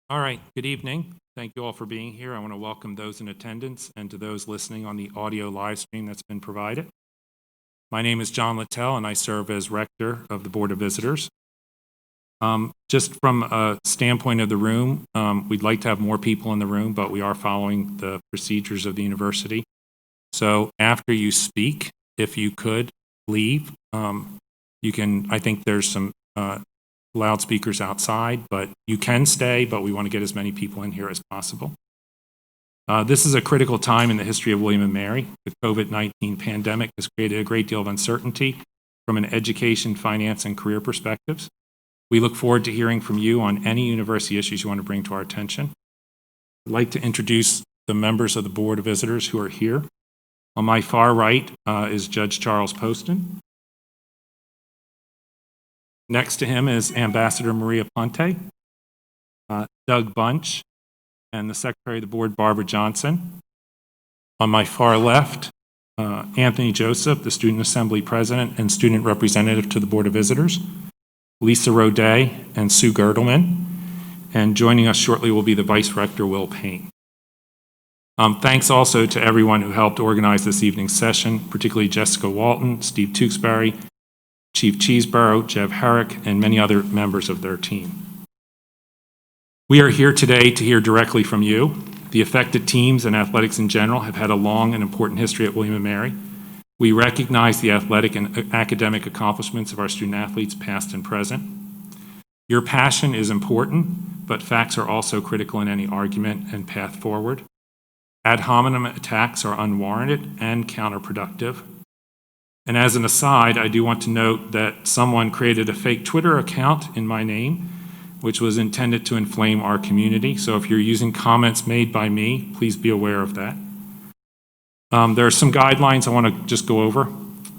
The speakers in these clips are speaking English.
All right, good evening. Thank you all for being here. I want to welcome those in attendance and to those listening on the audio live stream that's been provided. My name is John Littell, and I serve as Rector of the Board of Visitors. Just from a standpoint of the room, we'd like to have more people in the room, but we are following the procedures of the university. So after you speak, if you could leave, you can, I think there's some loudspeakers outside, but you can stay, but we want to get as many people in here as possible. This is a critical time in the history of William & Mary. The COVID-19 pandemic has created a great deal of uncertainty from an education, finance, and career perspectives. We look forward to hearing from you on any university issues you want to bring to our attention. I'd like to introduce the members of the Board of Visitors who are here. On my far right is Judge Charles Poston. Next to him is Ambassador Maria Ponte, Doug Bunch, and the Secretary of the Board, Barbara Johnson. On my far left, Anthony Joseph, the Student Assembly President and Student Representative to the Board of Visitors, Lisa Rodet, and Sue Gerdelman. And joining us shortly will be the Vice Rector, Will Payne. Thanks also to everyone who helped organize this evening's session, particularly Jessica Walton, Steve Tewksbury, Chief Cheeseborough, Jeff Herrick, and many other members of their team. We are here today to hear directly from you. The affected teams and athletics in general have had a long and important history at William & Mary. We recognize the athletic and academic accomplishments of our student athletes, past and present. Your passion is important, but facts are also critical in any argument and path forward. Ad hominem attacks are unwarranted and counterproductive. And as an aside, I do want to note that someone created a fake Twitter account in my name, which was intended to inflame our community. So if you're using comments made by me, please be aware of that. There are some guidelines I want to just go over.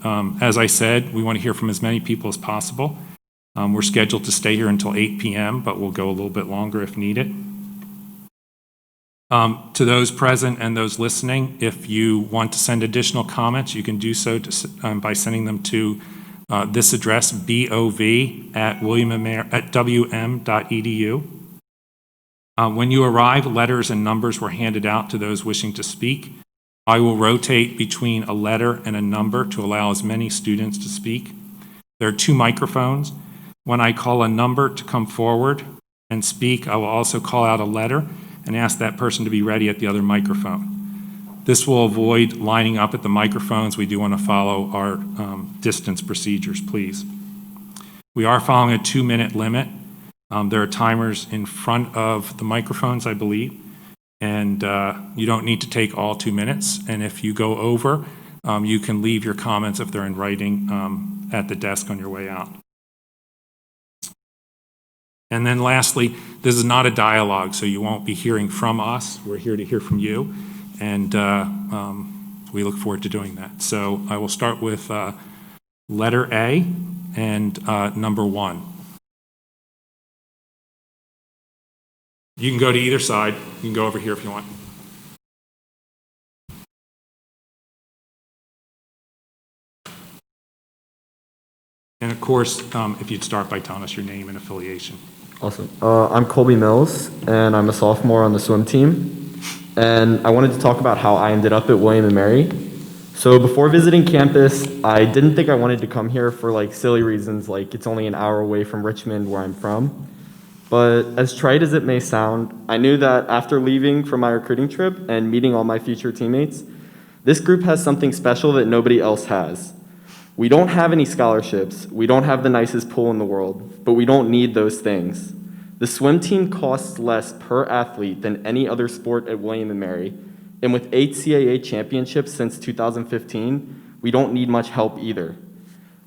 As I said, we want to hear from as many people as possible. We're scheduled to stay here until 8 p.m., but we'll go a little bit longer if needed. To those present and those listening, if you want to send additional comments, you can do so by sending them to this address, bov@wm.edu. When you arrive, letters and numbers were handed out to those wishing to speak. I will rotate between a letter and a number to allow as many students to speak. There are 2 microphones. When I call a number to come forward and speak, I will also call out a letter and ask that person to be ready at the other microphone. This will avoid lining up at the microphones. We do want to follow our distance procedures, please. We are following a 2-minute limit. There are timers in front of the microphones, I believe, and you don't need to take all 2 minutes. And if you go over, you can leave your comments if they're in writing at the desk on your way out. And then lastly, this is not a dialogue, so you won't be hearing from us. We're here to hear from you, and we look forward to doing that. So I will start with letter A and number 1. You can go to either side. You can go over here if you want. And of course, if you'd start by telling us your name and affiliation. Awesome. I'm Colby Mills, and I'm a sophomore on the swim team. And I wanted to talk about how I ended up at William & Mary. So before visiting campus, I didn't think I wanted to come here for like silly reasons, like it's only an hour away from Richmond, where I'm from. But as trite as it may sound, I knew that after leaving from my recruiting trip and meeting all my future teammates, this group has something special that nobody else has. We don't have any scholarships, we don't have the nicest pool in the world, but we don't need those things. The swim team costs less per athlete than any other sport at William & Mary, and with 8 CAA championships since 2015, we don't need much help either.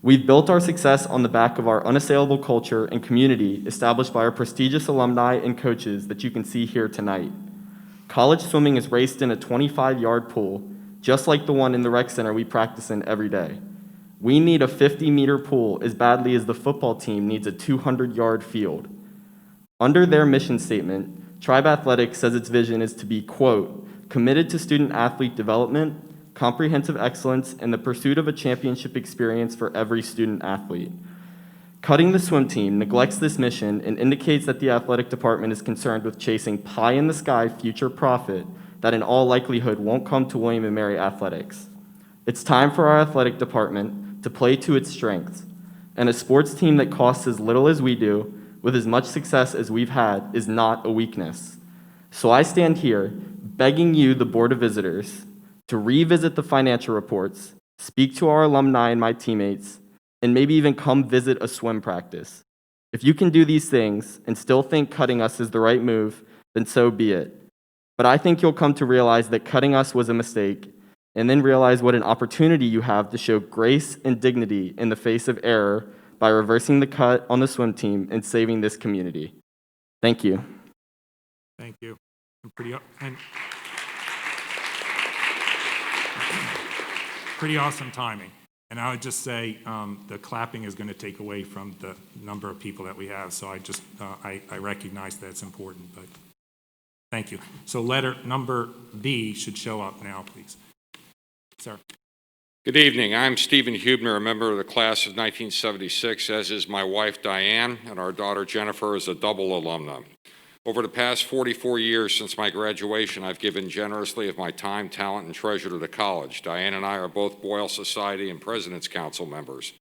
We've built our success on the back of our unassailable culture and community established by our prestigious alumni and coaches that you can see here tonight. College swimming is raced in a 25-yard pool, just like the one in the rec center we practice in every day. We need a 50-meter pool as badly as the football team needs a 200-yard field. Under their mission statement, Tribe Athletics says its vision is to be, quote, committed to student-athlete development, comprehensive excellence, and the pursuit of a championship experience for every student-athlete. Cutting the swim team neglects this mission and indicates that the athletic department is concerned with chasing pie-in-the-sky future profit that in all likelihood won't come to William & Mary Athletics. It's time for our athletic department to play to its strengths, and a sports team that costs as little as we do, with as much success as we've had, is not a weakness. So I stand here begging you, the Board of Visitors, to revisit the financial reports, speak to our alumni and my teammates, and maybe even come visit a swim practice. If you can do these things and still think cutting us is the right move, then so be it. But I think you'll come to realize that cutting us was a mistake, and then realize what an opportunity you have to show grace and dignity in the face of error by reversing the cut on the swim team and saving this community. Thank you. Thank you. Pretty awesome timing. And I would just say the clapping is going to take away from the number of people that we have. So I recognize that it's important, but thank you. So letter number B should show up now, please. Sir. Good evening. I'm Stephen Hubner, a member of the class of 1976, as is my wife Diane, and our daughter Jennifer is a double alumna. Over the past 44 years since my graduation, I've given generously of my time, talent, and treasure to the college. Diane and I are both Boyle Society and President's Council members.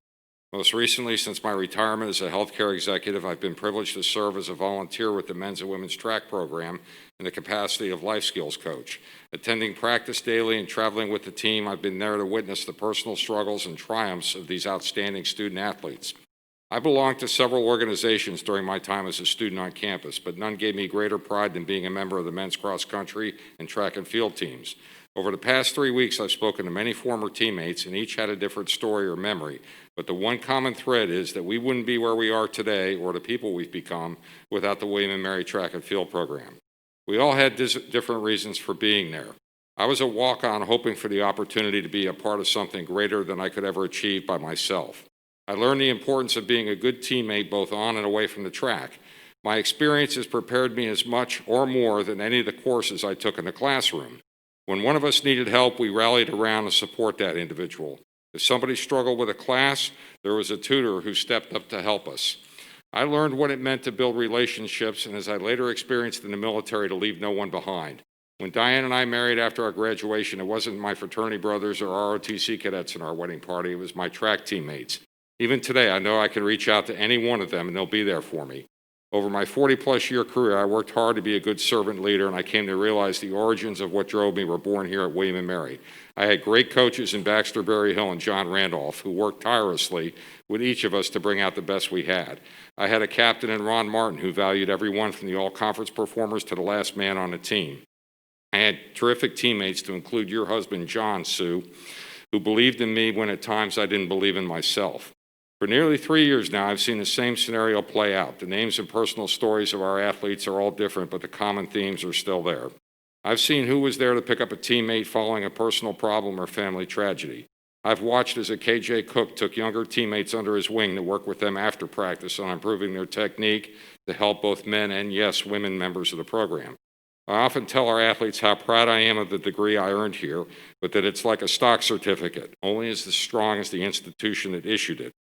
Most recently, since my retirement as a healthcare executive, I've been privileged to serve as a volunteer with the men's and women's track program in the capacity of life skills coach. Attending practice daily and traveling with the team, I've been there to witness the personal struggles and triumphs of these outstanding student athletes. I belonged to several organizations during my time as a student on campus, but none gave me greater pride than being a member of the men's cross country and track and field teams. Over the past 3 weeks, I've spoken to many former teammates, and each had a different story or memory. But the one common thread is that we wouldn't be where we are today, or the people we've become, without the William & Mary track and field program. We all had different reasons for being there. I was a walk-on hoping for the opportunity to be a part of something greater than I could ever achieve by myself. I learned the importance of being a good teammate both on and away from the track. My experience has prepared me as much or more than any of the courses I took in the classroom. When one of us needed help, we rallied around to support that individual. If somebody struggled with a class, there was a tutor who stepped up to help us. I learned what it meant to build relationships, and as I later experienced in the military, to leave no one behind. When Diane and I married after our graduation, it wasn't my fraternity brothers or ROTC cadets in our wedding party, it was my track teammates. Even today, I know I can reach out to any one of them and they'll be there for me. Over my 40-plus year career, I worked hard to be a good servant leader, and I came to realize the origins of what drove me were born here at William & Mary. I had great coaches in Baxter Berryhill and John Randolph who worked tirelessly with each of us to bring out the best we had. I had a captain in Ron Martin who valued everyone from the all-conference performers to the last man on the team. I had terrific teammates to include your husband, John, Sue, who believed in me when at times I didn't believe in myself. For nearly 3 years now, I've seen the same scenario play out. The names and personal stories of our athletes are all different, but the common themes are still there. I've seen who was there to pick up a teammate following a personal problem or family tragedy. I've watched as a KJ Cook took younger teammates under his wing to work with them after practice on improving their technique to help both men and, yes, women members of the program. I often tell our athletes how proud I am of the degree I earned here, but that it's like a stock certificate, only as strong as the institution that issued it.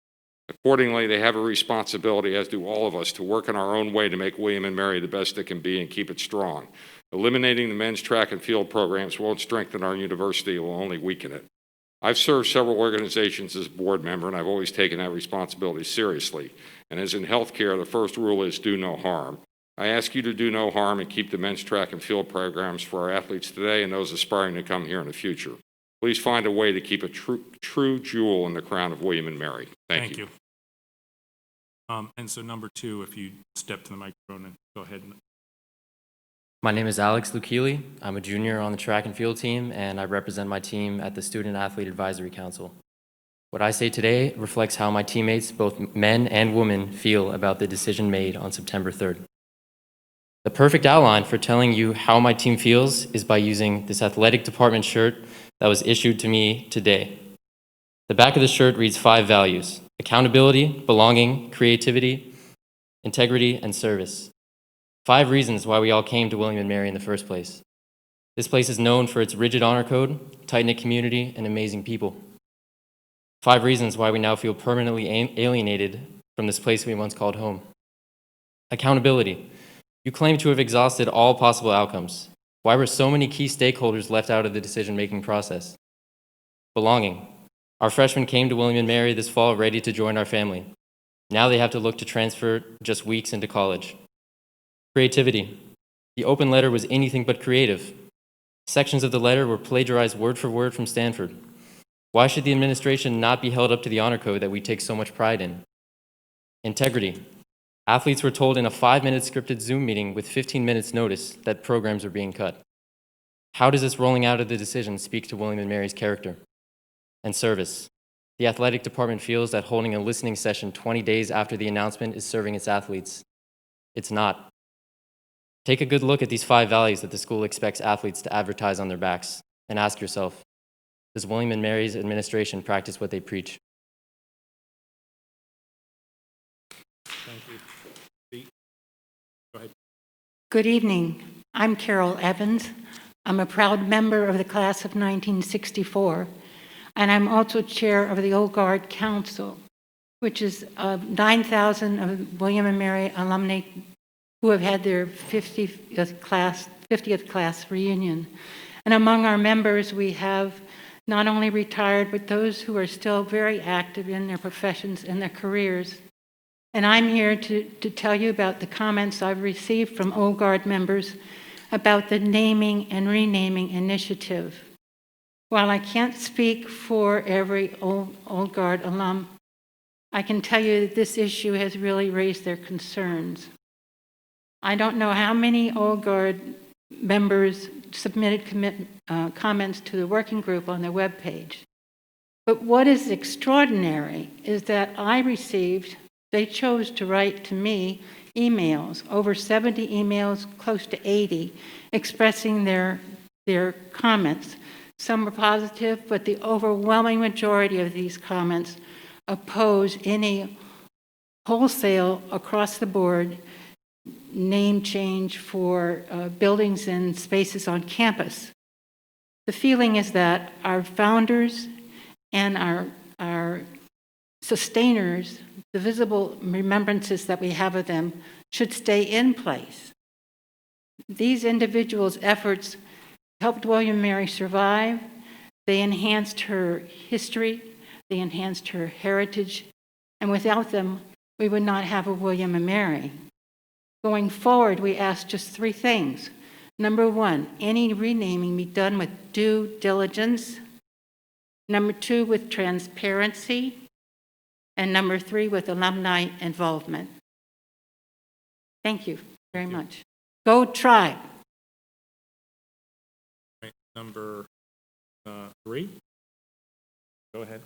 Accordingly, they have a responsibility, as do all of us, to work in our own way to make William & Mary the best it can be and keep it strong. Eliminating the men's track and field programs won't strengthen our university, it will only weaken it. I've served several organizations as a board member, and I've always taken that responsibility seriously. And as in healthcare, the first rule is do no harm. I ask you to do no harm and keep the men's track and field programs for our athletes today and those aspiring to come here in the future. Please find a way to keep a true jewel in the crown of William & Mary. Thank you. And so number 2, if you step to the microphone and go ahead. My name is Alex Lukili. I'm a junior on the track and field team, and I represent my team at the Student Athlete Advisory Council. What I say today reflects how my teammates, both men and women, feel about the decision made on September 3rd. The perfect outline for telling you how my team feels is by using this athletic department shirt that was issued to me today. The back of the shirt reads 5 values: accountability, belonging, creativity, integrity, and service. 5 reasons why we all came to William & Mary in the first place. This place is known for its rigid honor code, tight-knit community, and amazing people. 5 reasons why we now feel permanently alienated from this place we once called home. Accountability. You claim to have exhausted all possible outcomes. Why were so many key stakeholders left out of the decision-making process? Belonging. Our freshmen came to William & Mary this fall ready to join our family. Now they have to look to transfer just weeks into college. Creativity. The open letter was anything but creative. Sections of the letter were plagiarized word for word from Stanford. Why should the administration not be held up to the honor code that we take so much pride in? Integrity. Athletes were told in a 5-minute scripted Zoom meeting with 15 minutes notice that programs are being cut. How does this rolling out of the decision speak to William & Mary's character? And service. The athletic department feels that holding a listening session 20 days after the announcement is serving its athletes. It's not. Take a good look at these 5 values that the school expects athletes to advertise on their backs and ask yourself, does William & Mary's administration practice what they preach? Thank you. Pete, go ahead. Good evening. I'm Carol Evans. I'm a proud member of the class of 1964, and I'm also chair of the Old Guard Council, which is 9,000 of William & Mary alumni who have had their 50th class reunion. And among our members, we have not only retired, but those who are still very active in their professions and their careers. And I'm here to tell you about the comments I've received from Old Guard members about the naming and renaming initiative. While I can't speak for every Old Guard alum, I can tell you that this issue has really raised their concerns. I don't know how many Old Guard members submitted comments to the working group on their webpage. But what is extraordinary is that they chose to write to me emails, over 70 emails, close to 80, expressing their comments. Some were positive, but the overwhelming majority of these comments oppose any wholesale, across the board, name change for buildings and spaces on campus. The feeling is that our founders and our sustainers, the visible remembrances that we have of them, should stay in place. These individuals' efforts helped William & Mary survive. They enhanced her history, they enhanced her heritage, and without them, we would not have a William & Mary. Going forward, we ask just 3 things. Number 1, any renaming be done with due diligence. Number 2, with transparency. And number 3, with alumni involvement. Thank you very much. Go Tribe. Right, number 3. Go ahead.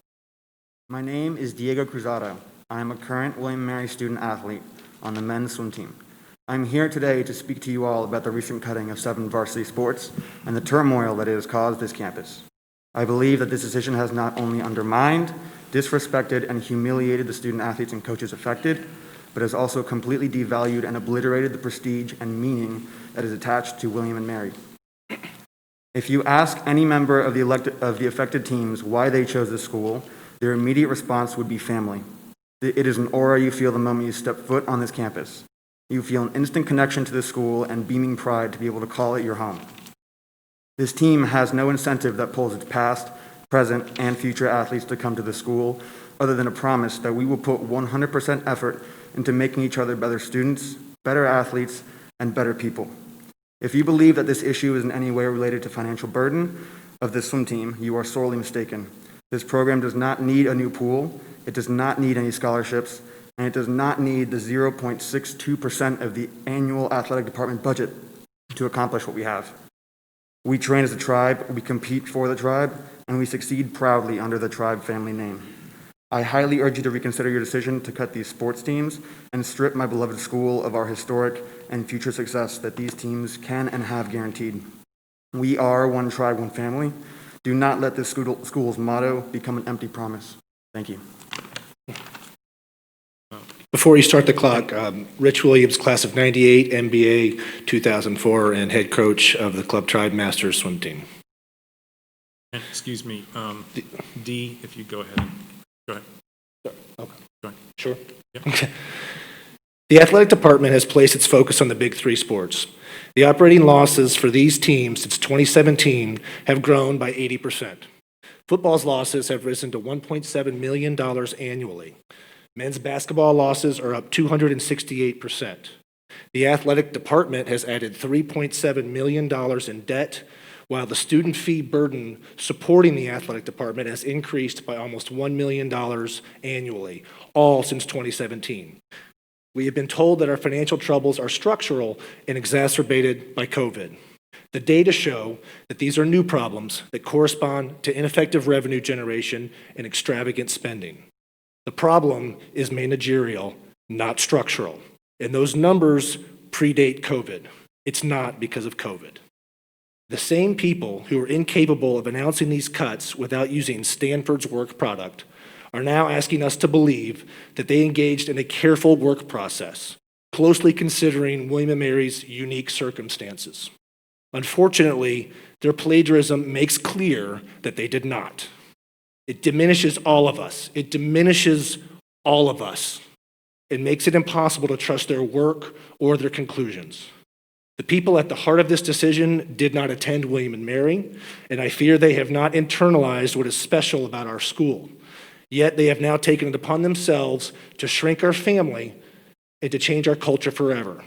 My name is Diego Cruzado. I am a current William & Mary student athlete on the men's swim team. I'm here today to speak to you all about the recent cutting of 7 varsity sports and the turmoil that it has caused this campus. I believe that this decision has not only undermined, disrespected, and humiliated the student athletes and coaches affected, but has also completely devalued and obliterated the prestige and meaning that is attached to William & Mary. If you ask any member of the affected teams why they chose this school, their immediate response would be family. It is an aura you feel the moment you step foot on this campus. You feel an instant connection to the school and beaming pride to be able to call it your home. This team has no incentive that pulls its past, present, and future athletes to come to the school, other than a promise that we will put 100% effort into making each other better students, better athletes, and better people. If you believe that this issue is in any way related to financial burden of this swim team, you are sorely mistaken. This program does not need a new pool, it does not need any scholarships, and it does not need the 0.62% of the annual athletic department budget to accomplish what we have. We train as a tribe, we compete for the tribe, and we succeed proudly under the tribe family name. I highly urge you to reconsider your decision to cut these sports teams and strip my beloved school of our historic and future success that these teams can and have guaranteed. We are one tribe, one family. Do not let this school's motto become an empty promise. Thank you. Before you start the clock, Rich Williams, class of 98, MBA 2004, and head coach of the Club Tribe Masters swim team. And excuse me, D, if you go ahead. Go ahead. Okay. Sure. The athletic department has placed its focus on the big three sports. The operating losses for these teams since 2017 have grown by 80%. Football's losses have risen to $1.7 million annually. Men's basketball losses are up 268%. The athletic department has added $3.7 million in debt, while the student fee burden supporting the athletic department has increased by almost $1 million annually, all since 2017. We have been told that our financial troubles are structural and exacerbated by COVID. The data show that these are new problems that correspond to ineffective revenue generation and extravagant spending. The problem is managerial, not structural. And those numbers predate COVID. It's not because of COVID. The same people who are incapable of announcing these cuts without using Stanford's work product are now asking us to believe that they engaged in a careful work process, closely considering William & Mary's unique circumstances. Unfortunately, their plagiarism makes clear that they did not. It diminishes all of us. It diminishes all of us. It makes it impossible to trust their work or their conclusions. The people at the heart of this decision did not attend William & Mary, and I fear they have not internalized what is special about our school. Yet they have now taken it upon themselves to shrink our family and to change our culture forever.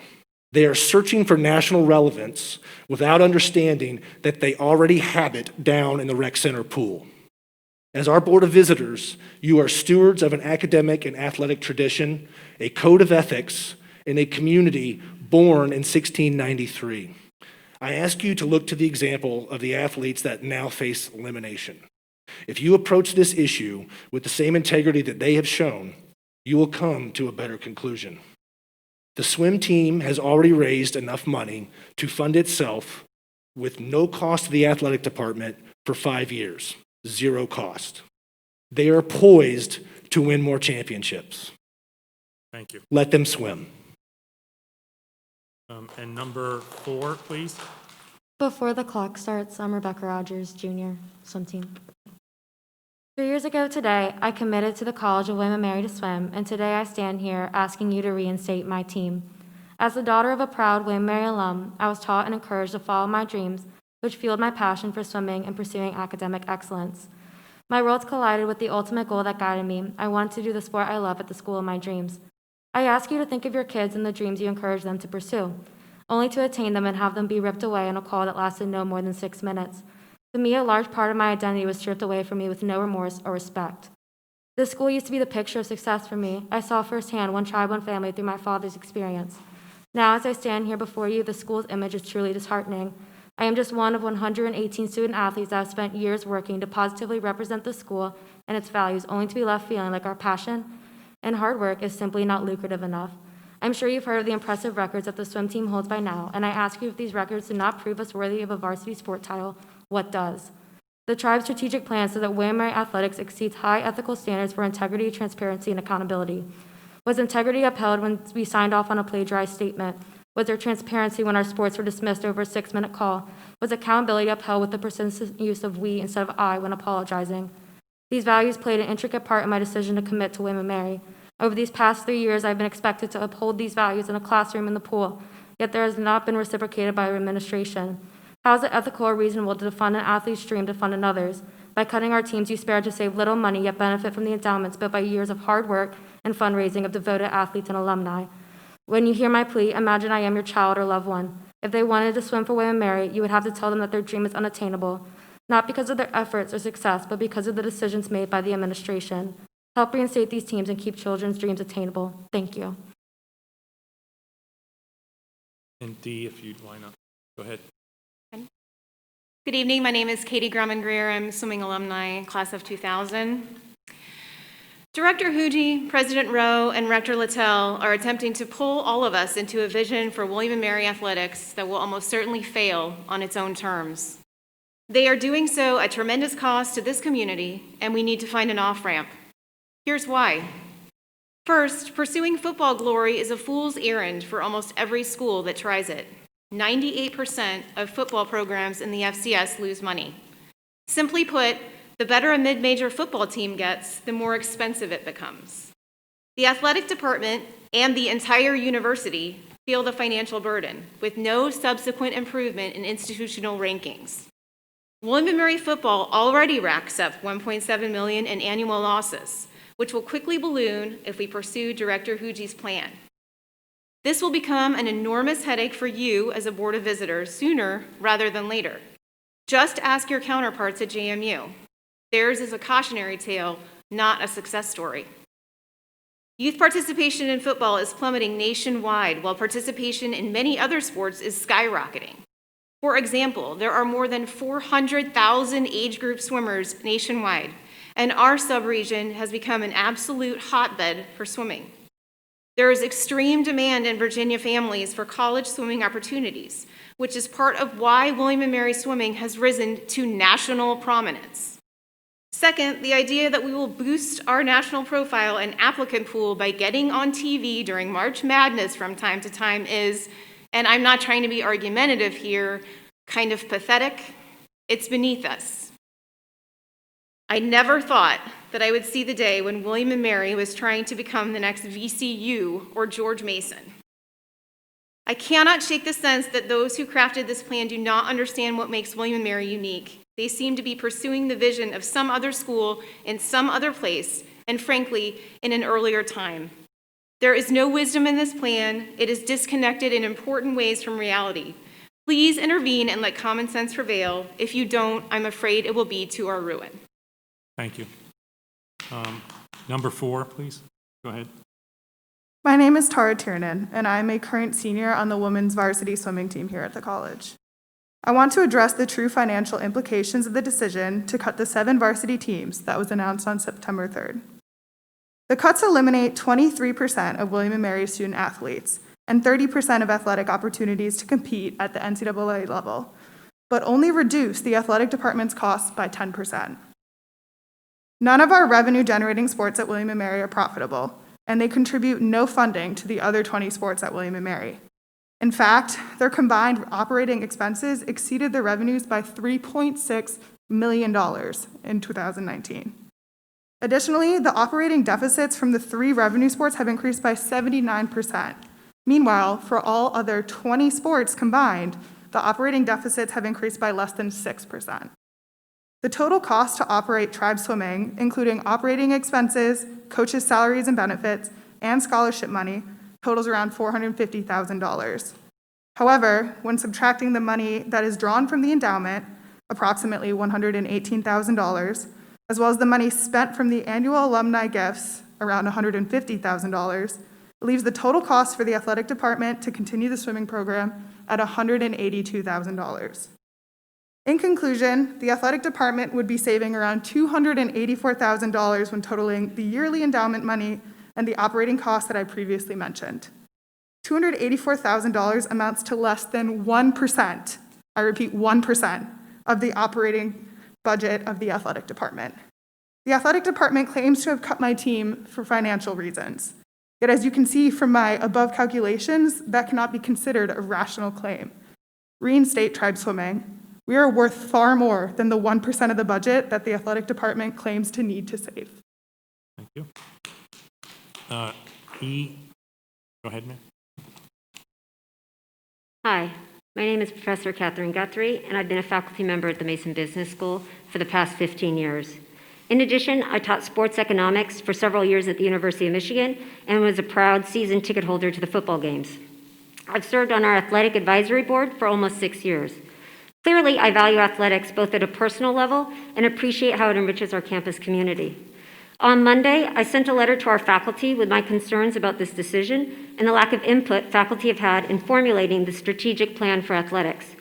They are searching for national relevance without understanding that they already have it down in the rec center pool. As our Board of Visitors, you are stewards of an academic and athletic tradition, a code of ethics, and a community born in 1693. I ask you to look to the example of the athletes that now face elimination. If you approach this issue with the same integrity that they have shown, you will come to a better conclusion. The swim team has already raised enough money to fund itself with no cost to the athletic department for 5 years, 0 cost. They are poised to win more championships. Thank you. Let them swim. And number 4, please. Before the clock starts, I'm Rebecca Rogers, junior, swim team. 3 years ago today, I committed to the College of William & Mary to swim, and today I stand here asking you to reinstate my team. As the daughter of a proud William & Mary alum, I was taught and encouraged to follow my dreams, which fueled my passion for swimming and pursuing academic excellence. My worlds collided with the ultimate goal that guided me. I wanted to do the sport I love at the school of my dreams. I ask you to think of your kids and the dreams you encourage them to pursue, only to attain them and have them be ripped away in a call that lasted no more than 6 minutes. To me, a large part of my identity was stripped away from me with no remorse or respect. This school used to be the picture of success for me. I saw firsthand one tribe, one family through my father's experience. Now, as I stand here before you, the school's image is truly disheartening. I am just one of 118 student athletes that have spent years working to positively represent the school and its values, only to be left feeling like our passion and hard work is simply not lucrative enough. I'm sure you've heard of the impressive records that the swim team holds by now, and I ask you if these records do not prove us worthy of a varsity sport title, what does? The tribe's strategic plan so that William & Mary Athletics exceeds high ethical standards for integrity, transparency, and accountability. Was integrity upheld when we signed off on a plagiarized statement? Was there transparency when our sports were dismissed over a 6-minute call? Was accountability upheld with the persistent use of we instead of I when apologizing? These values played an intricate part in my decision to commit to William & Mary. Over these past 3 years, I've been expected to uphold these values in a classroom in the pool, yet there has not been reciprocated by our administration. How is it ethical or reasonable to fund an athlete's dream to fund another's? By cutting our teams, you spared to save little money, yet benefit from the endowments built by years of hard work and fundraising of devoted athletes and alumni. When you hear my plea, imagine I am your child or loved one. If they wanted to swim for William & Mary, you would have to tell them that their dream is unattainable, not because of their efforts or success, but because of the decisions made by the administration. Help reinstate these teams and keep children's dreams attainable. Thank you. And D, if you'd line up. Go ahead. Good evening. My name is Katie Grumman-Greer. I'm swimming alumni, class of 2000. Director Huji, President Rowe, and Rector Littell are attempting to pull all of us into a vision for William & Mary Athletics that will almost certainly fail on its own terms. They are doing so at tremendous cost to this community, and we need to find an off-ramp. Here's why. First, pursuing football glory is a fool's errand for almost every school that tries it. 98% of football programs in the FCS lose money. Simply put, the better a mid-major football team gets, the more expensive it becomes. The athletic department and the entire university feel the financial burden, with no subsequent improvement in institutional rankings. William & Mary football already racks up $1.7 million in annual losses, which will quickly balloon if we pursue Director Hugi's plan. This will become an enormous headache for you as a Board of Visitors sooner rather than later. Just ask your counterparts at JMU. Theirs is a cautionary tale, not a success story. Youth participation in football is plummeting nationwide, while participation in many other sports is skyrocketing. For example, there are more than 400,000 age group swimmers nationwide, and our subregion has become an absolute hotbed for swimming. There is extreme demand in Virginia families for college swimming opportunities, which is part of why William & Mary swimming has risen to national prominence. Second, the idea that we will boost our national profile and applicant pool by getting on TV during March Madness from time to time is, and I'm not trying to be argumentative here, kind of pathetic. It's beneath us. I never thought that I would see the day when William & Mary was trying to become the next VCU or George Mason. I cannot shake the sense that those who crafted this plan do not understand what makes William & Mary unique. They seem to be pursuing the vision of some other school in some other place, and frankly, in an earlier time. There is no wisdom in this plan. It is disconnected in important ways from reality. Please intervene and let common sense prevail. If you don't, I'm afraid it will be to our ruin. Thank you. Number 4, please. Go ahead. My name is Tara Tiernan, and I'm a current senior on the women's varsity swimming team here at the college. I want to address the true financial implications of the decision to cut the 7 varsity teams that was announced on September 3rd. The cuts eliminate 23% of William & Mary student athletes and 30% of athletic opportunities to compete at the NCAA level, but only reduce the athletic department's costs by 10%. None of our revenue-generating sports at William & Mary are profitable, and they contribute no funding to the other 20 sports at William & Mary. In fact, their combined operating expenses exceeded their revenues by $3.6 million in 2019. Additionally, the operating deficits from the 3 revenue sports have increased by 79%. Meanwhile, for all other 20 sports combined, the operating deficits have increased by less than 6%. The total cost to operate tribe swimming, including operating expenses, coaches' salaries and benefits, and scholarship money, totals around $450,000. However, when subtracting the money that is drawn from the endowment, approximately $118,000, as well as the money spent from the annual alumni gifts, around $150,000, it leaves the total cost for the athletic department to continue the swimming program at $182,000. In conclusion, the athletic department would be saving around $284,000 when totaling the yearly endowment money and the operating costs that I previously mentioned. $284,000 amounts to less than 1%, I repeat 1%, of the operating budget of the athletic department. The athletic department claims to have cut my team for financial reasons. Yet as you can see from my above calculations, that cannot be considered a rational claim. Reinstate tribe swimming. We are worth far more than the 1% of the budget that the athletic department claims to need to save. Thank you. E, go ahead, ma'am. Hi, my name is Professor Catherine Guthrie, and I've been a faculty member at the Mason Business School for the past 15 years. In addition, I taught sports economics for several years at the University of Michigan and was a proud season ticket holder to the football games. I've served on our athletic advisory board for almost 6 years. Clearly, I value athletics both at a personal level and appreciate how it enriches our campus community. On Monday, I sent a letter to our faculty with my concerns about this decision and the lack of input faculty have had in formulating the strategic plan for athletics.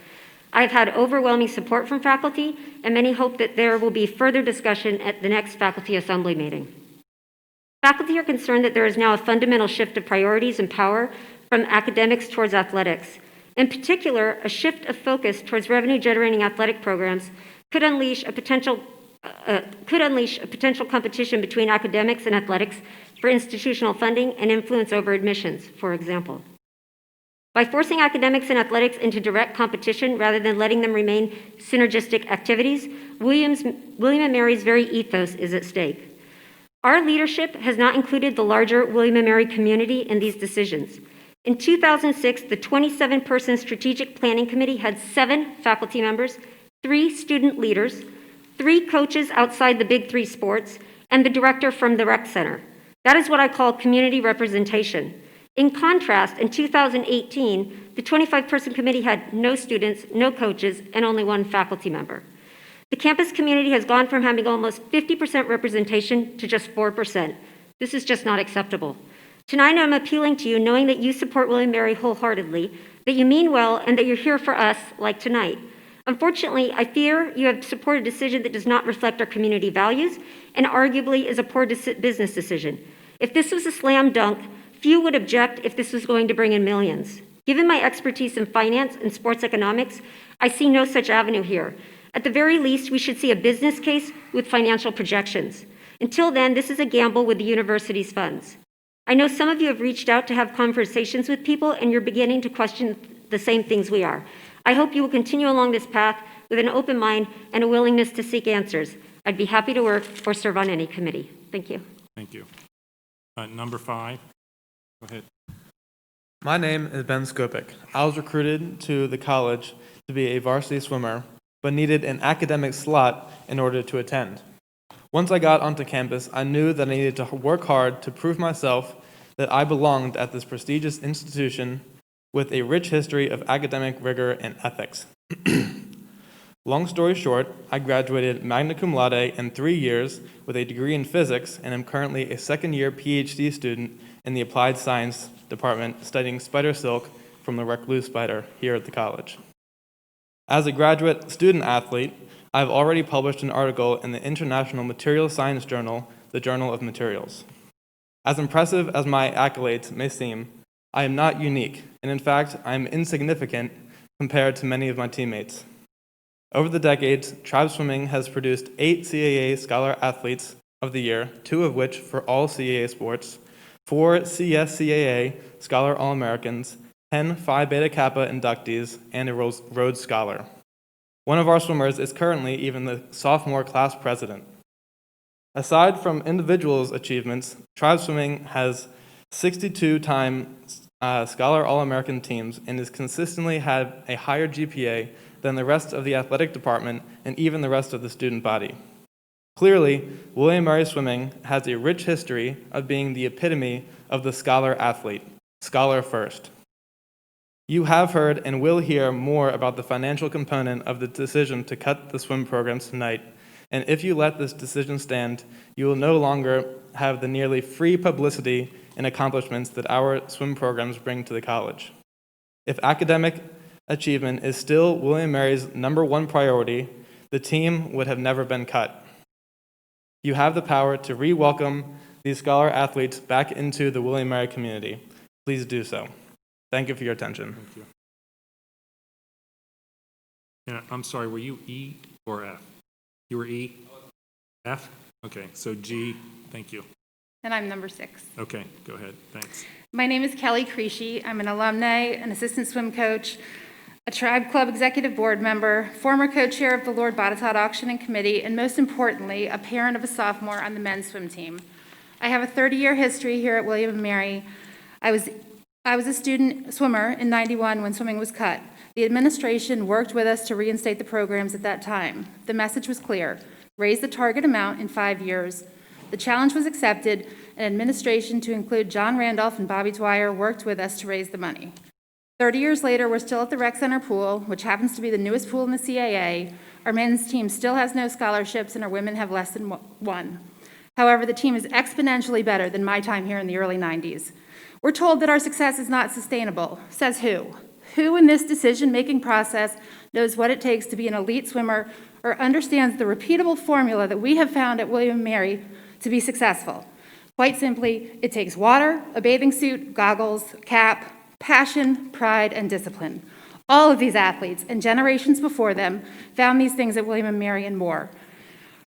I've had overwhelming support from faculty, and many hope that there will be further discussion at the next faculty assembly meeting. Faculty are concerned that there is now a fundamental shift of priorities and power from academics towards athletics. In particular, a shift of focus towards revenue-generating athletic programs could unleash a potential competition between academics and athletics for institutional funding and influence over admissions, for example. By forcing academics and athletics into direct competition rather than letting them remain synergistic activities, William & Mary's very ethos is at stake. Our leadership has not included the larger William & Mary community in these decisions. In 2006, the 27-person strategic planning committee had 7 faculty members, 3 student leaders, 3 coaches outside the big 3 sports, and the director from the rec center. That is what I call community representation. In contrast, in 2018, the 25-person committee had no students, no coaches, and only 1 faculty member. The campus community has gone from having almost 50% representation to just 4%. This is just not acceptable. Tonight, I'm appealing to you, knowing that you support William & Mary wholeheartedly, that you mean well, and that you're here for us, like tonight. Unfortunately, I fear you have supported a decision that does not reflect our community values and arguably is a poor business decision. If this was a slam dunk, few would object if this was going to bring in millions. Given my expertise in finance and sports economics, I see no such avenue here. At the very least, we should see a business case with financial projections. Until then, this is a gamble with the university's funds. I know some of you have reached out to have conversations with people, and you're beginning to question the same things we are. I hope you will continue along this path with an open mind and a willingness to seek answers. I'd be happy to work or serve on any committee. Thank you. Thank you. Number 5, go ahead. My name is Ben Skopik. I was recruited to the college to be a varsity swimmer, but needed an academic slot in order to attend. Once I got onto campus, I knew that I needed to work hard to prove myself that I belonged at this prestigious institution with a rich history of academic rigor and ethics. Long story short, I graduated magna cum laude in 3 years with a degree in physics and am currently a second-year PhD student in the Applied Science Department studying spider silk from the recluse spider here at the college. As a graduate student athlete, I've already published an article in the International Material Science Journal, the Journal of Materials. As impressive as my accolades may seem, I am not unique, and in fact, I am insignificant compared to many of my teammates. Over the decades, Tribe Swimming has produced 8 CAA Scholar Athletes of the Year, 2 of which for all CAA sports, 4 CSCAA Scholar All-Americans, 10 Phi Beta Kappa inductees, and a Rhodes Scholar. One of our swimmers is currently even the sophomore class president. Aside from individuals' achievements, Tribe Swimming has 62-time Scholar All-American teams and has consistently had a higher GPA than the rest of the athletic department and even the rest of the student body. Clearly, William & Mary Swimming has a rich history of being the epitome of the scholar athlete, scholar first. You have heard and will hear more about the financial component of the decision to cut the swim programs tonight, and if you let this decision stand, you will no longer have the nearly free publicity and accomplishments that our swim programs bring to the college. If academic achievement is still William & Mary's #1 priority, the team would have never been cut. You have the power to re-welcome these scholar athletes back into the William & Mary community. Please do so. Thank you for your attention. Thank you. Yeah, I'm sorry, were you E or F? You were E? F? Okay, so G, thank you. And I'm number 6. Okay, go ahead, thanks. My name is Kelly Creasy. I'm an alumni, an assistant swim coach, a Tribe Club executive board member, former co-chair of the Lord Botetourt Auction and Committee, and most importantly, a parent of a sophomore on the men's swim team. I have a 30-year history here at William & Mary. I was a student swimmer in '91 when swimming was cut. The administration worked with us to reinstate the programs at that time. The message was clear: raise the target amount in 5 years. The challenge was accepted, and administration, to include John Randolph and Bobby Dwyer, worked with us to raise the money. 30 years later, we're still at the rec center pool, which happens to be the newest pool in the CAA. Our men's team still has no scholarships, and our women have less than 1. However, the team is exponentially better than my time here in the early '90s. We're told that our success is not sustainable. Says who? Who in this decision-making process knows what it takes to be an elite swimmer or understands the repeatable formula that we have found at William & Mary to be successful? Quite simply, it takes water, a bathing suit, goggles, cap, passion, pride, and discipline. All of these athletes and generations before them found these things at William & Mary and more.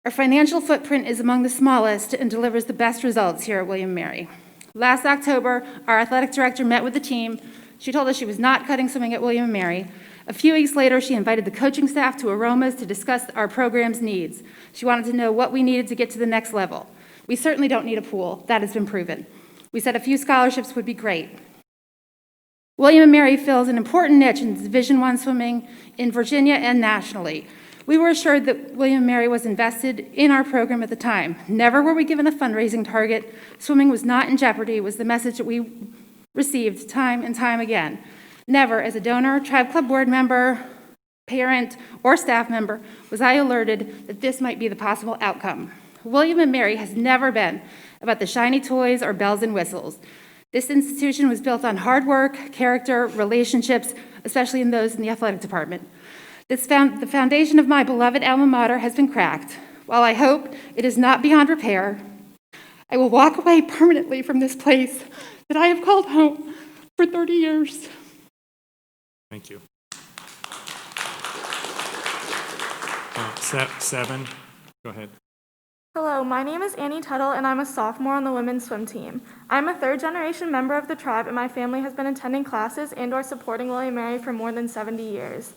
Our financial footprint is among the smallest and delivers the best results here at William & Mary. Last October, our athletic director met with the team. She told us she was not cutting swimming at William & Mary. A few weeks later, she invited the coaching staff to Aromas to discuss our program's needs. She wanted to know what we needed to get to the next level. We certainly don't need a pool. That has been proven. We said a few scholarships would be great. William & Mary fills an important niche in Division I swimming in Virginia and nationally. We were assured that William & Mary was invested in our program at the time. Never were we given a fundraising target. Swimming was not in jeopardy, was the message that we received time and time again. Never, as a donor, Tribe Club board member, parent, or staff member, was I alerted that this might be the possible outcome. William & Mary has never been about the shiny toys or bells and whistles. This institution was built on hard work, character, relationships, especially in those in the athletic department. The foundation of my beloved alma mater has been cracked. While I hope it is not beyond repair, I will walk away permanently from this place that I have called home for 30 years. Thank you. 7, go ahead. Hello, my name is Annie Tuttle, and I'm a sophomore on the women's swim team. I'm a third-generation member of the tribe, and my family has been attending classes and/or supporting William & Mary for more than 70 years.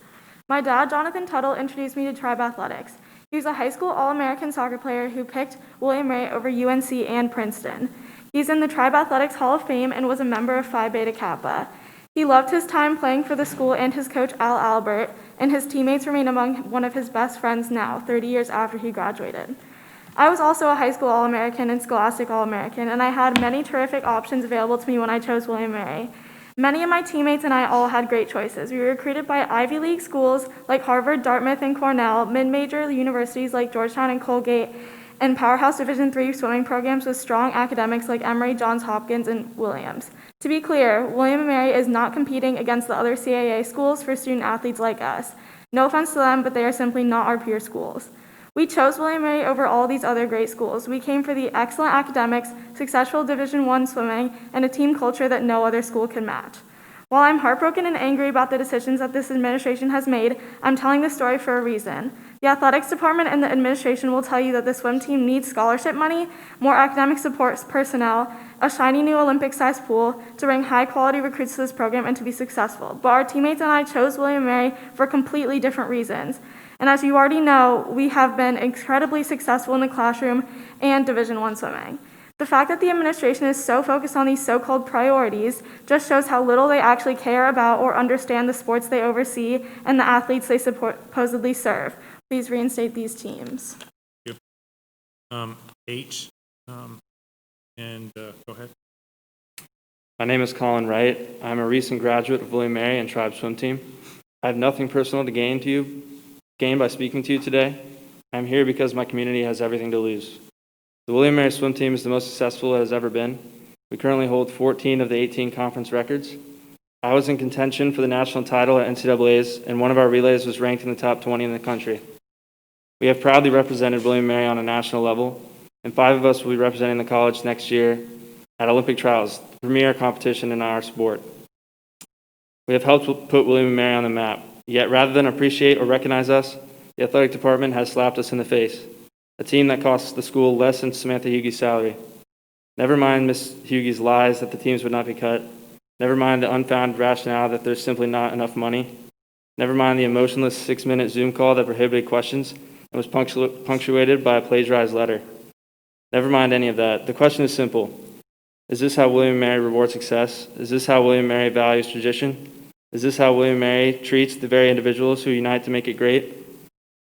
My dad, Jonathan Tuttle, introduced me to tribe athletics. He was a high school All-American soccer player who picked William & Mary over UNC and Princeton. He's in the Tribe Athletics Hall of Fame and was a member of Phi Beta Kappa. He loved his time playing for the school and his coach, Al Albert, and his teammates remain among one of his best friends now, 30 years after he graduated. I was also a high school All-American and Scholastic All-American, and I had many terrific options available to me when I chose William & Mary. Many of my teammates and I all had great choices. We were recruited by Ivy League schools like Harvard, Dartmouth, and Cornell, mid-major universities like Georgetown and Colgate, and powerhouse Division III swimming programs with strong academics like Emory, Johns Hopkins, and Williams. To be clear, William & Mary is not competing against the other CAA schools for student athletes like us. No offense to them, but they are simply not our peer schools. We chose William & Mary over all these other great schools. We came for the excellent academics, successful Division I swimming, and a team culture that no other school can match. While I'm heartbroken and angry about the decisions that this administration has made, I'm telling this story for a reason. The athletics department and the administration will tell you that the swim team needs scholarship money, more academic support personnel, a shiny new Olympic-sized pool to bring high-quality recruits to this program and to be successful. But our teammates and I chose William & Mary for completely different reasons. And as you already know, we have been incredibly successful in the classroom and Division I swimming. The fact that the administration is so focused on these so-called priorities just shows how little they actually care about or understand the sports they oversee and the athletes they supposedly serve. Please reinstate these teams. Thank you. H, and go ahead. My name is Colin Wright. I'm a recent graduate of William & Mary and Tribe Swim Team. I have nothing personal to gain by speaking to you today. I'm here because my community has everything to lose. The William & Mary swim team is the most successful it has ever been. We currently hold 14 of the 18 conference records. I was in contention for the national title at NCAA's, and one of our relays was ranked in the top 20 in the country. We have proudly represented William & Mary on a national level, and 5 of us will be representing the college next year at Olympic Trials, the premier competition in our sport. We have helped put William & Mary on the map, yet rather than appreciate or recognize us, the athletic department has slapped us in the face. A team that costs the school less than Samantha Hughey's salary. Never mind Ms. Hughey's lies that the teams would not be cut. Never mind the unfounded rationale that there's simply not enough money. Never mind the emotionless 6-minute Zoom call that prohibited questions and was punctuated by a plagiarized letter. Never mind any of that. The question is simple. Is this how William & Mary rewards success? Is this how William & Mary values tradition? Is this how William & Mary treats the very individuals who unite to make it great?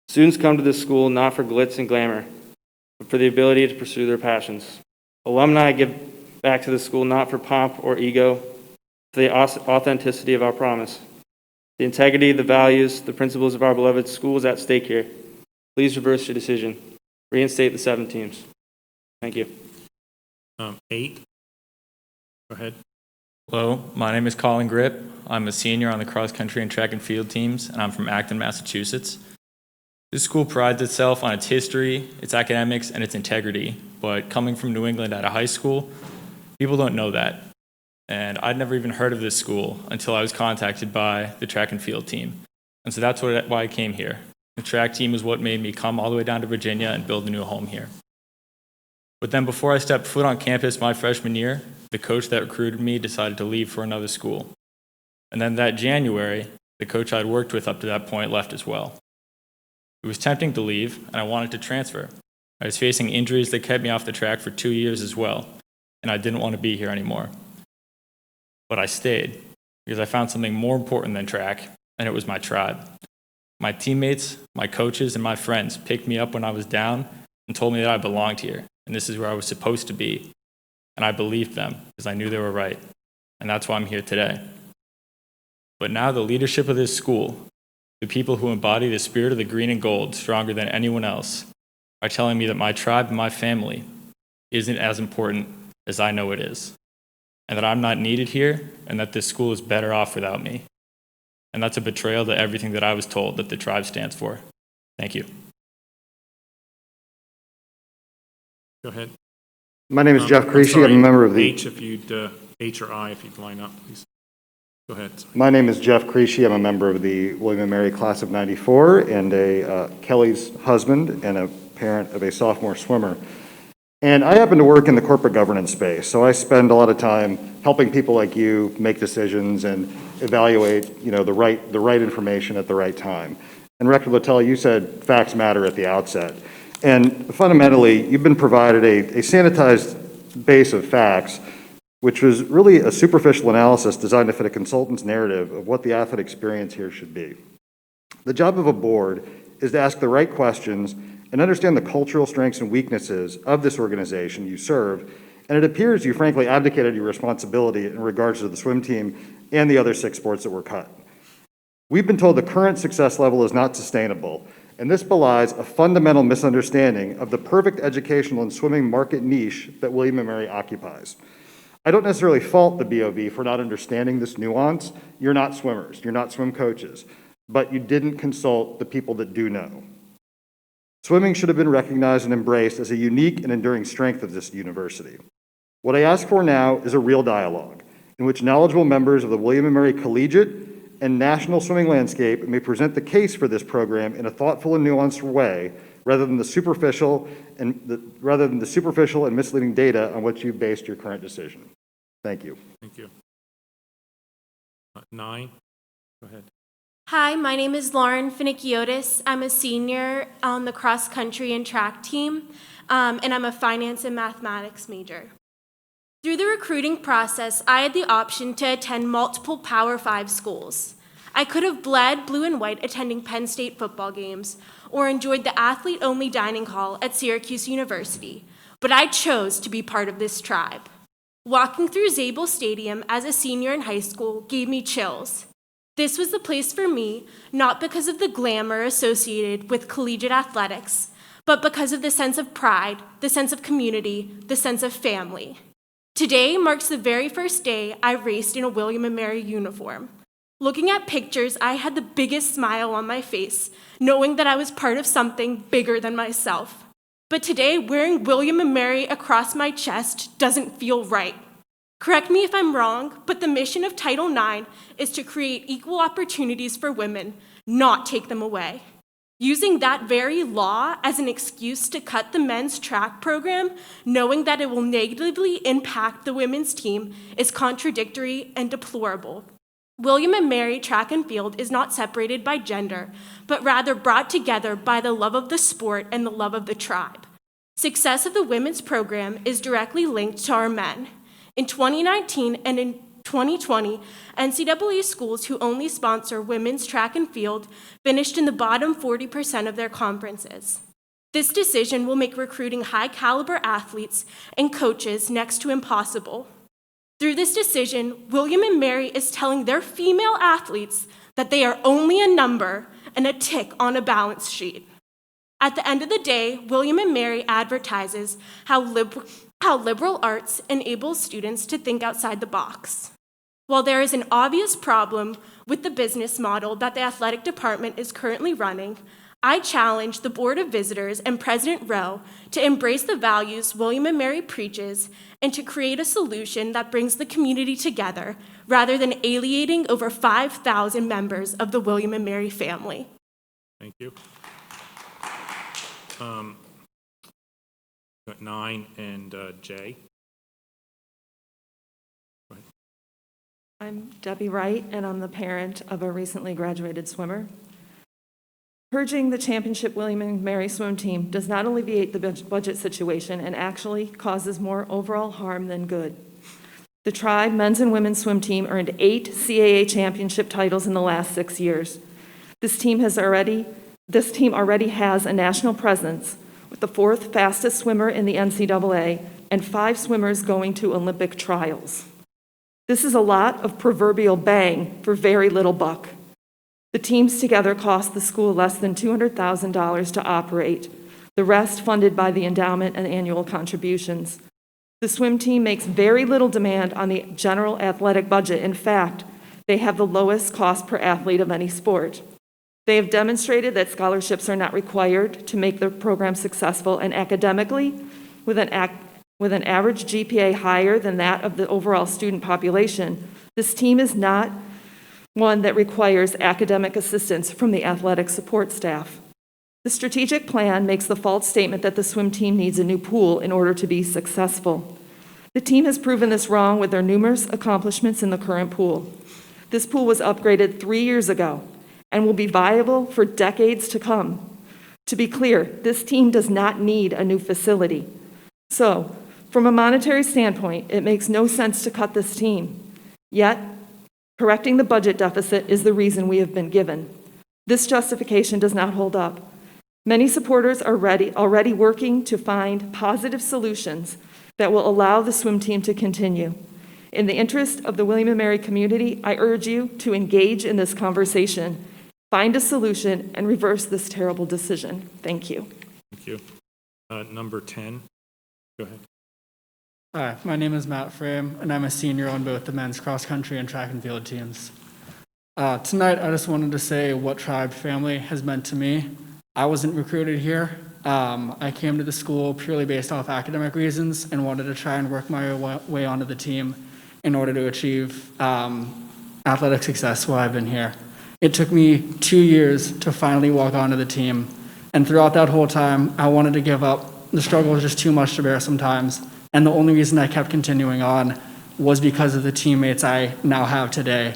Students come to this school not for glitz and glamour, but for the ability to pursue their passions. Alumni give back to the school not for pomp or ego, for the authenticity of our promise. The integrity, the values, the principles of our beloved school is at stake here. Please reverse your decision. Reinstate the 7 teams. Thank you. 8, go ahead. Hello, my name is Colin Grip. I'm a senior on the cross-country and track and field teams, and I'm from Acton, Massachusetts. This school prides itself on its history, its academics, and its integrity, but coming from New England at a high school, people don't know that. And I'd never even heard of this school until I was contacted by the track and field team. And so that's why I came here. The track team is what made me come all the way down to Virginia and build a new home here. But then before I stepped foot on campus my freshman year, the coach that recruited me decided to leave for another school. And then that January, the coach I'd worked with up to that point left as well. It was tempting to leave, and I wanted to transfer. I was facing injuries that kept me off the track for 2 years as well, and I didn't want to be here anymore. But I stayed because I found something more important than track, and it was my tribe. My teammates, my coaches, and my friends picked me up when I was down and told me that I belonged here, and this is where I was supposed to be. And I believed them because I knew they were right, and that's why I'm here today. But now the leadership of this school, the people who embody the spirit of the green and gold stronger than anyone else, are telling me that my tribe and my family isn't as important as I know it is, and that I'm not needed here, and that this school is better off without me. And that's a betrayal to everything that I was told that the tribe stands for. Thank you. Go ahead. My name is Jeff Creasy. I'm a member of the H or I if you'd line up, please. Go ahead. Sorry. My name is Jeff Creasy. I'm a member of the William & Mary class of '94 and Kelly's husband and a parent of a sophomore swimmer. And I happen to work in the corporate governance space, so I spend a lot of time helping people like you make decisions and evaluate, the right information at the right time. And Rector Littell, you said facts matter at the outset. And fundamentally, you've been provided a sanitized base of facts, which was really a superficial analysis designed to fit a consultant's narrative of what the athlete experience here should be. The job of a board is to ask the right questions and understand the cultural strengths and weaknesses of this organization you serve, and it appears you frankly abdicated your responsibility in regards to the swim team and the other 6 sports that were cut. We've been told the current success level is not sustainable, and this belies a fundamental misunderstanding of the perfect educational and swimming market niche that William & Mary occupies. I don't necessarily fault the BOV for not understanding this nuance. You're not swimmers, you're not swim coaches, but you didn't consult the people that do know. Swimming should have been recognized and embraced as a unique and enduring strength of this university. What I ask for now is a real dialogue in which knowledgeable members of the William & Mary collegiate and national swimming landscape may present the case for this program in a thoughtful and nuanced way, rather than the superficial and misleading data on which you've based your current decision. Thank you. Thank you. 9. Go ahead. Hi, my name is Lauren Finikiotis. I'm a senior on the cross country and track team, and I'm a finance and mathematics major. Through the recruiting process, I had the option to attend multiple Power 5 schools. I could have bled blue and white attending Penn State football games or enjoyed the athlete-only dining hall at Syracuse University, but I chose to be part of this tribe. Walking through Zabel Stadium as a senior in high school gave me chills. This was the place for me, not because of the glamour associated with collegiate athletics, but because of the sense of pride, the sense of community, the sense of family. Today marks the very first day I raced in a William & Mary uniform. Looking at pictures, I had the biggest smile on my face, knowing that I was part of something bigger than myself. But today, wearing William & Mary across my chest doesn't feel right. Correct me if I'm wrong, but the mission of Title IX is to create equal opportunities for women, not take them away. Using that very law as an excuse to cut the men's track program, knowing that it will negatively impact the women's team, is contradictory and deplorable. William & Mary track and field is not separated by gender, but rather brought together by the love of the sport and the love of the tribe. Success of the women's program is directly linked to our men. In 2019 and in 2020, NCAA schools who only sponsor women's track and field finished in the bottom 40% of their conferences. This decision will make recruiting high-caliber athletes and coaches next to impossible. Through this decision, William & Mary is telling their female athletes that they are only a number and a tick on a balance sheet. At the end of the day, William & Mary advertises how liberal arts enables students to think outside the box. While there is an obvious problem with the business model that the athletic department is currently running, I challenge the Board of Visitors and President Rowe to embrace the values William & Mary preaches and to create a solution that brings the community together rather than alienating over 5,000 members of the William & Mary family. Thank you. 9 and J. I'm Debbie Wright, and I'm the parent of a recently graduated swimmer. Purging the championship William & Mary swim team does not alleviate the budget situation and actually causes more overall harm than good. The Tribe men's and women's swim team earned 8 CAA championship titles in the last 6 years. This team already has a national presence with the 4th fastest swimmer in the NCAA and 5 swimmers going to Olympic trials. This is a lot of proverbial bang for very little buck. The teams together cost the school less than $200,000 to operate, the rest funded by the endowment and annual contributions. The swim team makes very little demand on the general athletic budget. In fact, they have the lowest cost per athlete of any sport. They have demonstrated that scholarships are not required to make their program successful, and academically, with an average GPA higher than that of the overall student population, this team is not one that requires academic assistance from the athletic support staff. The strategic plan makes the false statement that the swim team needs a new pool in order to be successful. The team has proven this wrong with their numerous accomplishments in the current pool. This pool was upgraded 3 years ago and will be viable for decades to come. To be clear, this team does not need a new facility. So, from a monetary standpoint, it makes no sense to cut this team. Yet, correcting the budget deficit is the reason we have been given. This justification does not hold up. Many supporters are already working to find positive solutions that will allow the swim team to continue. In the interest of the William & Mary community, I urge you to engage in this conversation, find a solution, and reverse this terrible decision. Thank you. Thank you. Number 10, go ahead. Hi, my name is Matt Frame, and I'm a senior on both the men's cross country and track and field teams. Tonight, I just wanted to say what Tribe family has meant to me. I wasn't recruited here. I came to the school purely based off academic reasons and wanted to try and work my way onto the team in order to achieve athletic success while I've been here. It took me 2 years to finally walk onto the team, and throughout that whole time, I wanted to give up. The struggle was just too much to bear sometimes. And the only reason I kept continuing on was because of the teammates I now have today.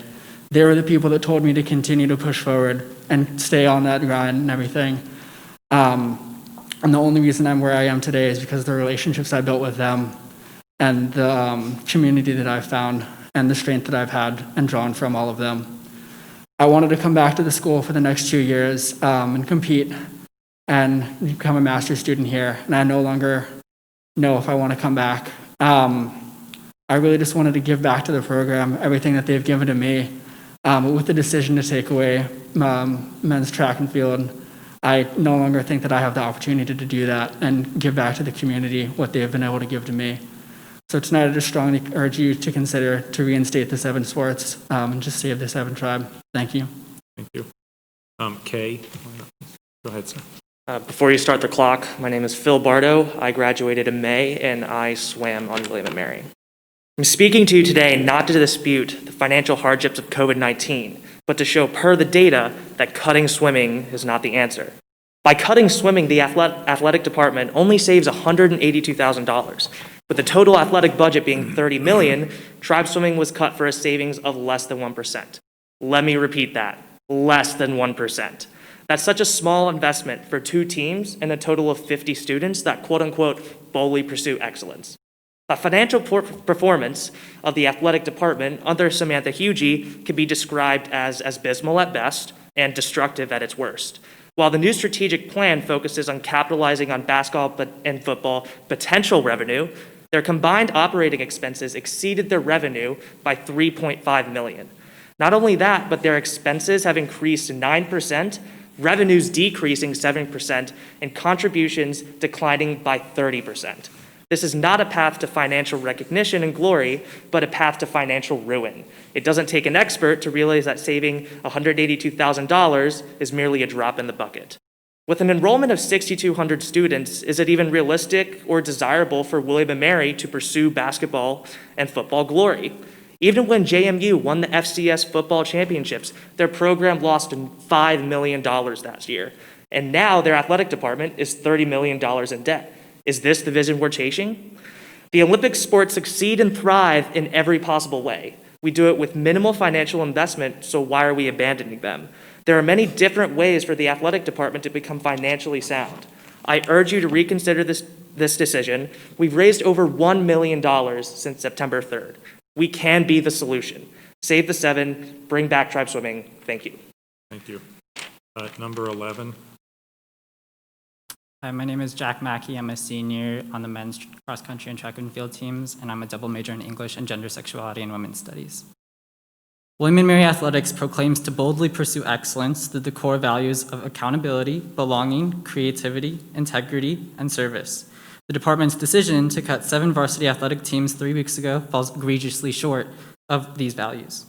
They were the people that told me to continue to push forward and stay on that grind and everything. And the only reason I'm where I am today is because of the relationships I built with them and the community that I've found and the strength that I've had and drawn from all of them. I wanted to come back to the school for the next 2 years and compete and become a master's student here. And I no longer know if I want to come back. I really just wanted to give back to the program everything that they've given to me. But with the decision to take away men's track and field, I no longer think that I have the opportunity to do that and give back to the community what they have been able to give to me. So tonight I just strongly urge you to consider to reinstate the 7 sports and just save the 7 tribe. Thank you. Thank you. Kay, go ahead, sir. Before you start the clock, my name is Phil Bardo. I graduated in May, and I swam on William & Mary. I'm speaking to you today not to dispute the financial hardships of COVID-19, but to show per the data that cutting swimming is not the answer. By cutting swimming, the athletic department only saves $182,000. With the total athletic budget being $30 million, tribe swimming was cut for a savings of less than 1%. Let me repeat that, less than 1%. That's such a small investment for 2 teams and a total of 50 students that quote-unquote boldly pursue excellence. The financial performance of the athletic department under Samantha Hugie can be described as abysmal at best and destructive at its worst. While the new strategic plan focuses on capitalizing on basketball and football potential revenue, their combined operating expenses exceeded their revenue by $3.5 million. Not only that, but their expenses have increased 9%, revenues decreasing 7%, and contributions declining by 30%. This is not a path to financial recognition and glory, but a path to financial ruin. It doesn't take an expert to realize that saving $182,000 is merely a drop in the bucket. With an enrollment of 6,200 students, is it even realistic or desirable for William & Mary to pursue basketball and football glory? Even when JMU won the FCS football championships, their program lost $5 million that year. And now their athletic department is $30 million in debt. Is this the vision we're chasing? The Olympic sports succeed and thrive in every possible way. We do it with minimal financial investment, so why are we abandoning them? There are many different ways for the athletic department to become financially sound. I urge you to reconsider this decision. We've raised over $1 million since September 3rd. We can be the solution. Save the 7, bring back tribe swimming. Thank you. Thank you. Number 11. Hi, my name is Jack Mackey. I'm a senior on the men's cross country and track and field teams, and I'm a double major in English and gender, sexuality, and women's studies. William & Mary Athletics proclaims to boldly pursue excellence through the core values of accountability, belonging, creativity, integrity, and service. The department's decision to cut 7 varsity athletic teams 3 weeks ago falls egregiously short of these values.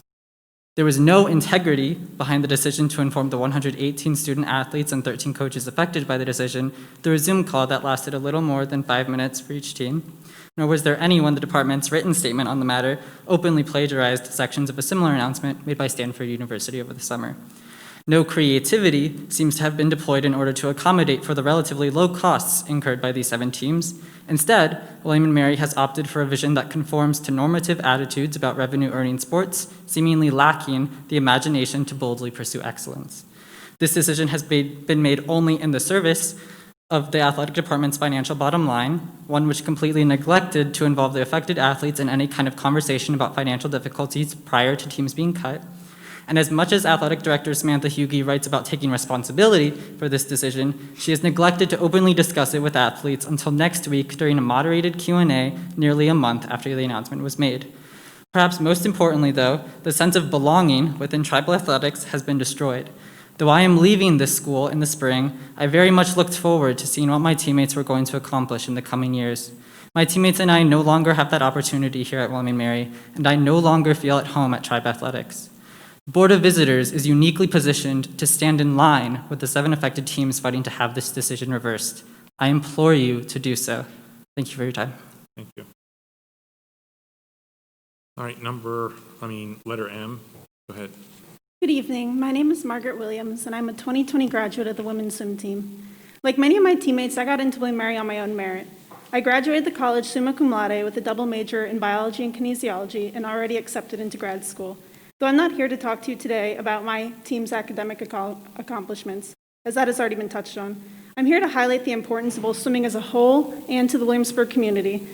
There was no integrity behind the decision to inform the 118 student athletes and 13 coaches affected by the decision through a Zoom call that lasted a little more than 5 minutes for each team. Nor was there anyone the department's written statement on the matter openly plagiarized sections of a similar announcement made by Stanford University over the summer. No creativity seems to have been deployed in order to accommodate for the relatively low costs incurred by these 7 teams. Instead, William & Mary has opted for a vision that conforms to normative attitudes about revenue-earning sports, seemingly lacking the imagination to boldly pursue excellence. This decision has been made only in the service of the athletic department's financial bottom line, one which completely neglected to involve the affected athletes in any kind of conversation about financial difficulties prior to teams being cut. And as much as athletic director Samantha Hughey writes about taking responsibility for this decision, she has neglected to openly discuss it with athletes until next week during a moderated Q&A nearly a month after the announcement was made. Perhaps most importantly, though, the sense of belonging within tribal athletics has been destroyed. Though I am leaving this school in the spring, I very much looked forward to seeing what my teammates were going to accomplish in the coming years. My teammates and I no longer have that opportunity here at William & Mary, and I no longer feel at home at Tribe Athletics. The Board of Visitors is uniquely positioned to stand in line with the 7 affected teams fighting to have this decision reversed. I implore you to do so. Thank you for your time. Thank you. All right, letter M. Go ahead. Good evening. My name is Margaret Williams, and I'm a 2020 graduate of the women's swim team. Like many of my teammates, I got into William & Mary on my own merit. I graduated the college summa cum laude with a double major in biology and kinesiology and already accepted into grad school. Though I'm not here to talk to you today about my team's academic accomplishments, as that has already been touched on, I'm here to highlight the importance of both swimming as a whole and to the Williamsburg community.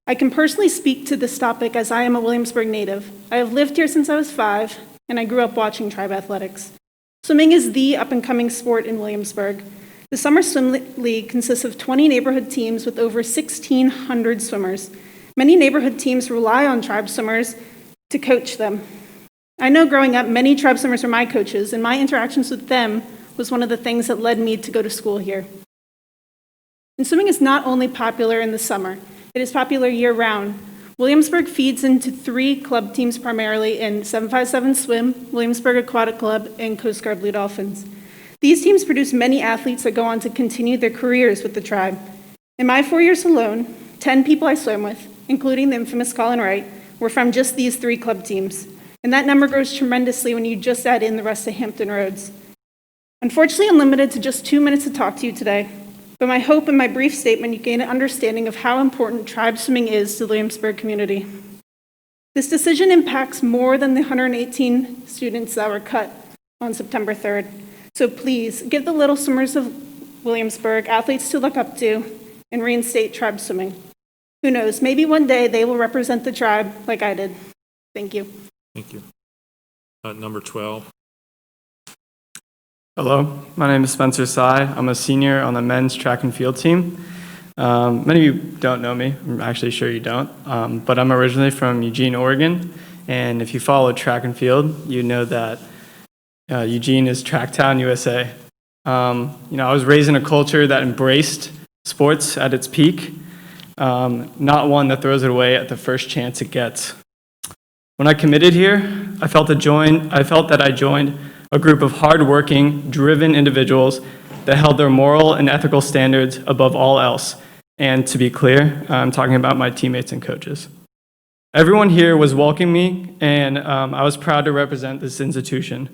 I can personally speak to this topic as I am a Williamsburg native. I have lived here since I was 5, and I grew up watching tribe athletics. Swimming is the up-and-coming sport in Williamsburg. The Summer Swim League consists of 20 neighborhood teams with over 1,600 swimmers. Many neighborhood teams rely on tribe swimmers to coach them. I know growing up, many tribe swimmers were my coaches, and my interactions with them was one of the things that led me to go to school here. And swimming is not only popular in the summer, it is popular year-round. Williamsburg feeds into 3 club teams primarily in 757 Swim, Williamsburg Aquatic Club, and Coast Guard Blue Dolphins. These teams produce many athletes that go on to continue their careers with the tribe. In my 4 years alone, 10 people I swam with, including the infamous Colin Wright, were from just these 3 club teams. And that number grows tremendously when you just add in the rest of Hampton Roads. Unfortunately, I'm limited to just 2 minutes to talk to you today, but my hope in my brief statement you gain an understanding of how important tribe swimming is to the Williamsburg community. This decision impacts more than the 118 students that were cut on September 3rd. So please, give the little swimmers of Williamsburg athletes to look up to and reinstate tribe swimming. Who knows, maybe one day they will represent the tribe like I did. Thank you. Thank you. Number 12. Hello, my name is Spencer Sy. I'm a senior on the men's track and field team. Many of you don't know me. I'm actually sure you don't. But I'm originally from Eugene, Oregon. And if you follow track and field, you know that Eugene is Tracktown, USA. I was raised in a culture that embraced sports at its peak, not one that throws it away at the first chance it gets. When I committed here, I felt that I joined a group of hardworking, driven individuals that held their moral and ethical standards above all else. And to be clear, I'm talking about my teammates and coaches. Everyone here was welcoming me, and I was proud to represent this institution.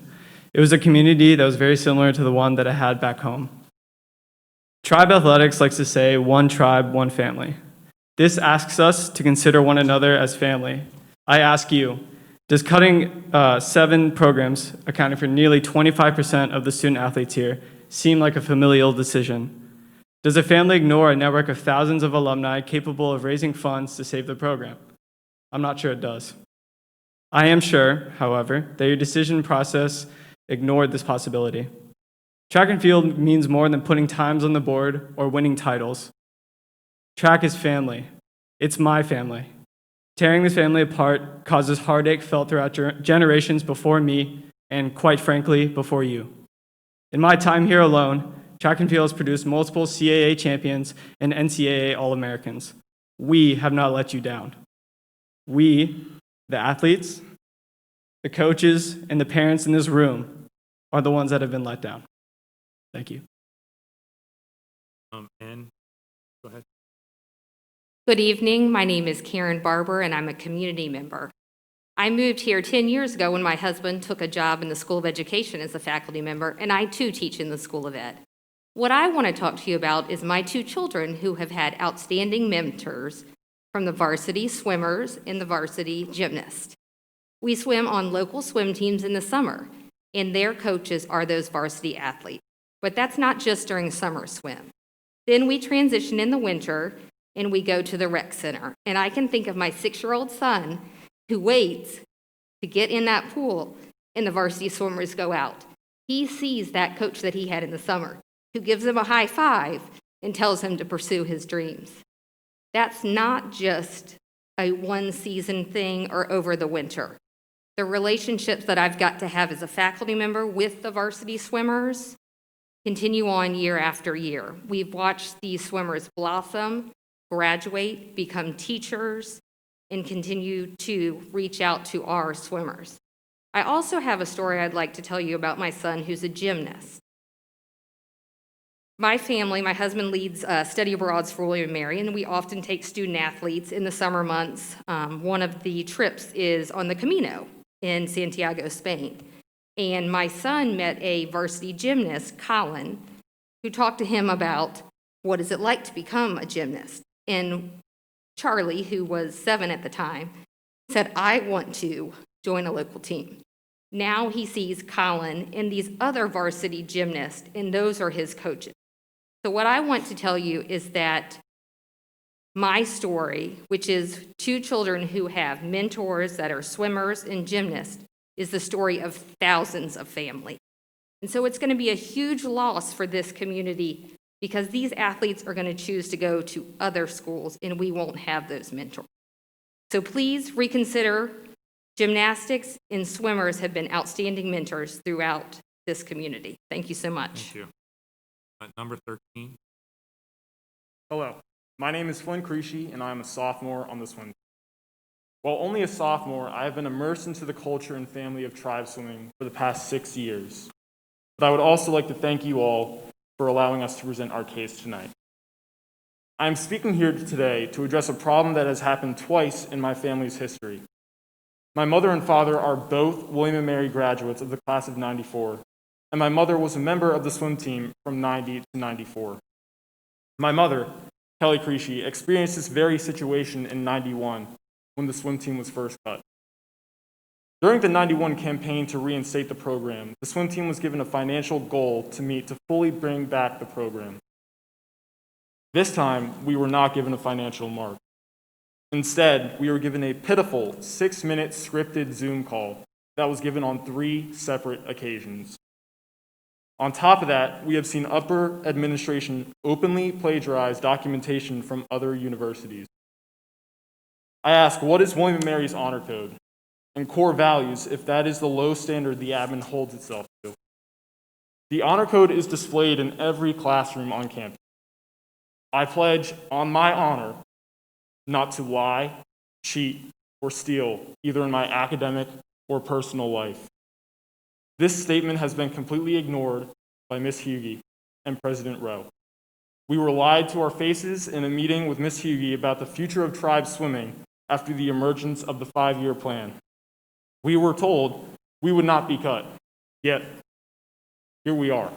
It was a community that was very similar to the one that I had back home. Tribe Athletics likes to say, one tribe, one family. This asks us to consider one another as family. I ask you, Does cutting 7 programs, accounting for nearly 25% of the student athletes here, seem like a familial decision? Does a family ignore a network of thousands of alumni capable of raising funds to save the program? I'm not sure it does. I am sure, however, that your decision process ignored this possibility. Track and field means more than putting times on the board or winning titles. Track is family. It's my family. Tearing this family apart causes heartache felt throughout generations before me and, quite frankly, before you. In my time here alone, track and field has produced multiple CAA champions and NCAA All-Americans. We have not let you down. We, the athletes, the coaches, and the parents in this room are the ones that have been let down. Thank you. Ann, go ahead. Good evening. My name is Karen Barber, and I'm a community member. I moved here 10 years ago when my husband took a job in the School of Education as a faculty member, and I too teach in the School of Ed. What I want to talk to you about is my 2 children who have had outstanding mentors from the varsity swimmers and the varsity gymnast. We swim on local swim teams in the summer, and their coaches are those varsity athletes. But that's not just during summer swim. Then we transition in the winter, and we go to the rec center. And I can think of my 6-year-old son who waits to get in that pool, and the varsity swimmers go out. He sees that coach that he had in the summer, who gives him a high five and tells him to pursue his dreams. That's not just a one-season thing or over the winter. The relationships that I've got to have as a faculty member with the varsity swimmers continue on year after year. We've watched these swimmers blossom, graduate, become teachers, and continue to reach out to our swimmers. I also have a story I'd like to tell you about my son who's a gymnast. My family, my husband leads study abroads for William & Mary, and we often take student athletes in the summer months. One of the trips is on the Camino in Santiago, Spain. And my son met a varsity gymnast, Colin, who talked to him about what is it like to become a gymnast. And Charlie, who was 7 at the time, said, I want to join a local team. Now he sees Colin and these other varsity gymnasts, and those are his coaches. So what I want to tell you is that my story, which is 2 children who have mentors that are swimmers and gymnasts, is the story of thousands of families. And so it's going to be a huge loss for this community because these athletes are going to choose to go to other schools and we won't have those mentors. So please reconsider. Gymnastics and swimmers have been outstanding mentors throughout this community. Thank you so much. Thank you. Number 13. Hello, my name is Flynn Creasy, and I'm a sophomore on the swim team. While only a sophomore, I have been immersed into the culture and family of tribe swimming for the past 6 years. But I would also like to thank you all for allowing us to present our case tonight. I am speaking here today to address a problem that has happened twice in my family's history. My mother and father are both William & Mary graduates of the class of '94, and my mother was a member of the swim team from '90 to '94. My mother, Kelly Creasy, experienced this very situation in '91 when the swim team was first cut. During the '91 campaign to reinstate the program, the swim team was given a financial goal to meet to fully bring back the program. This time, we were not given a financial mark. Instead, we were given a pitiful 6-minute scripted Zoom call that was given on 3 separate occasions. On top of that, we have seen upper administration openly plagiarize documentation from other universities. I ask, what is William & Mary's honor code and core values if that is the low standard the admin holds itself to? The honor code is displayed in every classroom on campus. I pledge on my honor not to lie, cheat, or steal, either in my academic or personal life. This statement has been completely ignored by Ms. Hughey and President Rowe. We were lied to our faces in a meeting with Ms. Hughey about the future of tribe swimming after the emergence of the 5-year plan. We were told we would not be cut, yet here we are.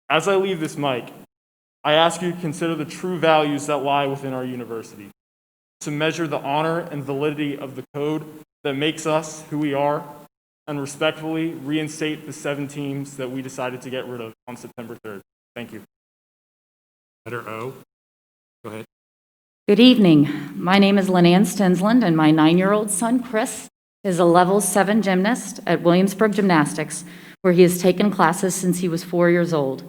As I leave this mic, I ask you to consider the true values that lie within our university, to measure the honor and validity of the code that makes us who we are, and respectfully reinstate the 7 teams that we decided to get rid of on September 3rd. Thank you. Letter O. Go ahead. Good evening. My name is Linnanne Stensland, and my 9-year-old son, Chris, is a level 7 gymnast at Williamsburg Gymnastics, where he has taken classes since he was 4 years old.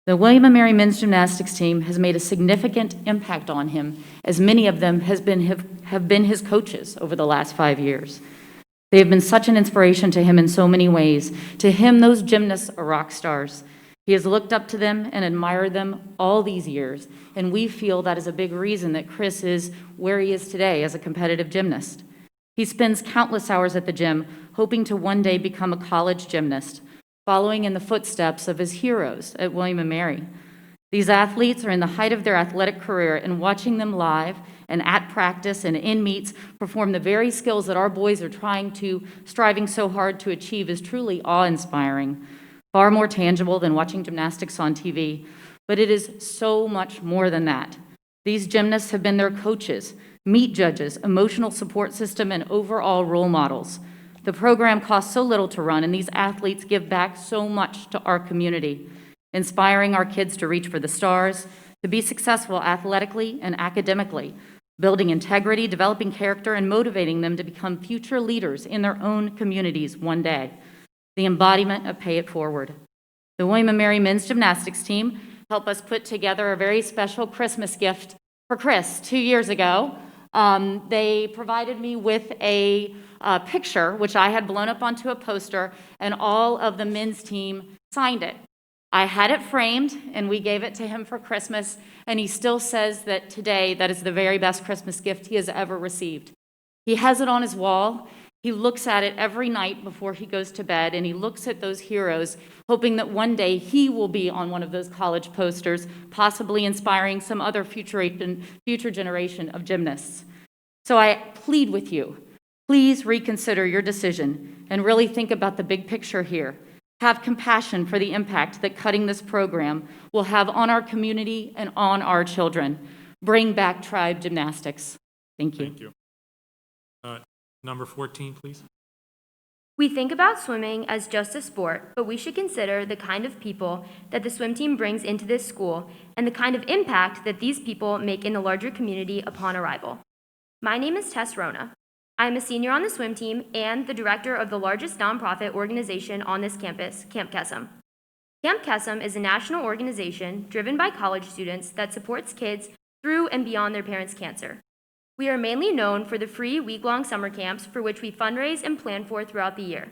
The William & Mary men's gymnastics team has made a significant impact on him, as many of them have been his coaches over the last 5 years. They have been such an inspiration to him in so many ways. To him, those gymnasts are rock stars. He has looked up to them and admired them all these years, and we feel that is a big reason that Chris is where he is today as a competitive gymnast. He spends countless hours at the gym, hoping to one day become a college gymnast, following in the footsteps of his heroes at William & Mary. These athletes are in the height of their athletic career, and watching them live and at practice and in meets perform the very skills that our boys are striving so hard to achieve is truly awe-inspiring. Far more tangible than watching gymnastics on TV, but it is so much more than that. These gymnasts have been their coaches, meet judges, emotional support system, and overall role models. The program costs so little to run, and these athletes give back so much to our community, inspiring our kids to reach for the stars, to be successful athletically and academically, building integrity, developing character, and motivating them to become future leaders in their own communities one day. The embodiment of Pay It Forward. The William & Mary men's gymnastics team helped us put together a very special Christmas gift for Chris 2 years ago. They provided me with a picture, which I had blown up onto a poster, and all of the men's team signed it. I had it framed, and we gave it to him for Christmas, and he still says that today that is the very best Christmas gift he has ever received. He has it on his wall. He looks at it every night before he goes to bed, and he looks at those heroes, hoping that one day he will be on one of those college posters, possibly inspiring some other future generation of gymnasts. So I plead with you, please reconsider your decision and really think about the big picture here. Have compassion for the impact that cutting this program will have on our community and on our children. Bring back tribe gymnastics. Thank you. Thank you. Number 14, please. We think about swimming as just a sport, but we should consider the kind of people that the swim team brings into this school and the kind of impact that these people make in the larger community upon arrival. My name is Tess Rona. I am a senior on the swim team and the director of the largest nonprofit organization on this campus, Camp Kesem. Camp Kesem is a national organization driven by college students that supports kids through and beyond their parents' cancer. We are mainly known for the free week-long summer camps for which we fundraise and plan for throughout the year.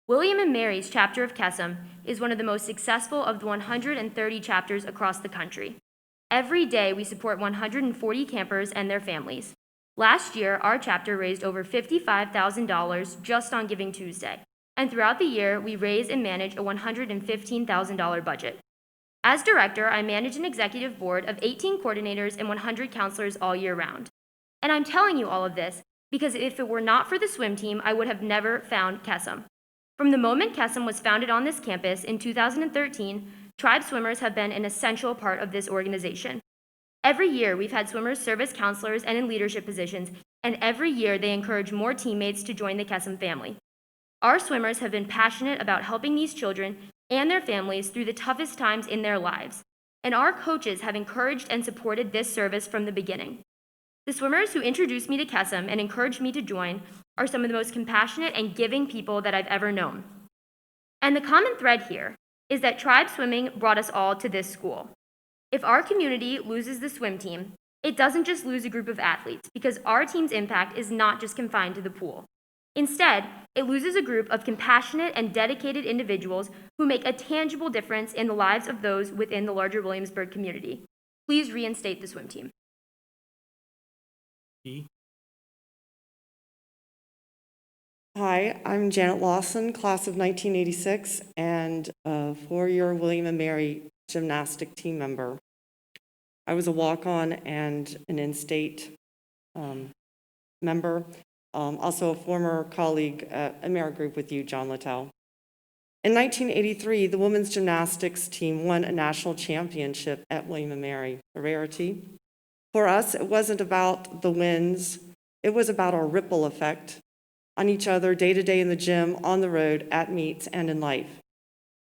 William & Mary's chapter of Kesem is one of the most successful of the 130 chapters across the country. Every day we support 140 campers and their families. Last year, our chapter raised over $55,000 just on Giving Tuesday, and throughout the year we raise and manage a $115,000 budget. As director, I manage an executive board of 18 coordinators and 100 counselors all year round. And I'm telling you all of this because if it were not for the swim team, I would have never found Kesem. From the moment Kesem was founded on this campus in 2013, tribe swimmers have been an essential part of this organization. Every year, we've had swimmers serve as counselors and in leadership positions, and every year they encourage more teammates to join the Kesem family. Our swimmers have been passionate about helping these children and their families through the toughest times in their lives, and our coaches have encouraged and supported this service from the beginning. The swimmers who introduced me to Kesem and encouraged me to join are some of the most compassionate and giving people that I've ever known. And the common thread here is that tribe swimming brought us all to this school. If our community loses the swim team, it doesn't just lose a group of athletes because our team's impact is not just confined to the pool. Instead, it loses a group of compassionate and dedicated individuals who make a tangible difference in the lives of those within the larger Williamsburg community. Please reinstate the swim team. Hi, I'm Janet Lawson, class of 1986, and a 4-year William & Mary gymnastic team member. I was a walk-on and an in-state member, also a former colleague at AmeriGroup with you, John Littell. In 1983, the women's gymnastics team won a national championship at William & Mary, a rarity. For us, it wasn't about the wins, it was about our ripple effect on each other day to day in the gym, on the road, at meets, and in life.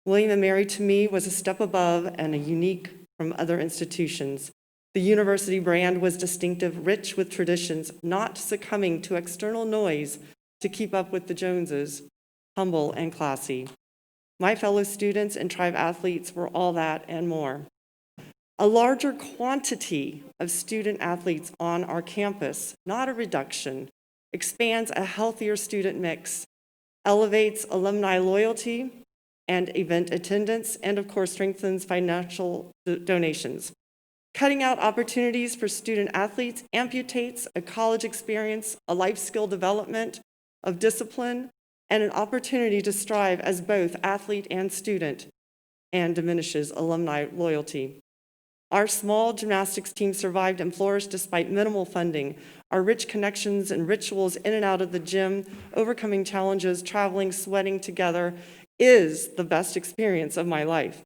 William & Mary to me was a step above and a unique from other institutions. The university brand was distinctive, rich with traditions, not succumbing to external noise to keep up with the Joneses, humble and classy. My fellow students and tribe athletes were all that and more. A larger quantity of student athletes on our campus, not a reduction, expands a healthier student mix, elevates alumni loyalty and event attendance, and of course strengthens financial donations. Cutting out opportunities for student athletes amputates a college experience, a life skill development of discipline, and an opportunity to strive as both athlete and student, and diminishes alumni loyalty. Our small gymnastics team survived and flourished despite minimal funding. Our rich connections and rituals in and out of the gym, overcoming challenges, traveling, sweating together, is the best experience of my life.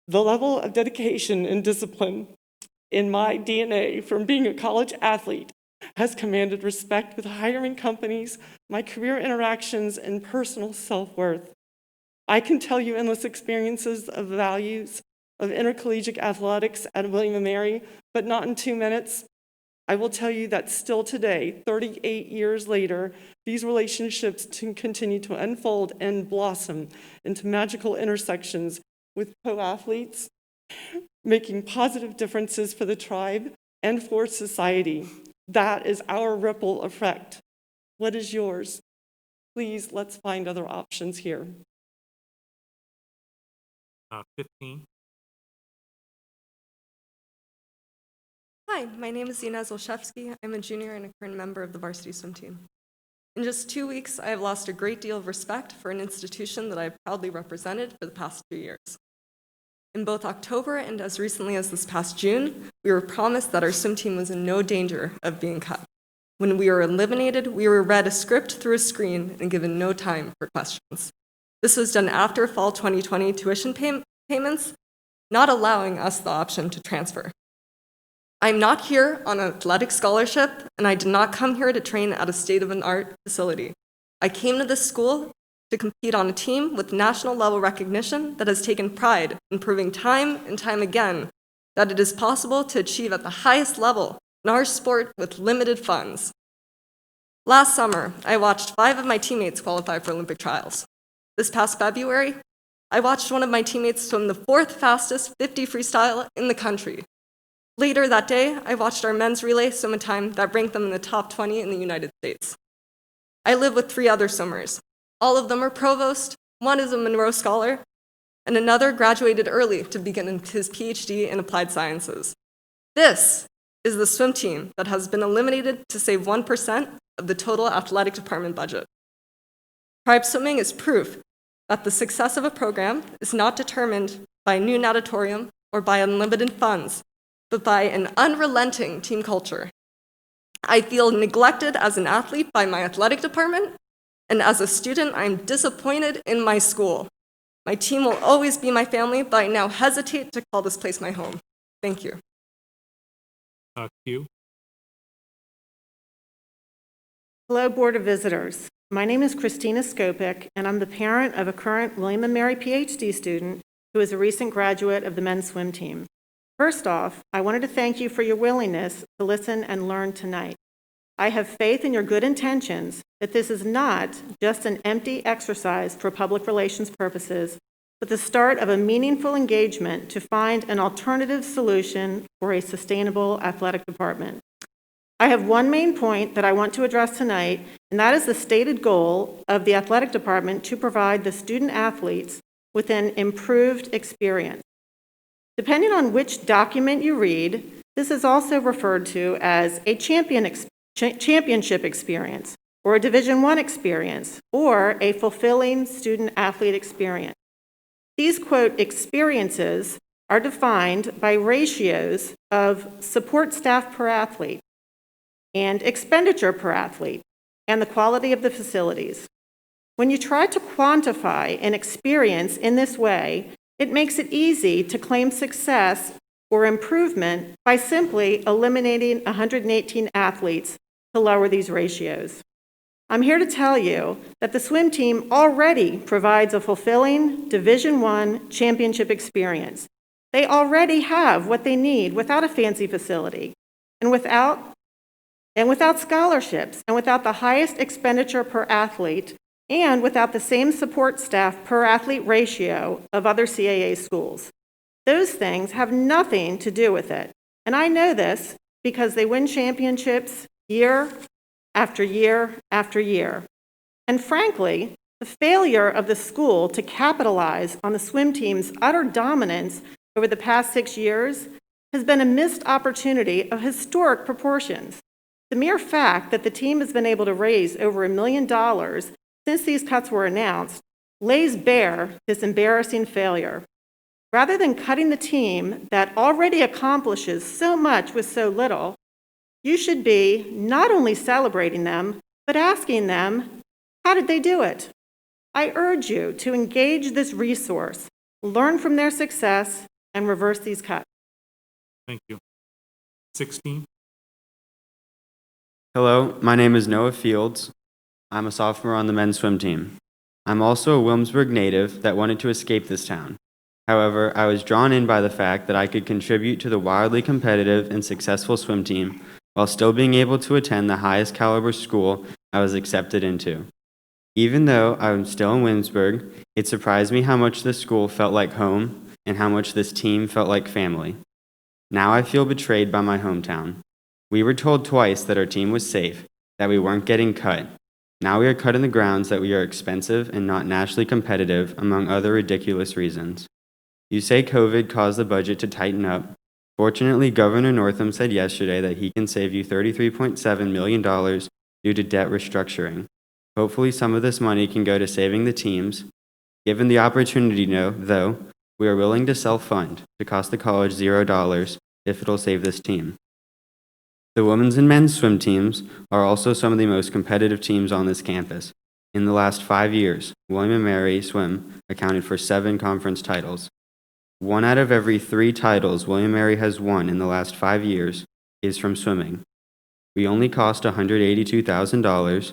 The level of dedication and discipline in my DNA from being a college athlete has commanded respect with hiring companies, my career interactions, and personal self-worth. I can tell you endless experiences of values of intercollegiate athletics at William & Mary, but not in 2 minutes. I will tell you that still today, 38 years later, these relationships continue to unfold and blossom into magical intersections with pro-athletes, making positive differences for the tribe and for society. That is our ripple effect. What is yours? Please, let's find other options here. 15. Hi, my name is Zina Zolszewski. I'm a junior and a current member of the varsity swim team. In just 2 weeks, I have lost a great deal of respect for an institution that I have proudly represented for the past 2 years. In both October and as recently as this past June, we were promised that our swim team was in no danger of being cut. When we were eliminated, we were read a script through a screen and given no time for questions. This was done after fall 2020 tuition payments, not allowing us the option to transfer. I'm not here on an athletic scholarship, and I did not come here to train at a state-of-the-art facility. I came to this school to compete on a team with national level recognition that has taken pride in proving time and time again that it is possible to achieve at the highest level in our sport with limited funds. Last summer, I watched 5 of my teammates qualify for Olympic trials. This past February, I watched one of my teammates swim the 4th fastest 50 freestyle in the country. Later that day, I watched our men's relay swim a time that ranked them in the top 20 in the United States. I live with 3 other swimmers. All of them are provost, one is a Monroe Scholar, and another graduated early to begin his PhD in applied sciences. This is the swim team that has been eliminated to save 1% of the total athletic department budget. Tribe swimming is proof that the success of a program is not determined by a new natatorium or by unlimited funds, but by an unrelenting team culture. I feel neglected as an athlete by my athletic department, and as a student, I'm disappointed in my school. My team will always be my family, but I now hesitate to call this place my home. Thank you. Q. Hello, Board of Visitors. My name is Christina Skopik, and I'm the parent of a current William & Mary PhD student who is a recent graduate of the men's swim team. First off, I wanted to thank you for your willingness to listen and learn tonight. I have faith in your good intentions that this is not just an empty exercise for public relations purposes, but the start of a meaningful engagement to find an alternative solution for a sustainable athletic department. I have one main point that I want to address tonight, and that is the stated goal of the athletic department to provide the student athletes with an improved experience. Depending on which document you read, this is also referred to as a championship experience, or a Division I experience, or a fulfilling student-athlete experience. These, quote, experiences are defined by ratios of support staff per athlete and expenditure per athlete and the quality of the facilities. When you try to quantify an experience in this way, it makes it easy to claim success or improvement by simply eliminating 118 athletes to lower these ratios. I'm here to tell you that the swim team already provides a fulfilling Division I championship experience. They already have what they need without a fancy facility and without scholarships and without the highest expenditure per athlete and without the same support staff per athlete ratio of other CAA schools. Those things have nothing to do with it. And I know this because they win championships year after year after year. And frankly, the failure of the school to capitalize on the swim team's utter dominance over the past 6 years has been a missed opportunity of historic proportions. The mere fact that the team has been able to raise over $1 million since these cuts were announced lays bare this embarrassing failure. Rather than cutting the team that already accomplishes so much with so little, you should be not only celebrating them, but asking them, how did they do it? I urge you to engage this resource, learn from their success, and reverse these cuts. Thank you. 16. Hello, my name is Noah Fields. I'm a sophomore on the men's swim team. I'm also a Williamsburg native that wanted to escape this town. However, I was drawn in by the fact that I could contribute to the wildly competitive and successful swim team while still being able to attend the highest caliber school I was accepted into. Even though I'm still in Williamsburg, it surprised me how much this school felt like home and how much this team felt like family. Now I feel betrayed by my hometown. We were told twice that our team was safe, that we weren't getting cut. Now we are cut in the grounds that we are expensive and not nationally competitive, among other ridiculous reasons. You say COVID caused the budget to tighten up. Fortunately, Governor Northam said yesterday that he can save you $33.7 million due to debt restructuring. Hopefully some of this money can go to saving the teams. Given the opportunity, though, we are willing to self-fund to cost the college $0 if it'll save this team. The women's and men's swim teams are also some of the most competitive teams on this campus. In the last 5 years, William & Mary Swim accounted for 7 conference titles. 1 out of every 3 titles William & Mary has won in the last 5 years is from swimming. We only cost $182,000,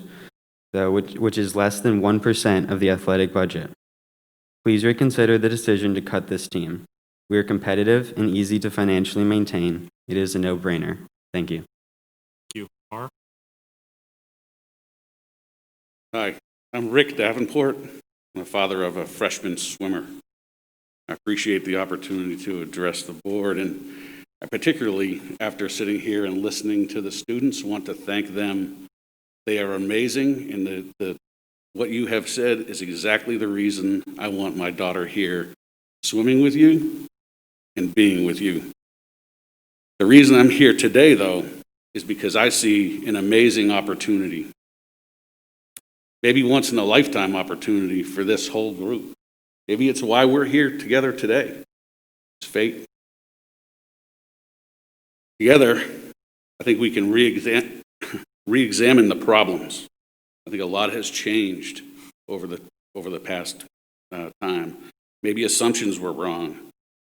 though, which is less than 1% of the athletic budget. Please reconsider the decision to cut this team. We are competitive and easy to financially maintain. It is a no-brainer. Thank you. Thank you. Mark? Hi, I'm Rick Davenport. I'm the father of a freshman swimmer. I appreciate the opportunity to address the board, and I particularly, after sitting here and listening to the students, want to thank them. They are amazing, and what you have said is exactly the reason I want my daughter here, swimming with you and being with you. The reason I'm here today, though, is because I see an amazing opportunity. Maybe once in a lifetime opportunity for this whole group. Maybe it's why we're here together today. It's fate. Together, I think we can re-examine the problems. I think a lot has changed over the past time. Maybe assumptions were wrong.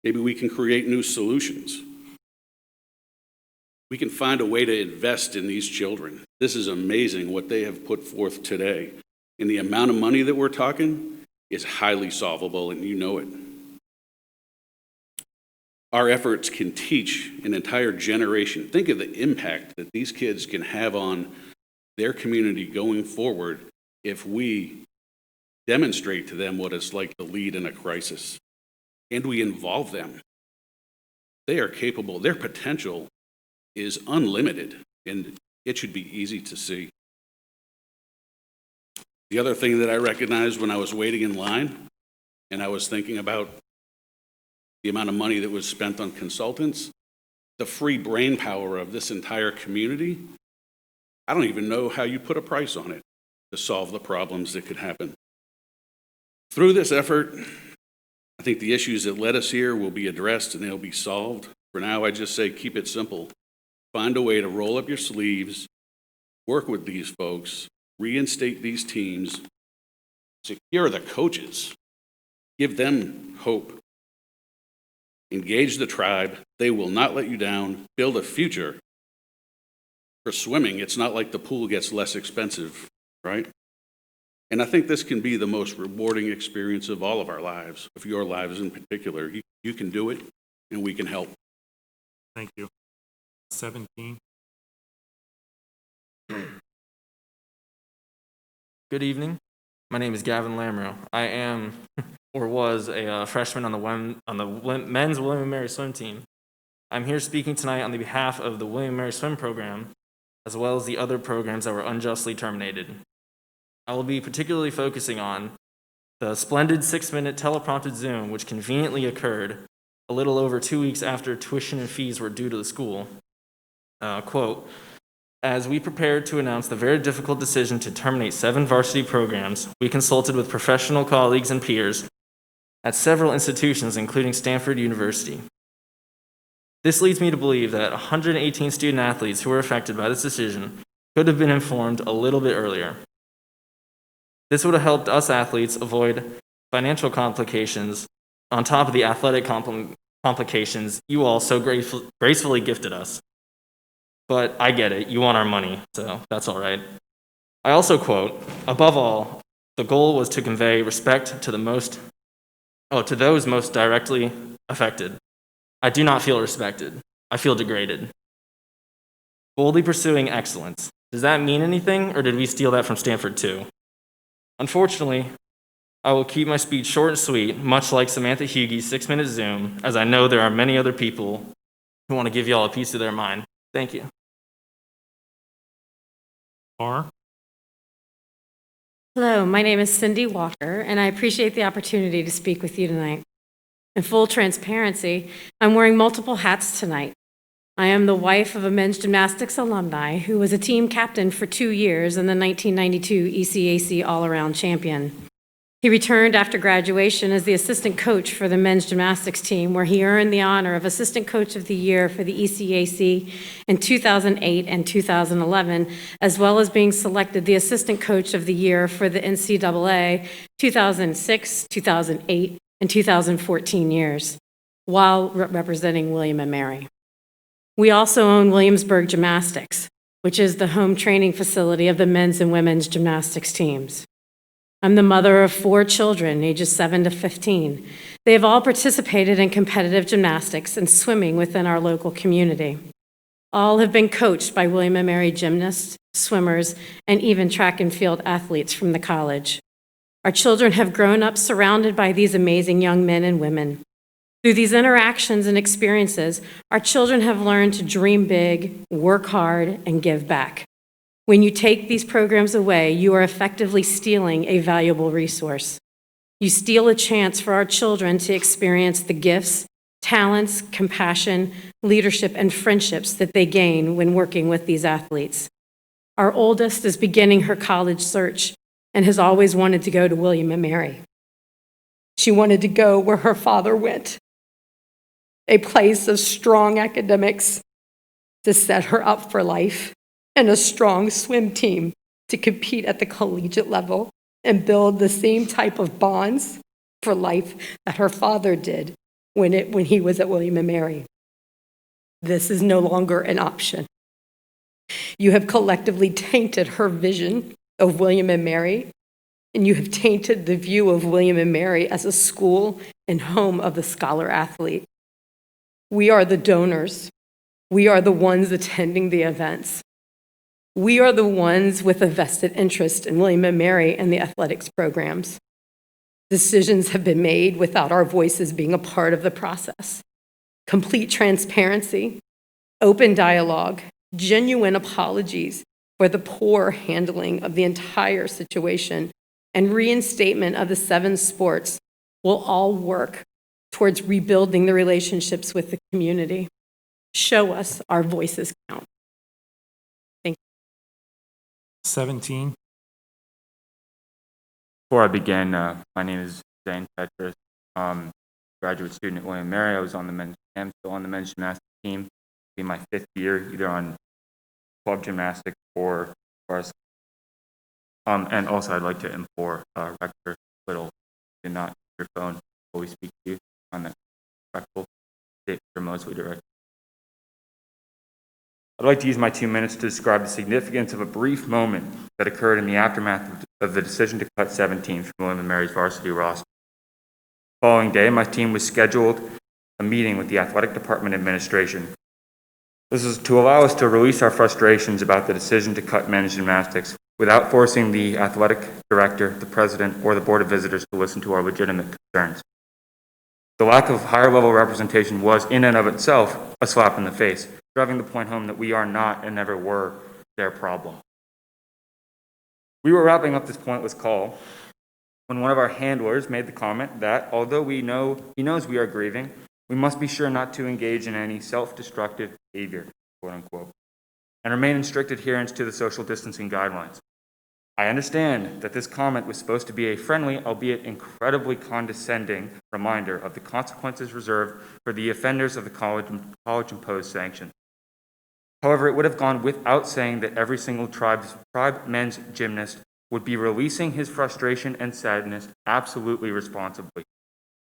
Maybe we can create new solutions. We can find a way to invest in these children. This is amazing what they have put forth today. And the amount of money that we're talking is highly solvable, and you know it. Our efforts can teach an entire generation. Think of the impact that these kids can have on their community going forward if we demonstrate to them what it's like to lead in a crisis. And we involve them. They are capable. Their potential is unlimited, and it should be easy to see. The other thing that I recognized when I was waiting in line, and I was thinking about the amount of money that was spent on consultants, the free brain power of this entire community, I don't even know how you put a price on it to solve the problems that could happen. Through this effort, I think the issues that led us here will be addressed and they'll be solved. For now, I just say keep it simple. Find a way to roll up your sleeves, work with these folks, reinstate these teams, secure the coaches, give them hope, engage the tribe. They will not let you down. Build a future. For swimming, it's not like the pool gets less expensive right? And I think this can be the most rewarding experience of all of our lives, of your lives in particular. You can do it, and we can help. Thank you. 17. Good evening. My name is Gavin Lamrell. I am, or was, a freshman on the men's William & Mary swim team. I'm here speaking tonight on the behalf of the William & Mary swim program, as well as the other programs that were unjustly terminated. I will be particularly focusing on the splendid 6-minute teleprompted Zoom, which conveniently occurred a little over 2 weeks after tuition and fees were due to the school. Quote, as we prepared to announce the very difficult decision to terminate 7 varsity programs, we consulted with professional colleagues and peers at several institutions, including Stanford University. This leads me to believe that 118 student athletes who were affected by this decision could have been informed a little bit earlier. This would have helped us athletes avoid financial complications on top of the athletic complications you all so gracefully gifted us. But I get it, you want our money, so that's all right. I also quote, above all, the goal was to convey respect to those most directly affected. I do not feel respected. I feel degraded. Boldly pursuing excellence. Does that mean anything, or did we steal that from Stanford too? Unfortunately, I will keep my speech short and sweet, much like Samantha Hughey's 6-minute Zoom, as I know there are many other people who want to give y'all a piece of their mind. Thank you. Barr. Hello, my name is Cindy Walker, and I appreciate the opportunity to speak with you tonight. In full transparency, I'm wearing multiple hats tonight. I am the wife of a men's gymnastics alumni who was a team captain for 2 years and the 1992 ECAC all-around champion. He returned after graduation as the assistant coach for the men's gymnastics team, where he earned the honor of Assistant Coach of the Year for the ECAC in 2008 and 2011, as well as being selected the Assistant Coach of the Year for the NCAA 2006, 2008, and 2014 years, while representing William & Mary. We also own Williamsburg Gymnastics, which is the home training facility of the men's and women's gymnastics teams. I'm the mother of 4 children, ages 7 to 15. They have all participated in competitive gymnastics and swimming within our local community. All have been coached by William & Mary gymnasts, swimmers, and even track and field athletes from the college. Our children have grown up surrounded by these amazing young men and women. Through these interactions and experiences, our children have learned to dream big, work hard, and give back. When you take these programs away, you are effectively stealing a valuable resource. You steal a chance for our children to experience the gifts, talents, compassion, leadership, and friendships that they gain when working with these athletes. Our oldest is beginning her college search and has always wanted to go to William & Mary. She wanted to go where her father went, a place of strong academics to set her up for life, and a strong swim team to compete at the collegiate level and build the same type of bonds for life that her father did when he was at William & Mary. This is no longer an option. You have collectively tainted her vision of William & Mary, and you have tainted the view of William & Mary as a school and home of the scholar athlete. We are the donors. We are the ones attending the events. We are the ones with a vested interest in William & Mary and the athletics programs. Decisions have been made without our voices being a part of the process. Complete transparency, open dialogue, genuine apologies for the poor handling of the entire situation, and reinstatement of the 7 sports will all work towards rebuilding the relationships with the community. Show us our voices count. 17. Before I begin, my name is Zane Petrus, graduate student at William & Mary. I was on the men's team, still on the men's gymnastics team. It'll be my 5th year, either on club gymnastics or varsity. And also, I'd like to implore Rector Little to not use your phone while we speak to you on that respectful state, you're mostly direct. I'd like to use my 2 minutes to describe the significance of a brief moment that occurred in the aftermath of the decision to cut 7 teams from William & Mary's varsity roster. The following day, my team was scheduled a meeting with the athletic department administration. This is to allow us to release our frustrations about the decision to cut men's gymnastics without forcing the athletic director, the president, or the board of visitors to listen to our legitimate concerns. The lack of higher-level representation was, in and of itself, a slap in the face, driving the point home that we are not and never were their problem. We were wrapping up this pointless call when one of our handlers made the comment that, although he knows we are grieving, we must be sure not to engage in any self-destructive behavior, quote unquote, and remain in strict adherence to the social distancing guidelines. I understand that this comment was supposed to be a friendly, albeit incredibly condescending, reminder of the consequences reserved for the offenders of the college-imposed sanctions. However, it would have gone without saying that every single tribe men's gymnast would be releasing his frustration and sadness absolutely responsibly.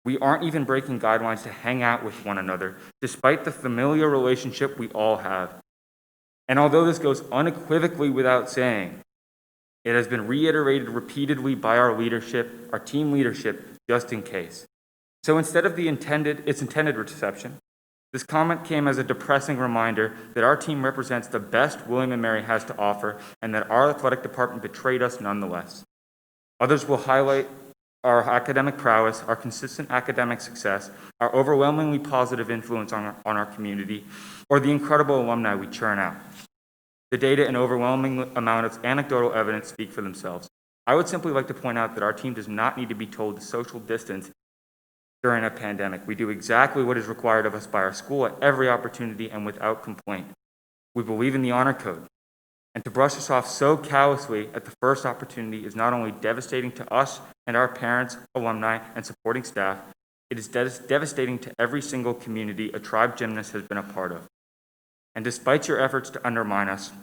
We aren't even breaking guidelines to hang out with one another, despite the familiar relationship we all have. And although this goes unequivocally without saying, it has been reiterated repeatedly by our leadership, our team leadership, just in case. So instead of its intended reception, this comment came as a depressing reminder that our team represents the best William & Mary has to offer and that our athletic department betrayed us nonetheless. Others will highlight our academic prowess, our consistent academic success, our overwhelmingly positive influence on our community, or the incredible alumni we churn out. The data and overwhelming amount of anecdotal evidence speak for themselves. I would simply like to point out that our team does not need to be told to social distance during a pandemic. We do exactly what is required of us by our school at every opportunity and without complaint. We believe in the honor code. And to brush us off so callously at the first opportunity is not only devastating to us and our parents, alumni, and supporting staff, it is devastating to every single community a tribe gymnast has been a part of. And despite your efforts to undermine us,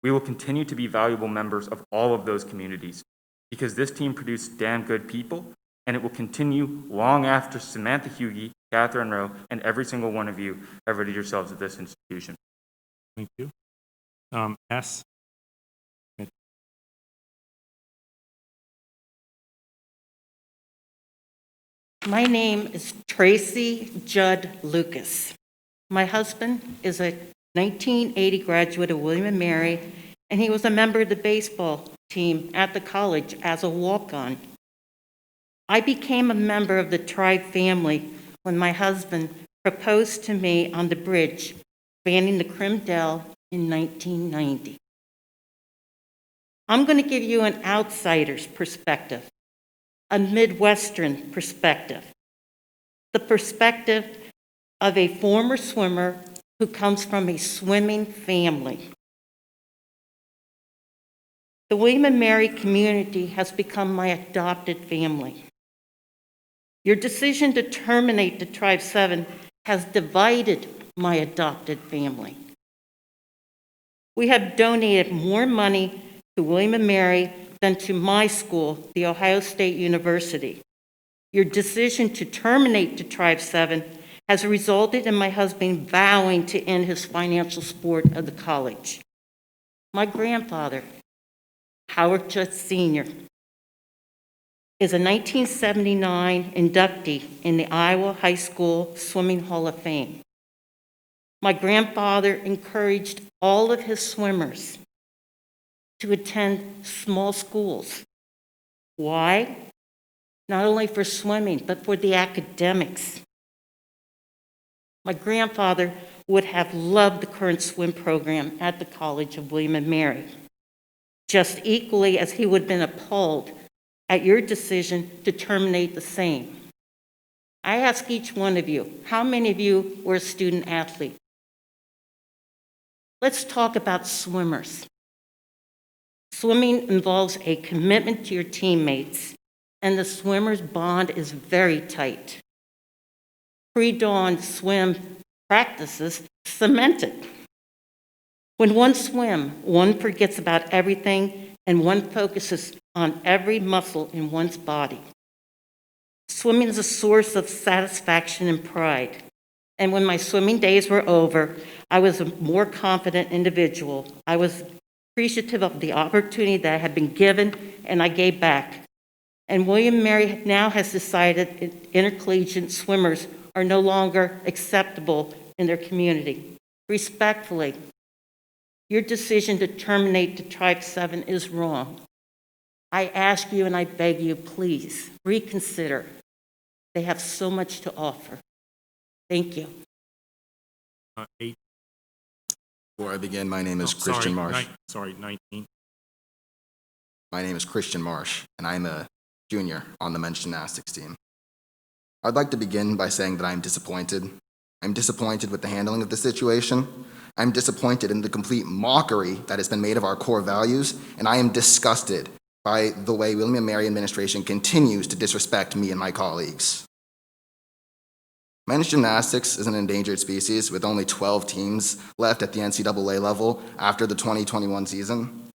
we will continue to be valuable members of all of those communities because this team produced damn good people, and it will continue long after Samantha Hughey, Catherine Rowe, and every single one of you have readied yourselves at this institution. Thank you. S. My name is Tracy Judd Lucas. My husband is a 1980 graduate of William & Mary, and he was a member of the baseball team at the college as a walk-on. I became a member of the tribe family when my husband proposed to me on the bridge spanning the Crim Dell in 1990. I'm going to give you an outsider's perspective, a Midwestern perspective, the perspective of a former swimmer who comes from a swimming family. The William & Mary community has become my adopted family. Your decision to terminate the Tribe 7 has divided my adopted family. We have donated more money to William & Mary than to my school, The Ohio State University. Your decision to terminate the Tribe 7 has resulted in my husband vowing to end his financial support of the college. My grandfather, Howard Judd Sr., is a 1979 inductee in the Iowa High School Swimming Hall of Fame. My grandfather encouraged all of his swimmers to attend small schools. Why? Not only for swimming, but for the academics. My grandfather would have loved the current swim program at the College of William & Mary, just equally as he would have been appalled at your decision to terminate the same. I ask each one of you, how many of you were a student athlete? Let's talk about swimmers. Swimming involves a commitment to your teammates, and the swimmer's bond is very tight. Pre-dawn swim practices cement it. When one swims, one forgets about everything and one focuses on every muscle in one's body. Swimming is a source of satisfaction and pride, And when my swimming days were over, I was a more confident individual. I was appreciative of the opportunity that I had been given, and I gave back. And William & Mary now has decided intercollegiate swimmers are no longer acceptable in their community. Respectfully, your decision to terminate the Tribe 7 is wrong. I ask you and I beg you, please, reconsider. They have so much to offer. Thank you. 8. Before I begin, my name is Christian Marsh. 19. My name is Christian Marsh, and I'm a junior on the men's gymnastics team. I'd like to begin by saying that I'm disappointed. I'm disappointed with the handling of the situation. I'm disappointed in the complete mockery that has been made of our core values, and I am disgusted by the way William & Mary administration continues to disrespect me and my colleagues. Men's gymnastics is an endangered species with only 12 teams left at the NCAA level after the 2021 season.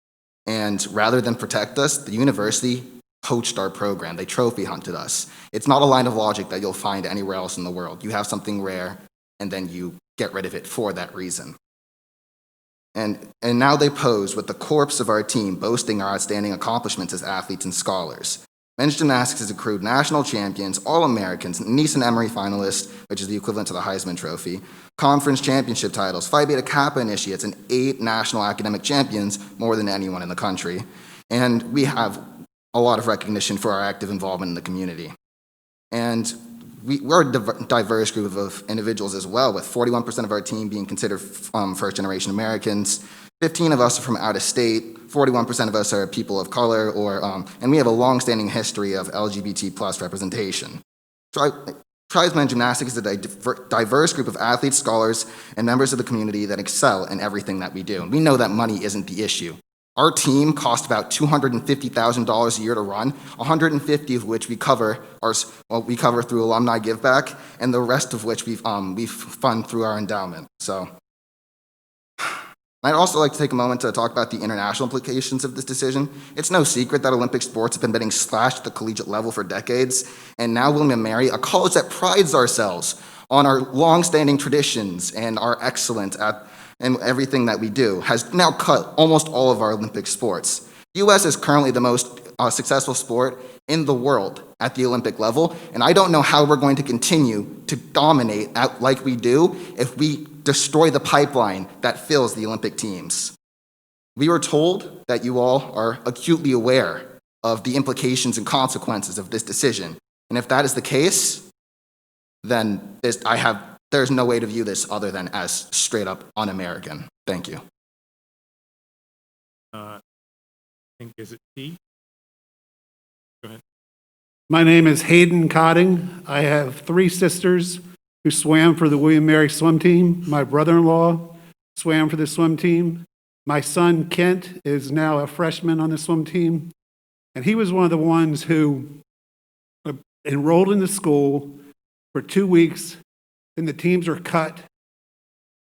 And rather than protect us, the university poached our program. They trophy hunted us. It's not a line of logic that you'll find anywhere else in the world. You have something rare, and then you get rid of it for that reason. And now they pose with the corpse of our team boasting our outstanding accomplishments as athletes and scholars. Men's gymnastics has accrued national champions, All-Americans, Nice and Emory finalists, which is the equivalent to the Heisman Trophy, conference championship titles, Phi Beta Kappa initiates, and 8 national academic champions, more than anyone in the country. And we have a lot of recognition for our active involvement in the community. And we're a diverse group of individuals as well, with 41% of our team being considered first-generation Americans. 15 of us are from out of state, 41% of us are people of color, and we have a long-standing history of LGBT plus representation. Tribesmen Gymnastics is a diverse group of athletes, scholars, and members of the community that excel in everything that we do. And we know that money isn't the issue. Our team costs about $250,000 a year to run, $150,000 of which we cover through alumni giveback, and the rest of which we fund through our endowment. So I'd also like to take a moment to talk about the international implications of this decision. It's no secret that Olympic sports have been getting slashed at the collegiate level for decades, and now William & Mary, a college that prides ourselves on our long-standing traditions and our excellence in everything that we do, has now cut almost all of our Olympic sports. The U.S. is currently the most successful sport in the world at the Olympic level, and I don't know how we're going to continue to dominate like we do if we destroy the pipeline that fills the Olympic teams. We were told that you all are acutely aware of the implications and consequences of this decision, and if that is the case, then there's no way to view this other than as straight up un-American. Thank you. I think, is it T? Go ahead. My name is Hayden Cotting. I have 3 sisters who swam for the William & Mary swim team. My brother-in-law swam for the swim team. My son, Kent, is now a freshman on the swim team. And he was one of the ones who enrolled in the school for 2 weeks, and the teams were cut.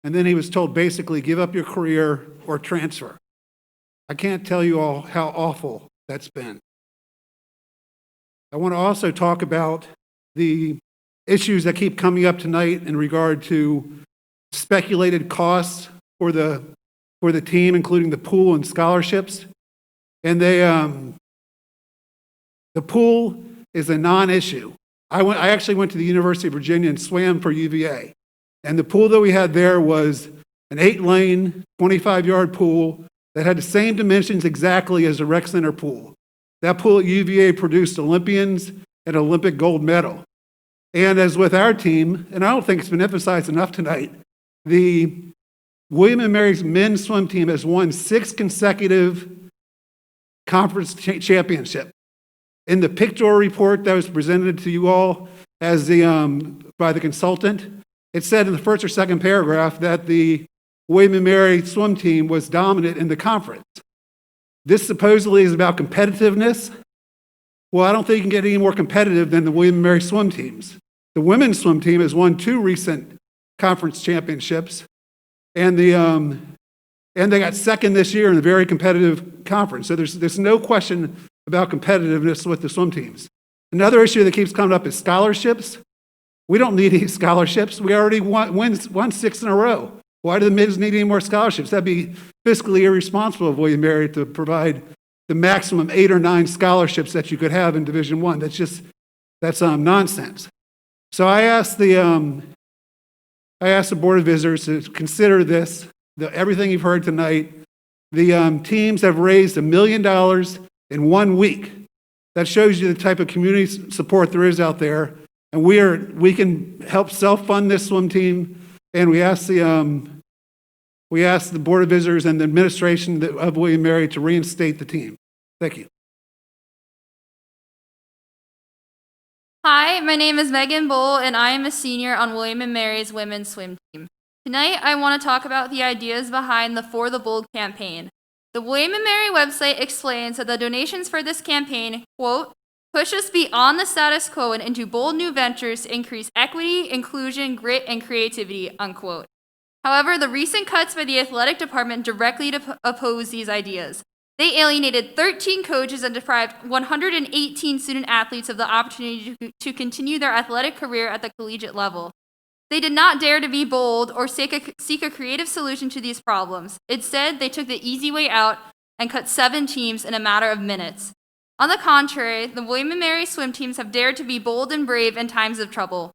And then he was told, basically, give up your career or transfer. I can't tell you all how awful that's been. I want to also talk about the issues that keep coming up tonight in regard to speculated costs for the team, including the pool and scholarships. And the pool is a non-issue. I actually went to the University of Virginia and swam for UVA. And the pool that we had there was an 8-lane, 25-yard pool that had the same dimensions exactly as the rec center pool. That pool at UVA produced Olympians and Olympic gold medal. And as with our team, and I don't think it's been emphasized enough tonight, the William & Mary's men's swim team has won 6 consecutive conference championship. In the pictorial report that was presented to you all as by the consultant, it said in the first or second paragraph that the William & Mary swim team was dominant in the conference. This supposedly is about competitiveness. Well, I don't think you can get any more competitive than the William & Mary swim teams. The women's swim team has won 2 recent conference championships, and they got second this year in a very competitive conference. So there's no question about competitiveness with the swim teams. Another issue that keeps coming up is scholarships. We don't need any scholarships. We already won 6 in a row. Why do the men's need any more scholarships? That'd be fiscally irresponsible of William & Mary to provide the maximum 8 or 9 scholarships that you could have in Division I. That's nonsense. So I asked the Board of Visitors to consider this, everything you've heard tonight. The teams have raised $1 million in 1 week. That shows you the type of community support there is out there. And we can help self-fund this swim team. And we ask the Board of Visitors and the administration of William & Mary to reinstate the team. Thank you. Hi, my name is Megan Bull, and I am a senior on William & Mary's women's swim team. Tonight, I want to talk about the ideas behind the For the Bold campaign. The William & Mary website explains that the donations for this campaign, quote, push us beyond the status quo and into bold new ventures to increase equity, inclusion, grit, and creativity, unquote. However, the recent cuts by the athletic department directly oppose these ideas. They alienated 13 coaches and deprived 118 student athletes of the opportunity to continue their athletic career at the collegiate level. They did not dare to be bold or seek a creative solution to these problems. Instead, they took the easy way out and cut 7 teams in a matter of minutes. On the contrary, the William & Mary swim teams have dared to be bold and brave in times of trouble.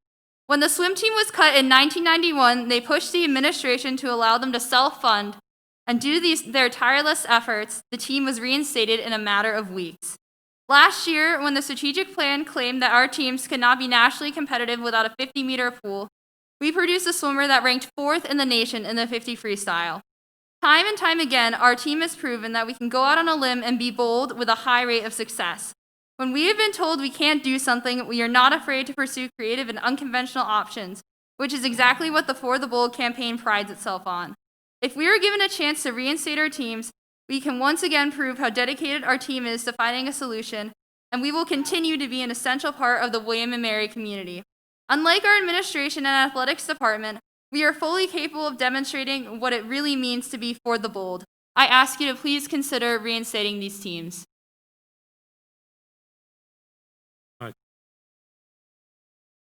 When the swim team was cut in 1991, they pushed the administration to allow them to self-fund, and due to their tireless efforts, the team was reinstated in a matter of weeks. Last year, when the strategic plan claimed that our teams could not be nationally competitive without a 50-meter pool, we produced a swimmer that ranked 4th in the nation in the 50 freestyle. Time and time again, our team has proven that we can go out on a limb and be bold with a high rate of success. When we have been told we can't do something, we are not afraid to pursue creative and unconventional options, which is exactly what the For the Bold campaign prides itself on. If we are given a chance to reinstate our teams, we can once again prove how dedicated our team is to finding a solution, and we will continue to be an essential part of the William & Mary community. Unlike our administration and athletics department, we are fully capable of demonstrating what it really means to be for the bold. I ask you to please consider reinstating these teams.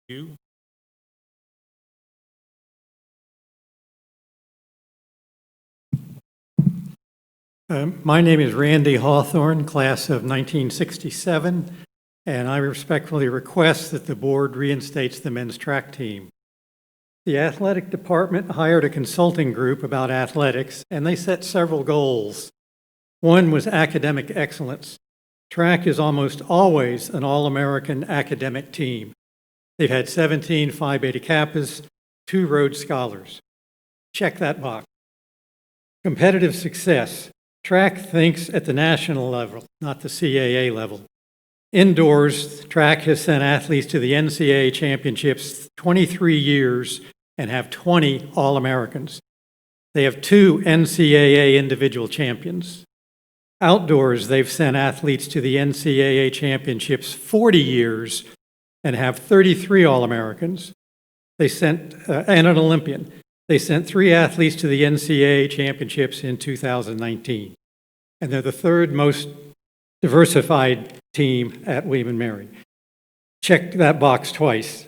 You. My name is Randy Hawthorne, class of 1967, and I respectfully request that the board reinstates the men's track team. The athletic department hired a consulting group about athletics, and they set several goals. One was academic excellence. Track is almost always an all-American academic team. They've had 17 Phi Beta Kappas, 2 Rhodes Scholars. Check that box. Competitive success. Track thinks at the national level, not the CAA level. Indoors, track has sent athletes to the NCAA championships 23 years and have 20 All-Americans. They have 2 NCAA individual champions. Outdoors, they've sent athletes to the NCAA championships 40 years and have 33 All-Americans. They sent, and an Olympian. They sent 3 athletes to the NCAA championships in 2019. And they're the 3rd most diversified team at William & Mary. Check that box twice.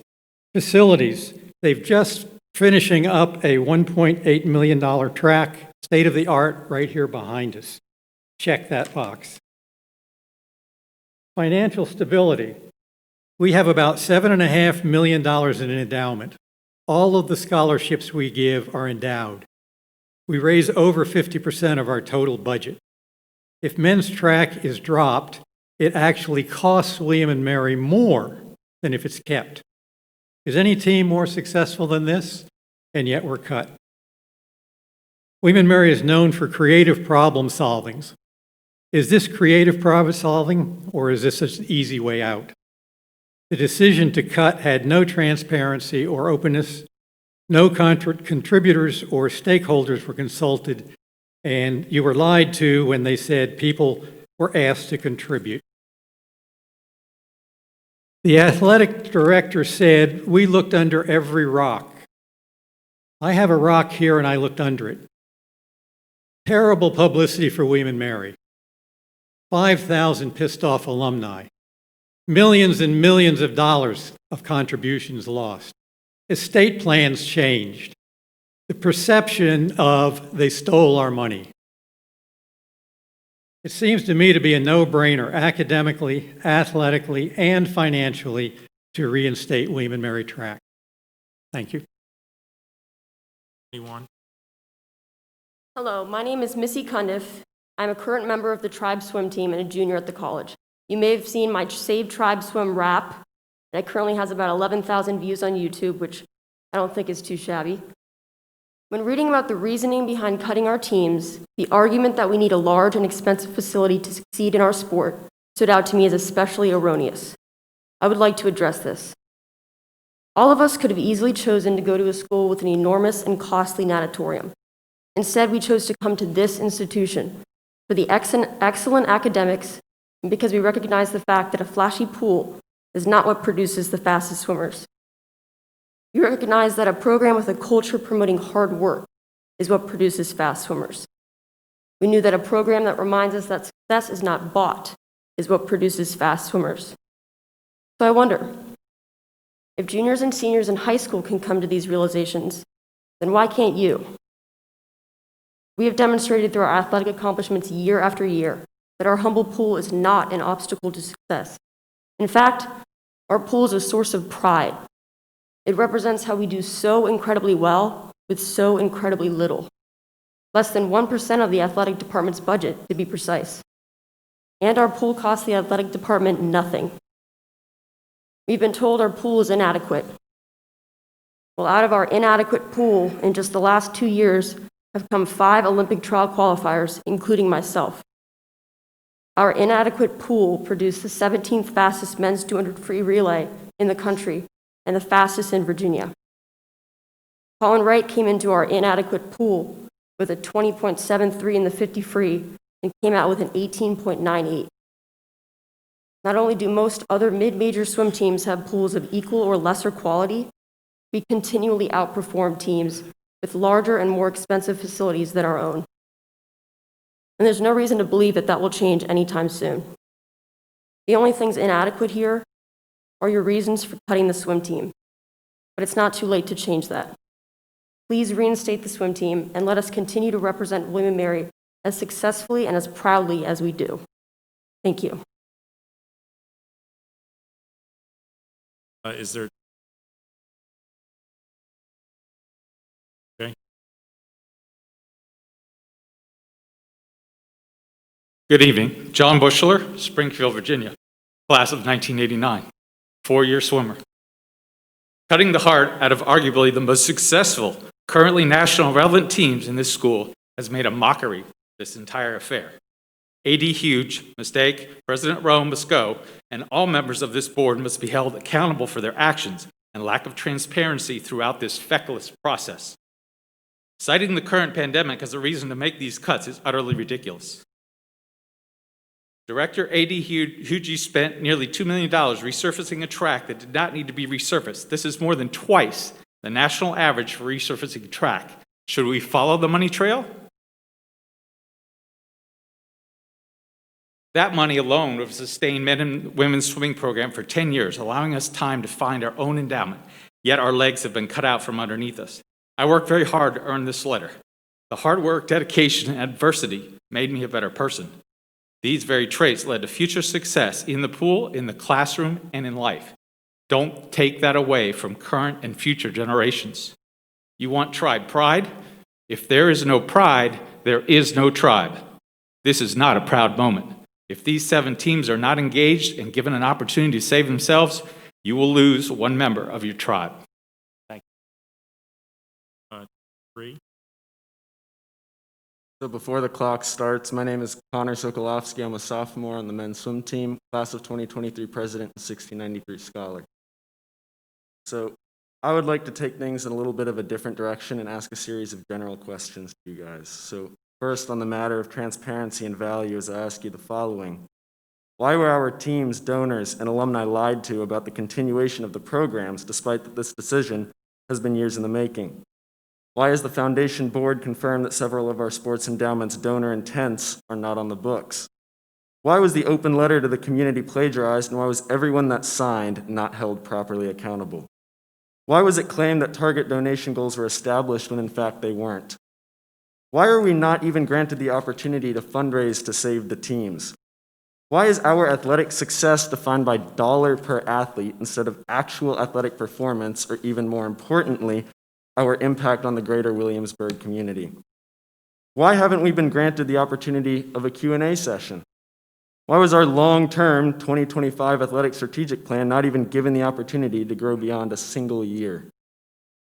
Facilities. They've just finishing up a $1.8 million track, state-of-the-art, right here behind us. Check that box. Financial stability. We have about $7.5 million in endowment. All of the scholarships we give are endowed. We raise over 50% of our total budget. If men's track is dropped, it actually costs William & Mary more than if it's kept. Is any team more successful than this? And yet we're cut. William & Mary is known for creative problem solvings. Is this creative problem solving, or is this an easy way out? The decision to cut had no transparency or openness. No contributors or stakeholders were consulted, and you were lied to when they said people were asked to contribute. The athletic director said, "We looked under every rock." I have a rock here and I looked under it. Terrible publicity for William & Mary. 5,000 pissed off alumni. millions and millions of dollars of contributions lost. Estate plans changed. The perception of they stole our money. It seems to me to be a no-brainer academically, athletically, and financially to reinstate William and Mary track. Thank you. Anyone? Hello, my name is Missy Cundiff. I'm a current member of the Tribe Swim team and a junior at the college. You may have seen my Save Tribe Swim rap. That currently has about 11,000 views on YouTube, which I don't think is too shabby. When reading about the reasoning behind cutting our teams, the argument that we need a large and expensive facility to succeed in our sport stood out to me as especially erroneous. I would like to address this. All of us could have easily chosen to go to a school with an enormous and costly natatorium. Instead, we chose to come to this institution for the excellent academics and because we recognize the fact that a flashy pool is not what produces the fastest swimmers. We recognize that a program with a culture promoting hard work is what produces fast swimmers. We knew that a program that reminds us that success is not bought is what produces fast swimmers. So I wonder, if juniors and seniors in high school can come to these realizations, then why can't you? We have demonstrated through our athletic accomplishments year after year that our humble pool is not an obstacle to success. In fact, our pool is a source of pride. It represents how we do so incredibly well with so incredibly little. Less than 1% of the athletic department's budget, to be precise. And our pool costs the athletic department nothing. We've been told our pool is inadequate. Well, out of our inadequate pool, in just the last 2 years, have come 5 Olympic trial qualifiers, including myself. Our inadequate pool produced the 17th fastest men's 200 free relay in the country and the fastest in Virginia. Colin Wright came into our inadequate pool with a 20.73 in the 50 free and came out with an 18.98. Not only do most other mid-major swim teams have pools of equal or lesser quality, we continually outperform teams with larger and more expensive facilities than our own. And there's no reason to believe that that will change anytime soon. The only things inadequate here are your reasons for cutting the swim team, but it's not too late to change that. Please reinstate the swim team and let us continue to represent William and Mary as successfully and as proudly as we do. Thank you. Is there? Okay. Good evening. John Bushler, Springfield, Virginia, class of 1989, 4-year swimmer. Cutting the heart out of arguably the most successful, currently national relevant teams in this school has made a mockery of this entire affair. AD Huge, Mistake, President Rowe, Musco, and all members of this board must be held accountable for their actions and lack of transparency throughout this feckless process. Citing the current pandemic as a reason to make these cuts is utterly ridiculous. Director A.D. Huge spent nearly $2 million resurfacing a track that did not need to be resurfaced. This is more than twice the national average for resurfacing a track. Should we follow the money trail? That money alone would have sustained men and women's swimming program for 10 years, allowing us time to find our own endowment. Yet our legs have been cut out from underneath us. I worked very hard to earn this letter. The hard work, dedication, and adversity made me a better person. These very traits led to future success in the pool, in the classroom, and in life. Don't take that away from current and future generations. You want tribe pride? If there is no pride, there is no tribe. This is not a proud moment. If these 7 teams are not engaged and given an opportunity to save themselves, you will lose one member of your tribe. Thank you. 3. So before the clock starts, my name is Connor Sokolowski. I'm a sophomore on the men's swim team, class of 2023 president and 1693 scholar. So I would like to take things in a little bit of a different direction and ask a series of general questions to you guys. So first, on the matter of transparency and values, I ask you the following. Why were our teams, donors, and alumni lied to about the continuation of the programs, despite that this decision has been years in the making? Why has the foundation board confirmed that several of our sports endowments' donor intents are not on the books? Why was the open letter to the community plagiarized, and why was everyone that signed not held properly accountable? Why was it claimed that target donation goals were established when in fact they weren't? Why are we not even granted the opportunity to fundraise to save the teams? Why is our athletic success defined by dollar per athlete instead of actual athletic performance, or even more importantly, our impact on the greater Williamsburg community? Why haven't we been granted the opportunity of a Q&A session? Why was our long-term 2025 athletic strategic plan not even given the opportunity to grow beyond a single year?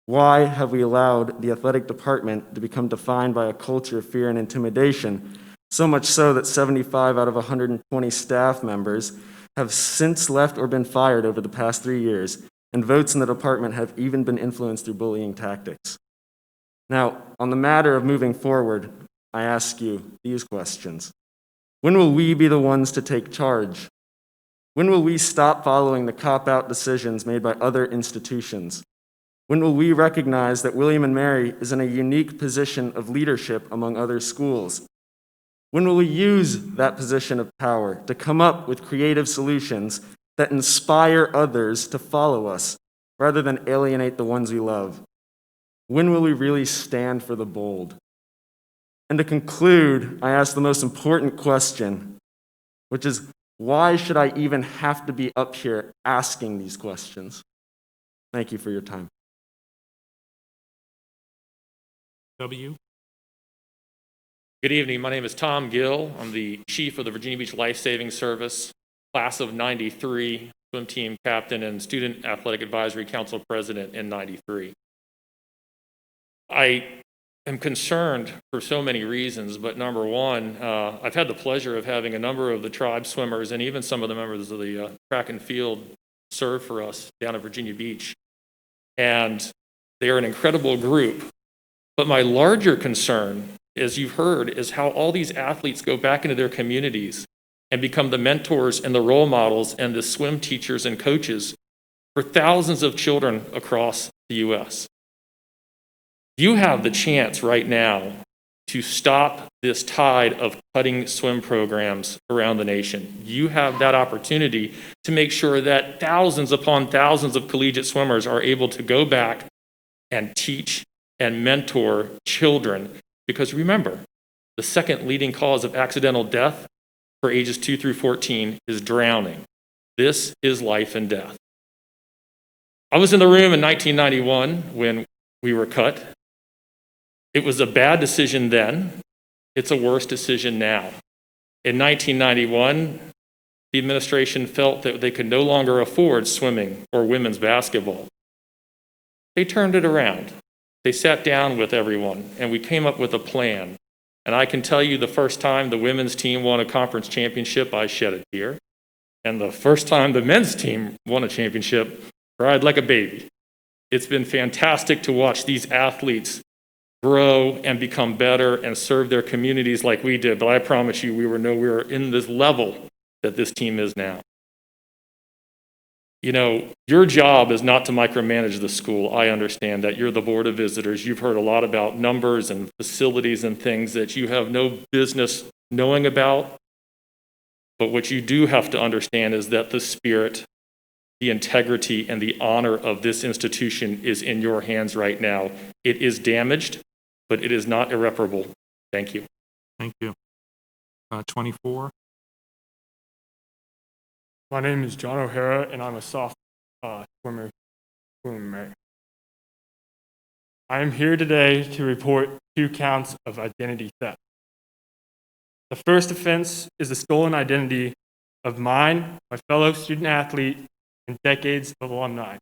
Why have we allowed the athletic department to become defined by a culture of fear and intimidation, so much so that 75 out of 120 staff members have since left or been fired over the past 3 years, and votes in the department have even been influenced through bullying tactics? Now, on the matter of moving forward, I ask you these questions. When will we be the ones to take charge? When will we stop following the cop-out decisions made by other institutions? When will we recognize that William & Mary is in a unique position of leadership among other schools? When will we use that position of power to come up with creative solutions that inspire others to follow us, rather than alienate the ones we love? When will we really stand for the bold? And to conclude, I ask the most important question, which is, why should I even have to be up here asking these questions? Thank you for your time. W. Good evening. My name is Tom Gill. I'm the chief of the Virginia Beach Life Saving Service, class of 93, swim team captain and student athletic advisory council president in 93. I am concerned for so many reasons, but number one, I've had the pleasure of having a number of the tribe swimmers and even some of the members of the track and field serve for us down at Virginia Beach. And they are an incredible group. But my larger concern, as you've heard, is how all these athletes go back into their communities and become the mentors and the role models and the swim teachers and coaches for thousands of children across the U.S. You have the chance right now to stop this tide of cutting swim programs around the nation. You have that opportunity to make sure that thousands upon thousands of collegiate swimmers are able to go back and teach and mentor children. Because remember, the second leading cause of accidental death for ages 2 through 14 is drowning. This is life and death. I was in the room in 1991 when we were cut. It was a bad decision then. It's a worse decision now. In 1991, the administration felt that they could no longer afford swimming or women's basketball. They turned it around. They sat down with everyone, and we came up with a plan. And I can tell you the first time the women's team won a conference championship, I shed a tear. And the first time the men's team won a championship, cried like a baby. It's been fantastic to watch these athletes grow and become better and serve their communities like we did. But I promise you, we were in this level that this team is now. You know, your job is not to micromanage the school. I understand that. You're the board of visitors. You've heard a lot about numbers and facilities and things that you have no business knowing about. But what you do have to understand is that the spirit, the integrity, and the honor of this institution is in your hands right now. It is damaged, but it is not irreparable. Thank you. Thank you. 24. My name is John O'Hara, and I'm a soft swimmer. I am here today to report 2 counts of identity theft. The first offense is the stolen identity of mine, my fellow student athlete, and decades of alumni.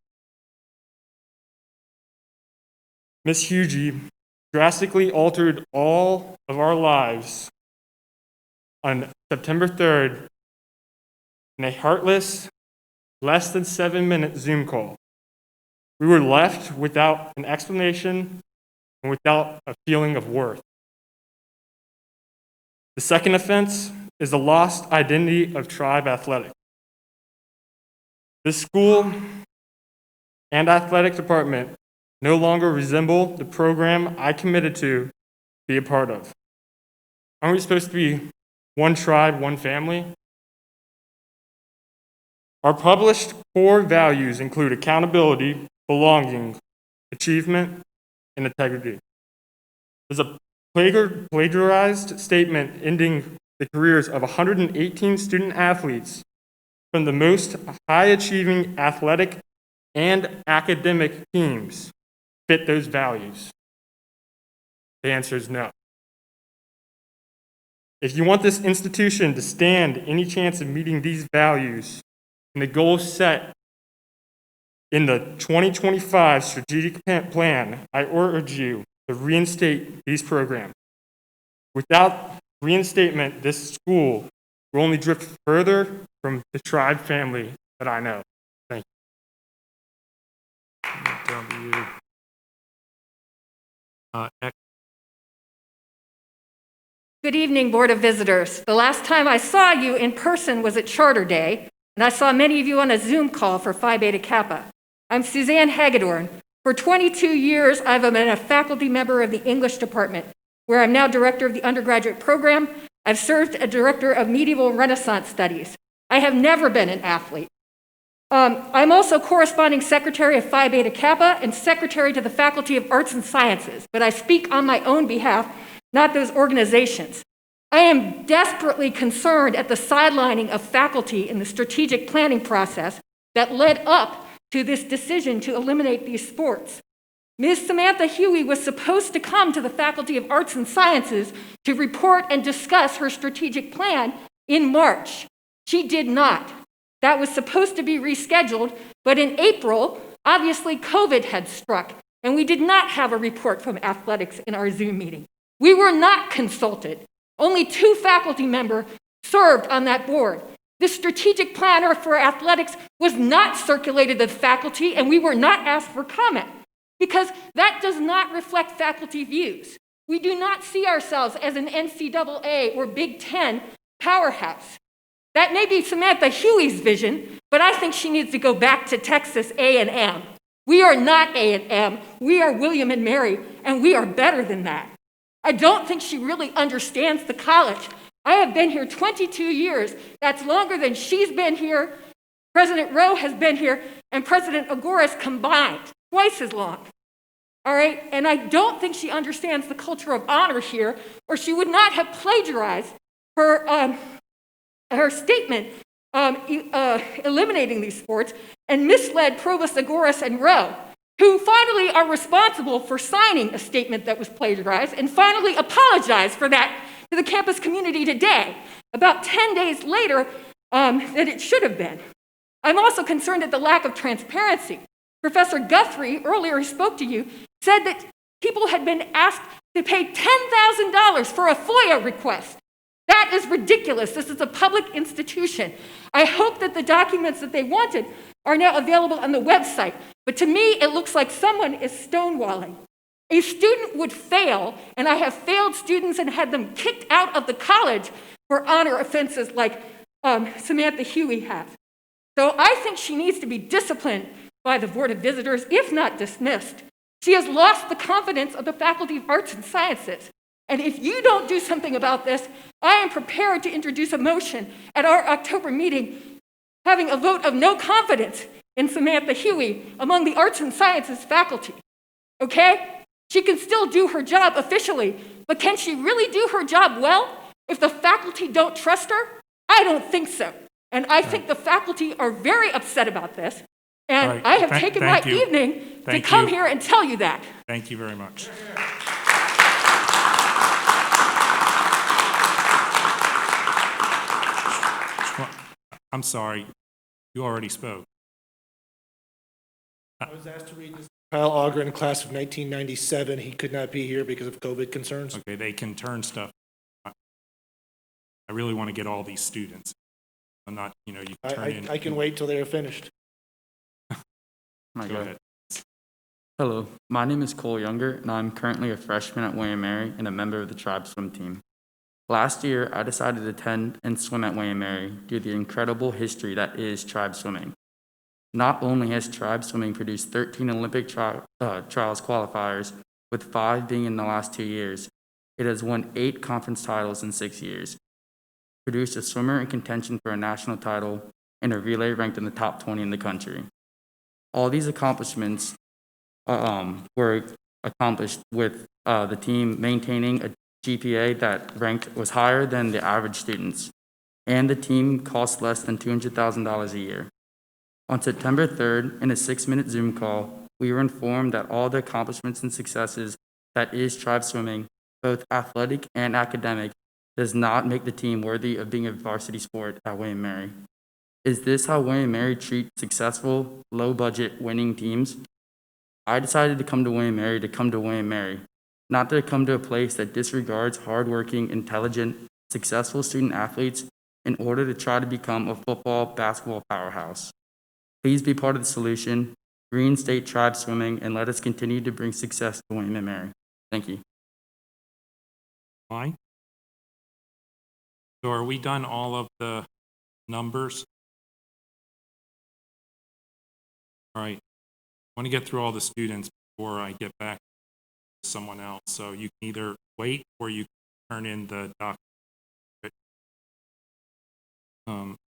Ms. Hugie drastically altered all of our lives on September 3rd in a heartless, less than 7-minute Zoom call. We were left without an explanation and without a feeling of worth. The second offense is the lost identity of Tribe Athletic. This school and athletic department no longer resemble the program I committed to be a part of. Aren't we supposed to be one tribe, one family. Our published core values include accountability, belonging, achievement, and integrity. There's a plagiarized statement ending the careers of 118 student athletes from the most high-achieving athletic and academic teams fit those values. The answer is no. If you want this institution to stand any chance of meeting these values and the goals set in the 2025 strategic plan, I urge you to reinstate these programs. Without reinstatement, this school will only drift further from the tribe family that I know. Thank you. Good evening, Board of Visitors. The last time I saw you in person was at Charter Day, and I saw many of you on a Zoom call for Phi Beta Kappa. I'm Suzanne Hagedorn. For 22 years, I've been a faculty member of the English department, where I'm now director of the undergraduate program. I've served as director of medieval Renaissance studies. I have never been an athlete. I'm also corresponding secretary of Phi Beta Kappa and secretary to the Faculty of Arts and Sciences, but I speak on my own behalf, not those organizations. I am desperately concerned at the sidelining of faculty in the strategic planning process that led up to this decision to eliminate these sports. Ms. Samantha Huey was supposed to come to the Faculty of Arts and Sciences to report and discuss her strategic plan in March. She did not. That was supposed to be rescheduled, but in April, obviously COVID had struck, and we did not have a report from athletics in our Zoom meeting. We were not consulted. Only 2 faculty members served on that board. The strategic planner for athletics was not circulated to the faculty, and we were not asked for comment, because that does not reflect faculty views. We do not see ourselves as an NCAA or Big Ten powerhouse. That may be Samantha Huey's vision, but I think she needs to go back to Texas A&M. We are not A&M, we are William and Mary, and we are better than that. I don't think she really understands the college. I have been here 22 years. That's longer than she's been here, President Rowe has been here, and President Agoras combined, twice as long. All right, and I don't think she understands the culture of honor here, or she would not have plagiarized her statement eliminating these sports and misled Provost Agoras and Rowe, who finally are responsible for signing a statement that was plagiarized and finally apologized for that to the campus community today, about 10 days later than it should have been. I'm also concerned at the lack of transparency. Professor Guthrie, earlier he spoke to you, said that people had been asked to pay $10,000 for a FOIA request. That is ridiculous. This is a public institution. I hope that the documents that they wanted are now available on the website. But to me, it looks like someone is stonewalling. A student would fail, and I have failed students and had them kicked out of the college for honor offenses like Samantha Huey has. So I think she needs to be disciplined by the Board of Visitors, if not dismissed. She has lost the confidence of the Faculty of Arts and Sciences. And if you don't do something about this, I am prepared to introduce a motion at our October meeting having a vote of no confidence in Samantha Huey among the Arts and Sciences faculty. Okay? She can still do her job officially, but can she really do her job well if the faculty don't trust her? I don't think so. And I think the faculty are very upset about this. And right. I have taken my you. evening Thank to come you. here and tell you that. Thank you very much. I'm sorry, you already spoke. I was asked to read this. Kyle Ogren, class of 1997. He could not be here because of COVID concerns. Okay, they can turn stuff. I really want to get all these students. I'm not, you know, you can turn in. I can wait till they are finished. Go ahead. Hello, my name is Cole Younger, and I'm currently a freshman at William & Mary and a member of the Tribe swim team. Last year, I decided to attend and swim at William & Mary due to the incredible history that is tribe swimming. Not only has tribe swimming produced 13 Olympic trials qualifiers, with 5 being in the last 2 years, it has won 8 conference titles in 6 years. produced a swimmer in contention for a national title, and a relay ranked in the top 20 in the country. All these accomplishments were accomplished with the team maintaining a GPA that was higher than the average students, and the team cost less than $200,000 a year. On September 3rd, in a 6-minute Zoom call, we were informed that all the accomplishments and successes that is tribe swimming, both athletic and academic, does not make the team worthy of being a varsity sport at William & Mary. Is this how William & Mary treats successful, low-budget winning teams? I decided to come to William & Mary to come to William & Mary, not to come to a place that disregards hardworking, intelligent, successful student athletes in order to try to become a football, basketball powerhouse. Please be part of the solution, reinstate tribe swimming, and let us continue to bring success to William & Mary. Thank you. Fine. So are we done all of the numbers? All right. I want to get through all the students before I get back to someone else. So you can either wait or you can turn in the document.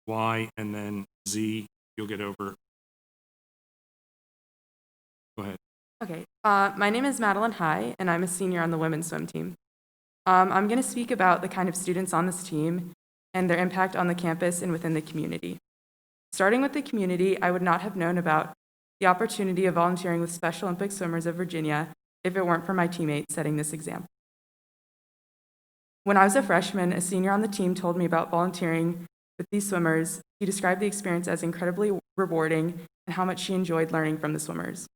Y and then Z, you'll get over. Go ahead. Okay, my name is Madeline High, and I'm a senior on the women's swim team. I'm going to speak about the kind of students on this team and their impact on the campus and within the community. Starting with the community, I would not have known about the opportunity of volunteering with Special Olympic Swimmers of Virginia if it weren't for my teammates setting this example. When I was a freshman, a senior on the team told me about volunteering with these swimmers. He described the experience as incredibly rewarding and how much she enjoyed learning from the swimmers.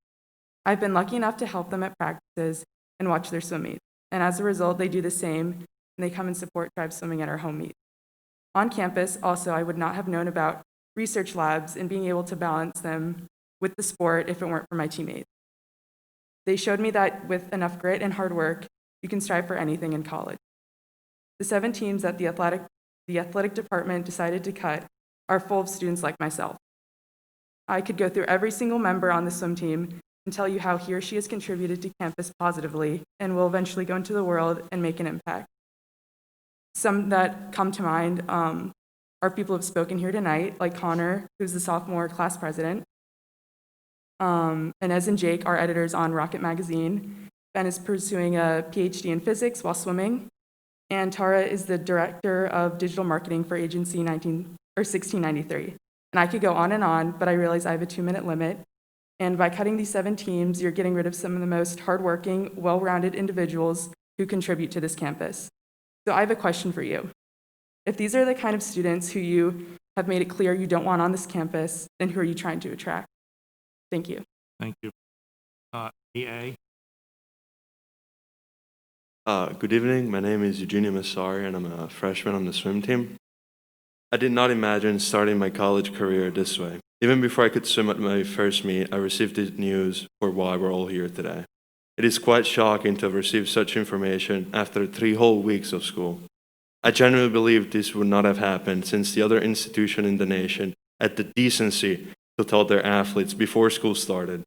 I've been lucky enough to help them at practices and watch their swim meets, and as a result, they do the same, and they come and support tribe swimming at our home meets. On campus, also, I would not have known about research labs and being able to balance them with the sport if it weren't for my teammates. They showed me that with enough grit and hard work, you can strive for anything in college. The 7 teams that the athletic department decided to cut are full of students like myself. I could go through every single member on the swim team and tell you how he or she has contributed to campus positively and will eventually go into the world and make an impact. Some that come to mind are people who have spoken here tonight, like Connor, who's the sophomore class president, Inez and Jake are editors on Rocket Magazine. Ben is pursuing a PhD in physics while swimming, and Tara is the director of digital marketing for Agency 1693. And I could go on, but I realize I have a 2-minute limit. And by cutting these 7 teams, you're getting rid of some of the most hardworking, well-rounded individuals who contribute to this campus. So I have a question for you. If these are the kind of students who you have made it clear you don't want on this campus, then who are you trying to attract? Thank you. Thank you. EA. Good evening. My name is Eugenia Massari, and I'm a freshman on the swim team. I did not imagine starting my college career this way. Even before I could swim at my first meet, I received the news for why we're all here today. It is quite shocking to have received such information after 3 whole weeks of school. I genuinely believe this would not have happened since the other institution in the nation had the decency to tell their athletes before school started.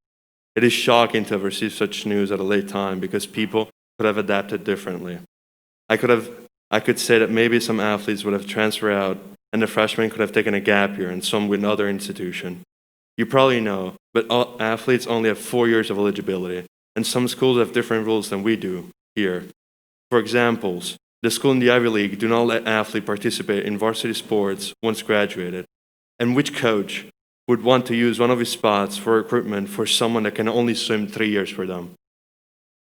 It is shocking to have received such news at a late time because people could have adapted differently. I could say that maybe some athletes would have transferred out and the freshmen could have taken a gap year and some with another institution. You probably know, but all athletes only have 4 years of eligibility, and some schools have different rules than we do here. For examples, the school in the Ivy League do not let athletes participate in varsity sports once graduated. And which coach would want to use one of his spots for recruitment for someone that can only swim 3 years for them?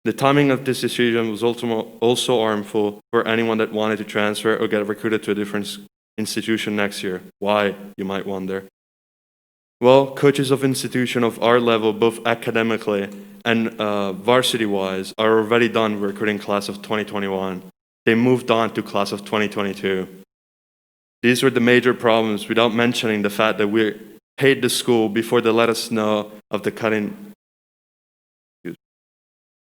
The timing of this decision was also harmful for anyone that wanted to transfer or get recruited to a different institution next year. Why, you might wonder? Well, coaches of institutions of our level, both academically and varsity-wise, are already done with recruiting class of 2021. They moved on to class of 2022. These were the major problems, without mentioning the fact that we paid the school before they let us know of the cutting.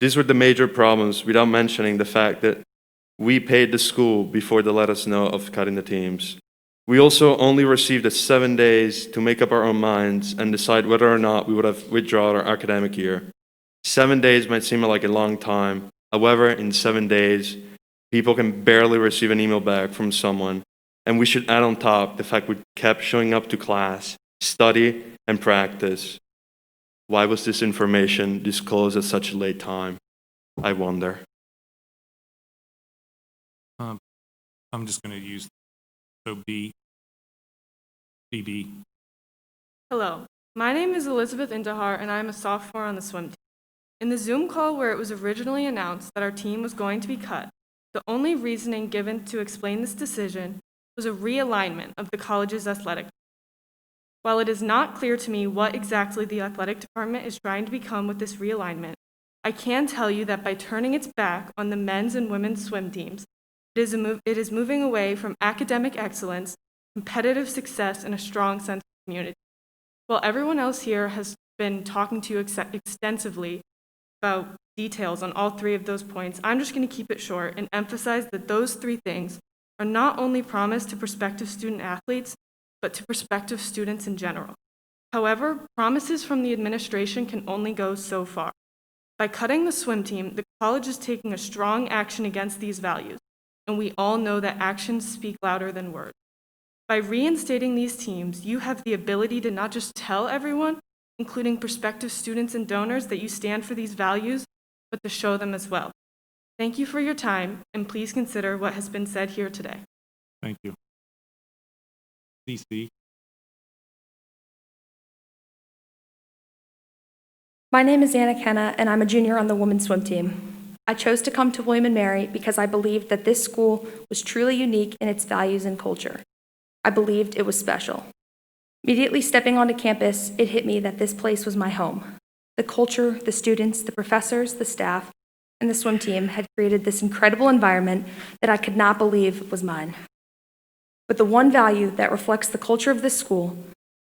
These were the major problems, without mentioning the fact that we paid the school before they let us know of cutting the teams. We also only received 7 days to make up our own minds and decide whether or not we would have withdrawn our academic year. 7 days might seem like a long time. However, in 7 days, people can barely receive an email back from someone And we should add on top the fact we kept showing up to class, study, and practice. Why was this information disclosed at such a late time? I wonder. I'm just going to use so BB. Hello, my name is Elizabeth Indahar, and I am a sophomore on the swim team. In the Zoom call where it was originally announced that our team was going to be cut, the only reasoning given to explain this decision was a realignment of the college's athletic. While it is not clear to me what exactly the athletic department is trying to become with this realignment, I can tell you that by turning its back on the men's and women's swim teams, it is moving away from academic excellence, competitive success, and a strong sense of community. While everyone else here has been talking to you extensively about details on all three of those points, I'm just going to keep it short and emphasize that those three things are not only promised to prospective student athletes, but to prospective students in general. However, promises from the administration can only go so far. By cutting the swim team, the college is taking a strong action against these values, and we all know that actions speak louder than words. By reinstating these teams, you have the ability to not just tell everyone, including prospective students and donors, that you stand for these values, but to show them as well. Thank you for your time, and please consider what has been said here today. Thank you. CC. My name is Anna Kenna, and I'm a junior on the women's swim team. I chose to come to William & Mary because I believed that this school was truly unique in its values and culture. I believed it was special. Immediately stepping onto campus, it hit me that this place was my home. The culture, the students, the professors, the staff, and the swim team had created this incredible environment that I could not believe was mine. But the one value that reflects the culture of this school,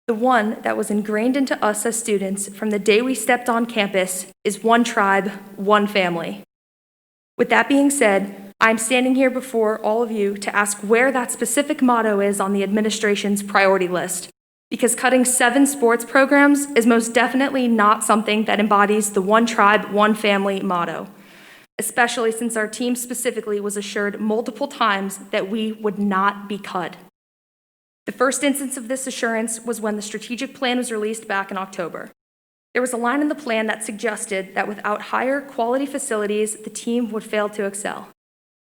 the one that was ingrained into us as students from the day we stepped on campus, is one tribe, one family. With that being said, I'm standing here before all of you to ask where that specific motto is on the administration's priority list, because cutting 7 sports programs is most definitely not something that embodies the one tribe, one family motto, especially since our team specifically was assured multiple times that we would not be cut. The first instance of this assurance was when the strategic plan was released back in October. There was a line in the plan that suggested that without higher quality facilities, the team would fail to excel.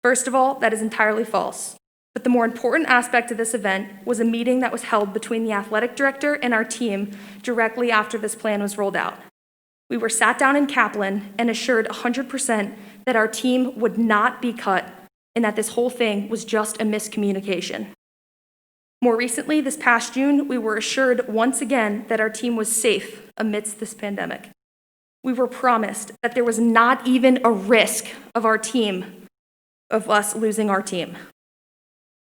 First of all, that is entirely false. But the more important aspect of this event was a meeting that was held between the athletic director and our team directly after this plan was rolled out. We were sat down in Kaplan and assured 100% that our team would not be cut and that this whole thing was just a miscommunication. More recently, this past June, we were assured once again that our team was safe amidst this pandemic. We were promised that there was not even a risk of us losing our team.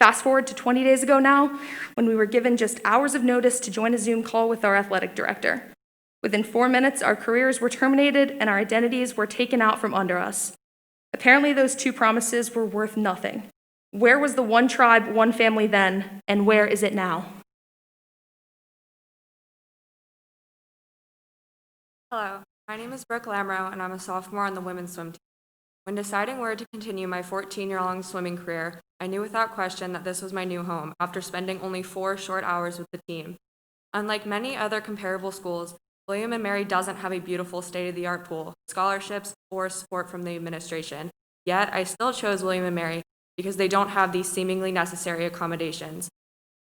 Fast forward to 20 days ago now, when we were given just hours of notice to join a Zoom call with our athletic director. Within 4 minutes, our careers were terminated and our identities were taken out from under us. Apparently, those 2 promises were worth nothing. Where was the one tribe, one family then, and where is it now? Hello, my name is Brooke Lamrell, and I'm a sophomore on the women's swim team. When deciding where to continue my 14-year-long swimming career, I knew without question that this was my new home after spending only 4 short hours with the team. Unlike many other comparable schools, William & Mary doesn't have a beautiful state-of-the-art pool, scholarships, or support from the administration. Yet, I still chose William & Mary because they don't have these seemingly necessary accommodations.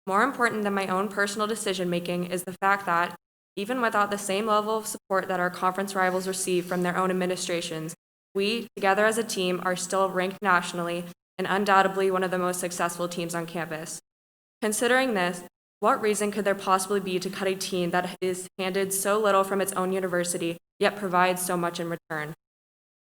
More important than my own personal decision-making is the fact that, even without the same level of support that our conference rivals receive from their own administrations, we, together as a team, are still ranked nationally and undoubtedly one of the most successful teams on campus. Considering this, what reason could there possibly be to cut a team that is handed so little from its own university, yet provides so much in return?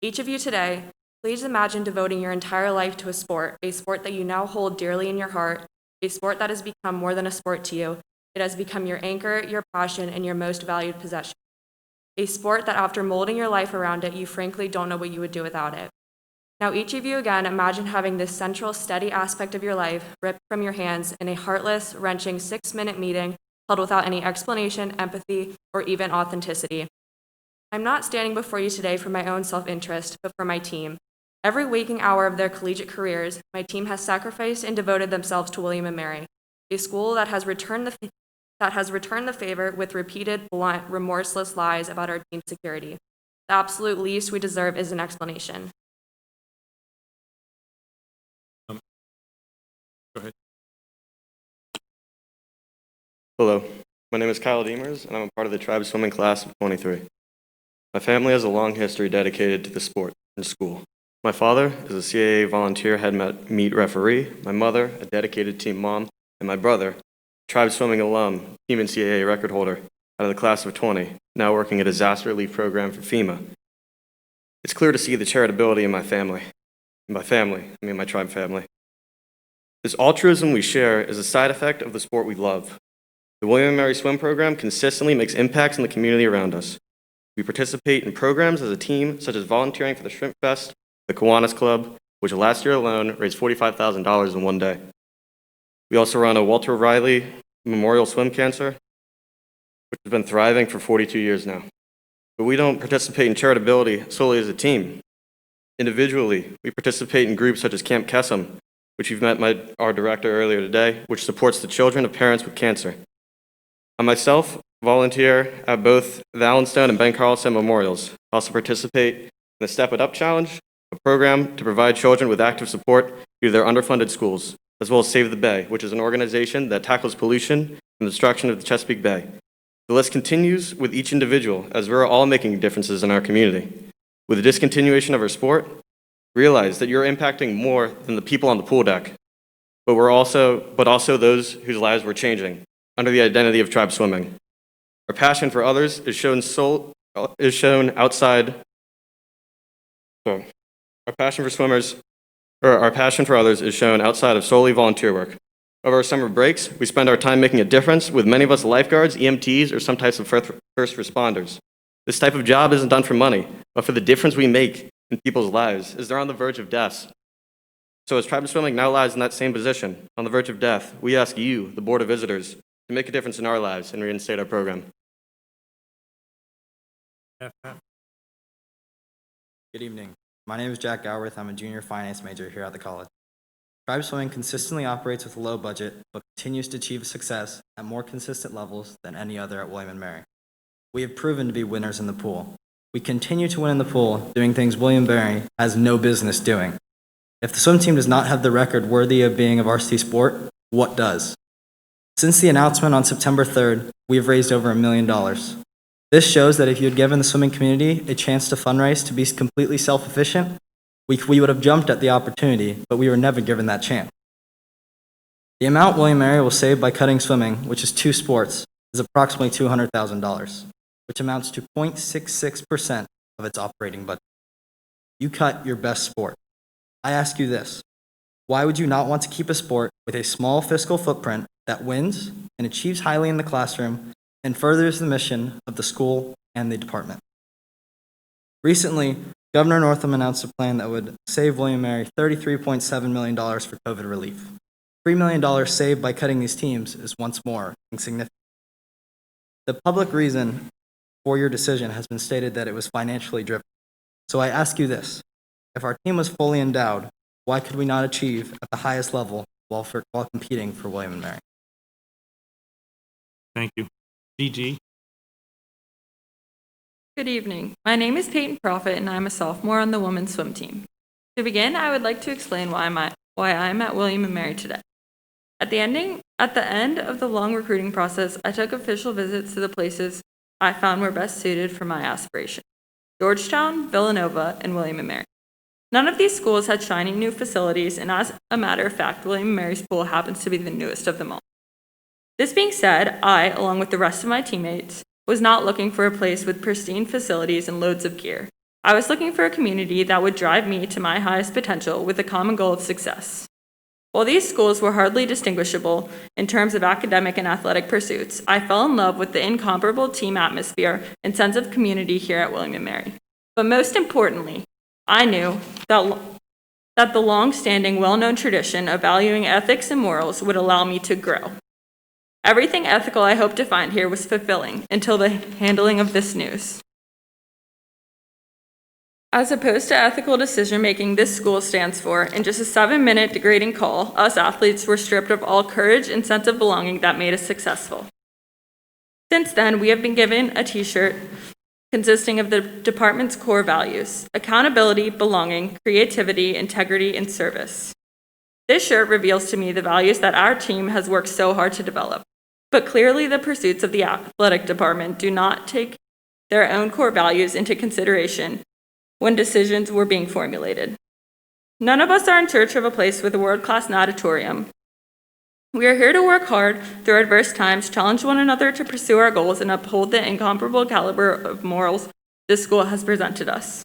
Each of you today, please imagine devoting your entire life to a sport that you now hold dearly in your heart, a sport that has become more than a sport to you. It has become your anchor, your passion, and your most valued possession. A sport that after molding your life around it, you frankly don't know what you would do without it. Now each of you again, imagine having this central, steady aspect of your life ripped from your hands in a heartless, wrenching 6-minute meeting held without any explanation, empathy, or even authenticity. I'm not standing before you today for my own self-interest, but for my team. Every waking hour of their collegiate careers, my team has sacrificed and devoted themselves to William & Mary, a school that has returned the favor with repeated, blunt, remorseless lies about our team's security. The absolute least we deserve is an explanation. Go ahead. Hello, my name is Kyle Demers, and I'm a part of the Tribe Swimming class of 23. My family has a long history dedicated to the sport in school. My father is a CAA volunteer head meet referee, my mother, a dedicated team mom, and my brother, Tribe Swimming alum, team and CAA record holder out of the class of 20, now working a disaster relief program for FEMA. It's clear to see the charitability in my family. My tribe family. This altruism we share is a side effect of the sport we love. The William & Mary Swim Program consistently makes impacts in the community around us. We participate in programs as a team, such as volunteering for the Shrimp Fest, the Kiwanis Club, which last year alone raised $45,000 in one day. We also run a Walter Riley Memorial Swim Cancer, which has been thriving for 42 years now. But we don't participate in charitability solely as a team. Individually, we participate in groups such as Camp Kesem, which you've met our director earlier today, which supports the children of parents with cancer. I myself volunteer at both the Allenstone and Ben Carlson Memorials. I also participate in the Step It Up Challenge, a program to provide children with active support due to their underfunded schools, as well as Save the Bay, which is an organization that tackles pollution and destruction of the Chesapeake Bay. The list continues with each individual, as we're all making differences in our community. With the discontinuation of our sport, realize that you're impacting more than the people on the pool deck, but also those whose lives we're changing under the identity of tribe swimming. Our passion for others is shown outside. Our passion for others is shown outside of solely volunteer work. Over our summer breaks, we spend our time making a difference with many of us lifeguards, EMTs, or some types of first responders. This type of job isn't done for money, but for the difference we make in people's lives as they're on the verge of death. So as Tribe Swimming now lies in that same position, on the verge of death, we ask you, the Board of Visitors, to make a difference in our lives and reinstate our program. Good evening. My name is Jack Gowerth. I'm a junior finance major here at the college. Tribe Swimming consistently operates with a low budget, but continues to achieve success at more consistent levels than any other at William & Mary. We have proven to be winners in the pool. We continue to win in the pool, doing things William & Mary has no business doing. If the swim team does not have the record worthy of being a varsity sport, what does? Since the announcement on September 3rd, we have raised over $1 million. This shows that if you had given the swimming community a chance to fundraise to be completely self-efficient, we would have jumped at the opportunity, but we were never given that chance. The amount William & Mary will save by cutting swimming, which is 2 sports, is approximately $200,000, which amounts to 0.66% of its operating budget. You cut your best sport. I ask you this: why would you not want to keep a sport with a small fiscal footprint that wins and achieves highly in the classroom and furthers the mission of the school and the department? Recently, Governor Northam announced a plan that would save William & Mary $33.7 million for COVID relief. $3 million saved by cutting these teams is once more insignificant. The public reason for your decision has been stated that it was financially driven. So I ask you this: if our team was fully endowed, why could we not achieve at the highest level while competing for William & Mary? Thank you. DG. Good evening. My name is Peyton Profit, and I'm a sophomore on the women's swim team. To begin, I would like to explain why I'm at William & Mary today. At the end of the long recruiting process, I took official visits to the places I found were best suited for my aspiration: Georgetown, Villanova, and William & Mary. None of these schools had shiny new facilities, and as a matter of fact, William & Mary's pool happens to be the newest of them all. This being said, I, along with the rest of my teammates, was not looking for a place with pristine facilities and loads of gear. I was looking for a community that would drive me to my highest potential with a common goal of success. While these schools were hardly distinguishable in terms of academic and athletic pursuits, I fell in love with the incomparable team atmosphere and sense of community here at William & Mary. But most importantly, I knew that the long-standing, well-known tradition of valuing ethics and morals would allow me to grow. Everything ethical I hoped to find here was fulfilling until the handling of this news. As opposed to ethical decision-making this school stands for, in just a 7-minute degrading call, us athletes were stripped of all courage and sense of belonging that made us successful. Since then, we have been given a t-shirt consisting of the department's core values: accountability, belonging, creativity, integrity, and service. This shirt reveals to me the values that our team has worked so hard to develop. But clearly the pursuits of the athletic department do not take their own core values into consideration when decisions were being formulated. None of us are in search of a place with a world-class auditorium. We are here to work hard through adverse times, challenge one another to pursue our goals, and uphold the incomparable caliber of morals this school has presented us.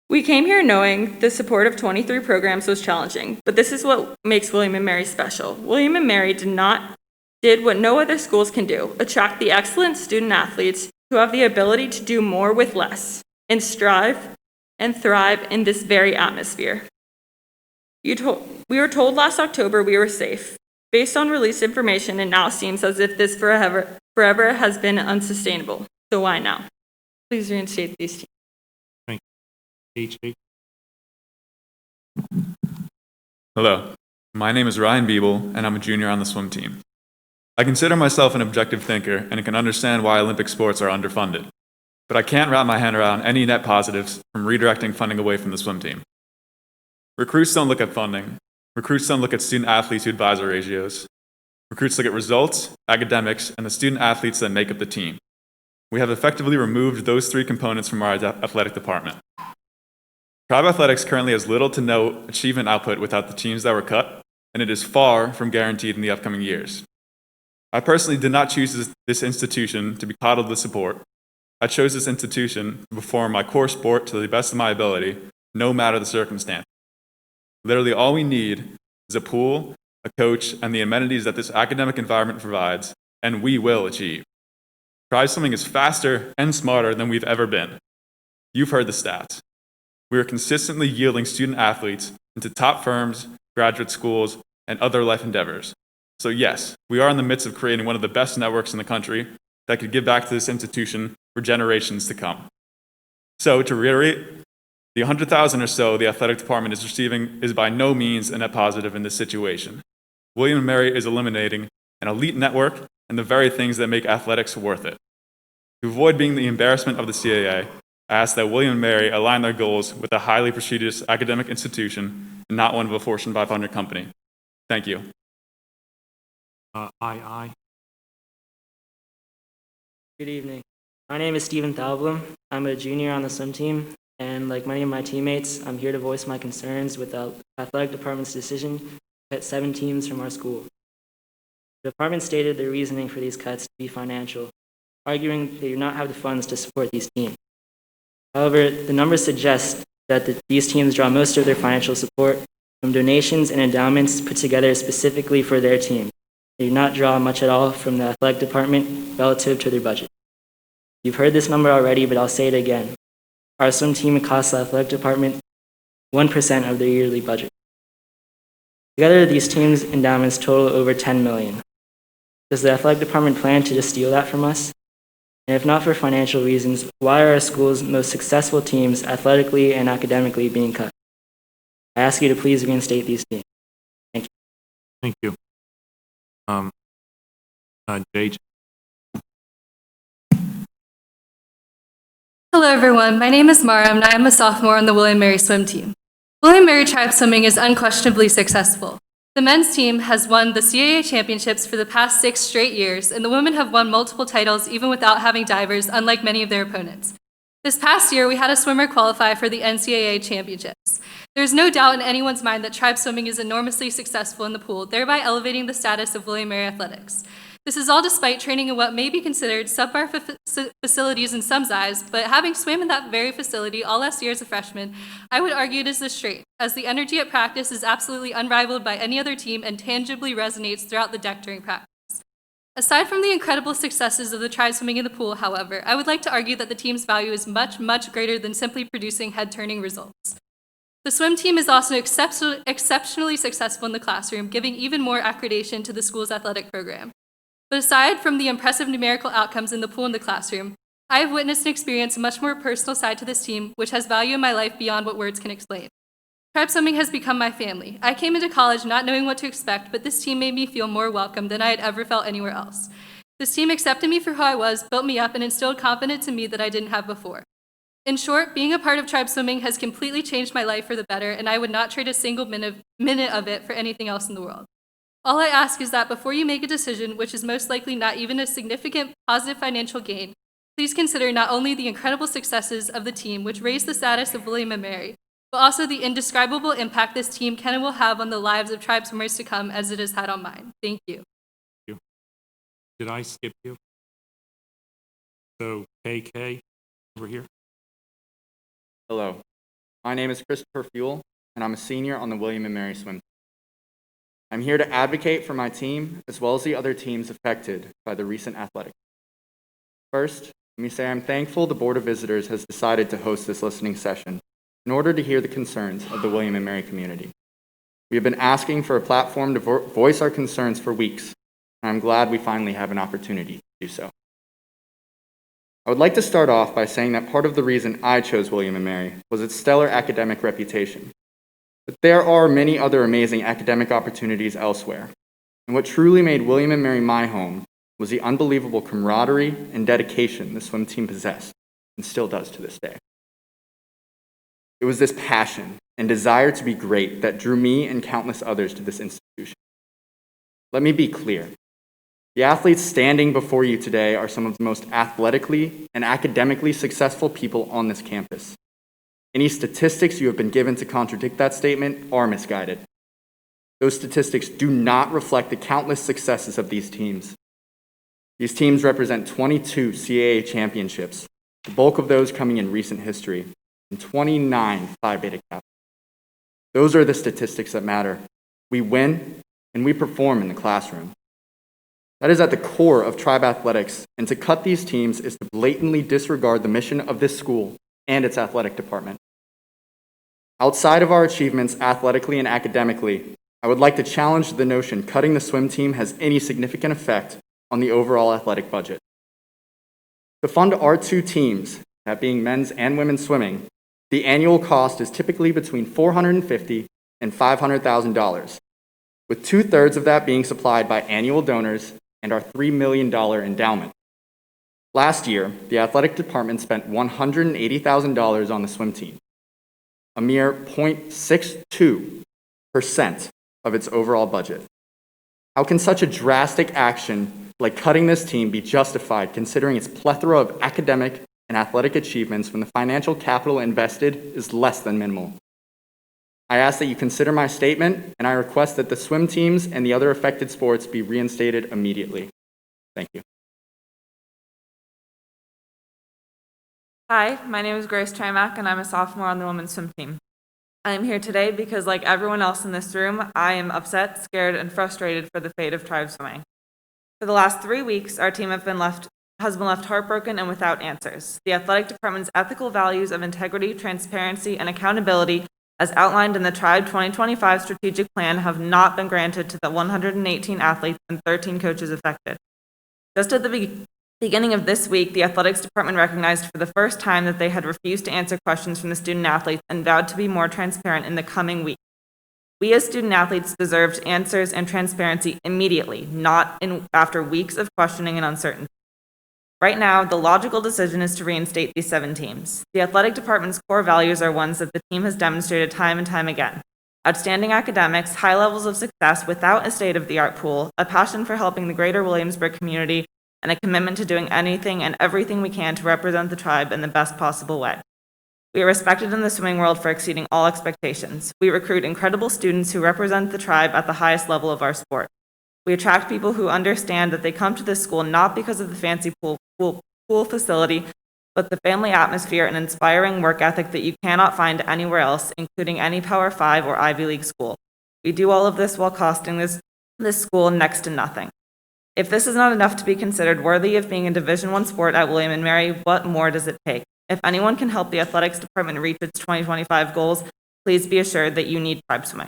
We came here knowing the support of 23 programs was challenging, but this is what makes William & Mary special. William & Mary did what no other schools can do: attract the excellent student athletes who have the ability to do more with less and strive and thrive in this very atmosphere. We were told last October we were safe. Based on released information, it now seems as if this forever has been unsustainable. So why now? Please reinstate these teams. Thank you. AJ. Hello, my name is Ryan Biebel, and I'm a junior on the swim team. I consider myself an objective thinker and can understand why Olympic sports are underfunded, but I can't wrap my hand around any net positives from redirecting funding away from the swim team. Recruits don't look at funding. Recruits don't look at student-athlete to advisor ratios. Recruits look at results, academics, and the student-athletes that make up the team. We have effectively removed those three components from our athletic department. Tribe athletics currently has little to no achievement output without the teams that were cut, and it is far from guaranteed in the upcoming years. I personally did not choose this institution to be coddled with support. I chose this institution to perform my core sport to the best of my ability, no matter the circumstance. Literally all we need is a pool, a coach, and the amenities that this academic environment provides, and we will achieve. Tribe swimming is faster and smarter than we've ever been. You've heard the stats. We are consistently yielding student athletes into top firms, graduate schools, and other life endeavors. So yes, we are in the midst of creating one of the best networks in the country that could give back to this institution for generations to come. So to reiterate, the $100,000 or so the athletic department is receiving is by no means a net positive in this situation. William & Mary is eliminating an elite network and the very things that make athletics worth it. To avoid being the embarrassment of the CAA, I ask that William & Mary align their goals with a highly prestigious academic institution and not one of a Fortune 500 company. Thank you. Good evening. My name is Stephen Thalblum. I'm a junior on the swim team, and like many of my teammates, I'm here to voice my concerns with the athletic department's decision to cut 7 teams from our school. The department stated their reasoning for these cuts to be financial, arguing they do not have the funds to support these teams. However, the numbers suggest that these teams draw most of their financial support from donations and endowments put together specifically for their team. They do not draw much at all from the athletic department relative to their budget. You've heard this number already, but I'll say it again. Our swim team costs the athletic department 1% of their yearly budget. Together, these teams' endowments total over $10 million. Does the athletic department plan to just steal that from us? And if not for financial reasons, why are our school's most successful teams athletically and academically being cut? I ask you to please reinstate these teams. Thank you. Thank you. JJ. Hello everyone, my name is Mara and I am a sophomore on the William & Mary swim team. William & Mary Tribe Swimming is unquestionably successful. The men's team has won the CAA championships for the past 6 straight years, and the women have won multiple titles even without having divers, unlike many of their opponents. This past year, we had a swimmer qualify for the NCAA championships. There is no doubt in anyone's mind that tribe swimming is enormously successful in the pool, thereby elevating the status of William & Mary athletics. This is all despite training in what may be considered subpar facilities in some eyes, but having swam in that very facility all last year as a freshman, I would argue it is the straight, as the energy at practice is absolutely unrivaled by any other team and tangibly resonates throughout the deck during practice. Aside from the incredible successes of the tribe swimming in the pool, however, I would like to argue that the team's value is much, much greater than simply producing head-turning results. The swim team is also exceptionally successful in the classroom, giving even more accreditation to the school's athletic program. But aside from the impressive numerical outcomes in the pool and the classroom, I have witnessed and experienced a much more personal side to this team, which has value in my life beyond what words can explain. Tribe swimming has become my family. I came into college not knowing what to expect, but this team made me feel more welcome than I had ever felt anywhere else. This team accepted me for who I was, built me up, and instilled confidence in me that I didn't have before. In short, being a part of tribe swimming has completely changed my life for the better, and I would not trade a single minute of it for anything else in the world. All I ask is that before you make a decision, which is most likely not even a significant positive financial gain, please consider not only the incredible successes of the team, which raised the status of William & Mary, but also the indescribable impact this team can and will have on the lives of tribe swimmers to come as it has had on mine. Thank you. Did I skip you? So KK over here. Hello, my name is Christopher Fuel, and I'm a senior on the William & Mary swim team. I'm here to advocate for my team as well as the other teams affected by the recent athletic. First, let me say I'm thankful the Board of Visitors has decided to host this listening session in order to hear the concerns of the William & Mary community. We have been asking for a platform to voice our concerns for weeks, and I'm glad we finally have an opportunity to do so. I would like to start off by saying that part of the reason I chose William & Mary was its stellar academic reputation. But there are many other amazing academic opportunities elsewhere, and what truly made William & Mary my home was the unbelievable camaraderie and dedication the swim team possessed, and still does to this day. It was this passion and desire to be great that drew me and countless others to this institution. Let me be clear. The athletes standing before you today are some of the most athletically and academically successful people on this campus. Any statistics you have been given to contradict that statement are misguided. Those statistics do not reflect the countless successes of these teams. These teams represent 22 CAA championships, the bulk of those coming in recent history, and 29 Phi Beta Kappa. Those are the statistics that matter. We win, and we perform in the classroom. That is at the core of tribe athletics, and to cut these teams is to blatantly disregard the mission of this school and its athletic department. Outside of our achievements athletically and academically, I would like to challenge the notion cutting the swim team has any significant effect on the overall athletic budget. To fund our two teams, that being men's and women's swimming, the annual cost is typically between $450,000 and $500,000, with 2/3 of that being supplied by annual donors and our $3 million endowment. Last year, the athletic department spent $180,000 on the swim team, a mere 0.62% of its overall budget. How can such a drastic action like cutting this team be justified considering its plethora of academic and athletic achievements when the financial capital invested is less than minimal? I ask that you consider my statement, and I request that the swim teams and the other affected sports be reinstated immediately. Thank you. Hi, my name is Grace Trimack, and I'm a sophomore on the women's swim team. I am here today because, like everyone else in this room, I am upset, scared, and frustrated for the fate of tribe swimming. For the last 3 weeks, our team has been left heartbroken and without answers. The athletic department's ethical values of integrity, transparency, and accountability, as outlined in the Tribe 2025 strategic plan, have not been granted to the 118 athletes and 13 coaches affected. Just at the beginning of this week, the athletics department recognized for the first time that they had refused to answer questions from the student athletes and vowed to be more transparent in the coming week. We as student athletes deserved answers and transparency immediately, not after weeks of questioning and uncertainty. Right now, the logical decision is to reinstate these 7 teams. The athletic department's core values are ones that the team has demonstrated time and time again: outstanding academics, high levels of success without a state-of-the-art pool, a passion for helping the greater Williamsburg community, and a commitment to doing anything and everything we can to represent the tribe in the best possible way. We are respected in the swimming world for exceeding all expectations. We recruit incredible students who represent the tribe at the highest level of our sport. We attract people who understand that they come to this school not because of the fancy pool facility, but the family atmosphere and inspiring work ethic that you cannot find anywhere else, including any Power 5 or Ivy League school. We do all of this while costing this school next to nothing. If this is not enough to be considered worthy of being a Division I sport at William & Mary, what more does it take? If anyone can help the athletics department reach its 2025 goals, please be assured that you need tribe swimming.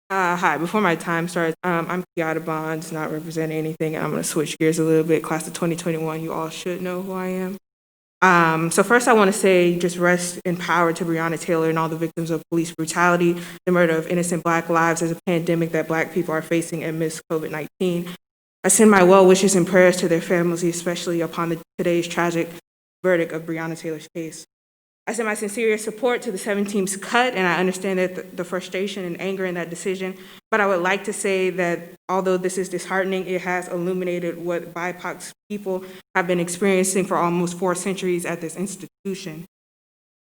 Hi, before my time starts, I'm Kiata Bonds, not representing anything, and I'm going to switch gears a little bit. Class of 2021, you all should know who I am. So first I want to say just rest in power to Breonna Taylor and all the victims of police brutality, the murder of innocent Black lives as a pandemic that Black people are facing amidst COVID-19. I send my well wishes and prayers to their families, especially upon today's tragic verdict of Breonna Taylor's case. I send my sincere support to the 7 teams cut, and I understand that the frustration and anger in that decision, but I would like to say that although this is disheartening, it has illuminated what BIPOC people have been experiencing for almost 4 centuries at this institution.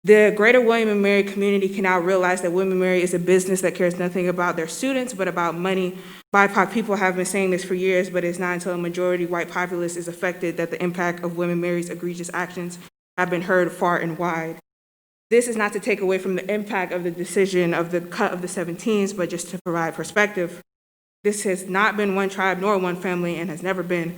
The greater William & Mary community can now realize that William & Mary is a business that cares nothing about their students, but about money. BIPOC people have been saying this for years, but it's not until a majority white populace is affected that the impact of William & Mary's egregious actions have been heard far and wide. This is not to take away from the impact of the decision of the cut of the 7 teams, but just to provide perspective. This has not been one tribe nor one family and has never been.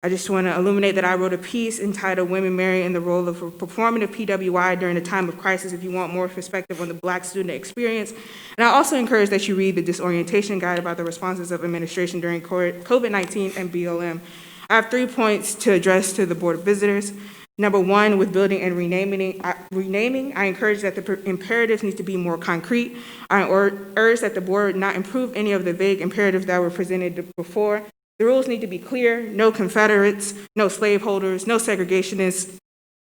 I just want to illuminate that I wrote a piece entitled Women Marry in the Role of a Performative PWI During a Time of Crisis if you want more perspective on the Black student experience. And I also encourage that you read the disorientation guide about the responses of administration during COVID-19 and BLM. I have 3 points to address to the Board of Visitors. Number 1, with building and renaming, I encourage that the imperatives need to be more concrete. I urge that the board not improve any of the vague imperatives that were presented before. The rules need to be clear: no Confederates, no slaveholders, no segregationists,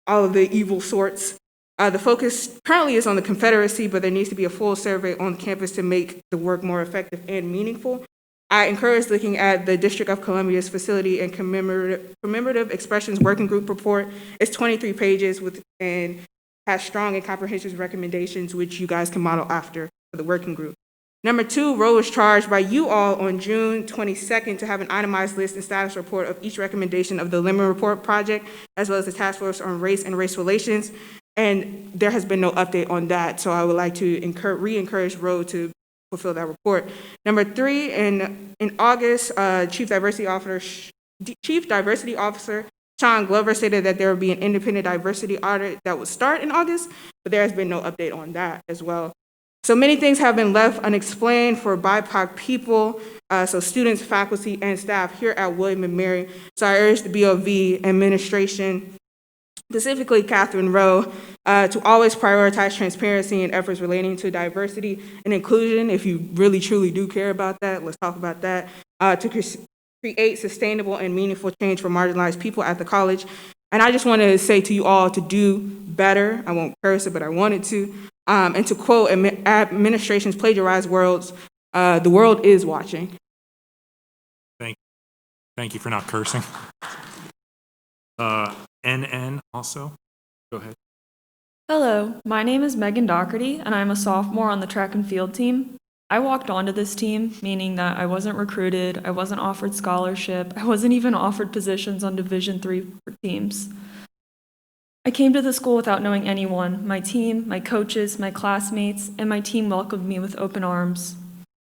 all of the evil sorts. The focus currently is on the Confederacy, but there needs to be a full survey on campus to make the work more effective and meaningful. I encourage looking at the District of Columbia's Facility and Commemorative Expressions Working Group report. It's 23 pages and has strong and comprehensive recommendations, which you guys can model after for the working group. Number 2, Roe was charged by you all on June 22nd to have an itemized list and status report of each recommendation of the Lemon Report project, as well as the Task Force on Race and Race Relations, and there has been no update on that, so I would like to re-encourage Roe to fulfill that report. Number 3, in August, Chief Diversity Officer Sean Glover stated that there would be an independent diversity audit that would start in August, but there has been no update on that as well. So many things have been left unexplained for BIPOC people, so students, faculty, and staff here at William & Mary. So I urge the BOV administration, specifically Catherine Rowe, to always prioritize transparency and efforts relating to diversity and inclusion. If you really truly do care about that, let's talk about that. To create sustainable and meaningful change for marginalized people at the college. And I just want to say to you all to do better. I won't curse it, but I wanted to. And to quote administration's plagiarized words, the world is watching. Thank you for not cursing. NN also, go ahead. Hello, my name is Megan Doherty, and I'm a sophomore on the track and field team. I walked onto this team, meaning that I wasn't recruited, I wasn't offered scholarship, I wasn't even offered positions on Division III teams. I came to the school without knowing anyone. My team, my coaches, my classmates, and my team welcomed me with open arms.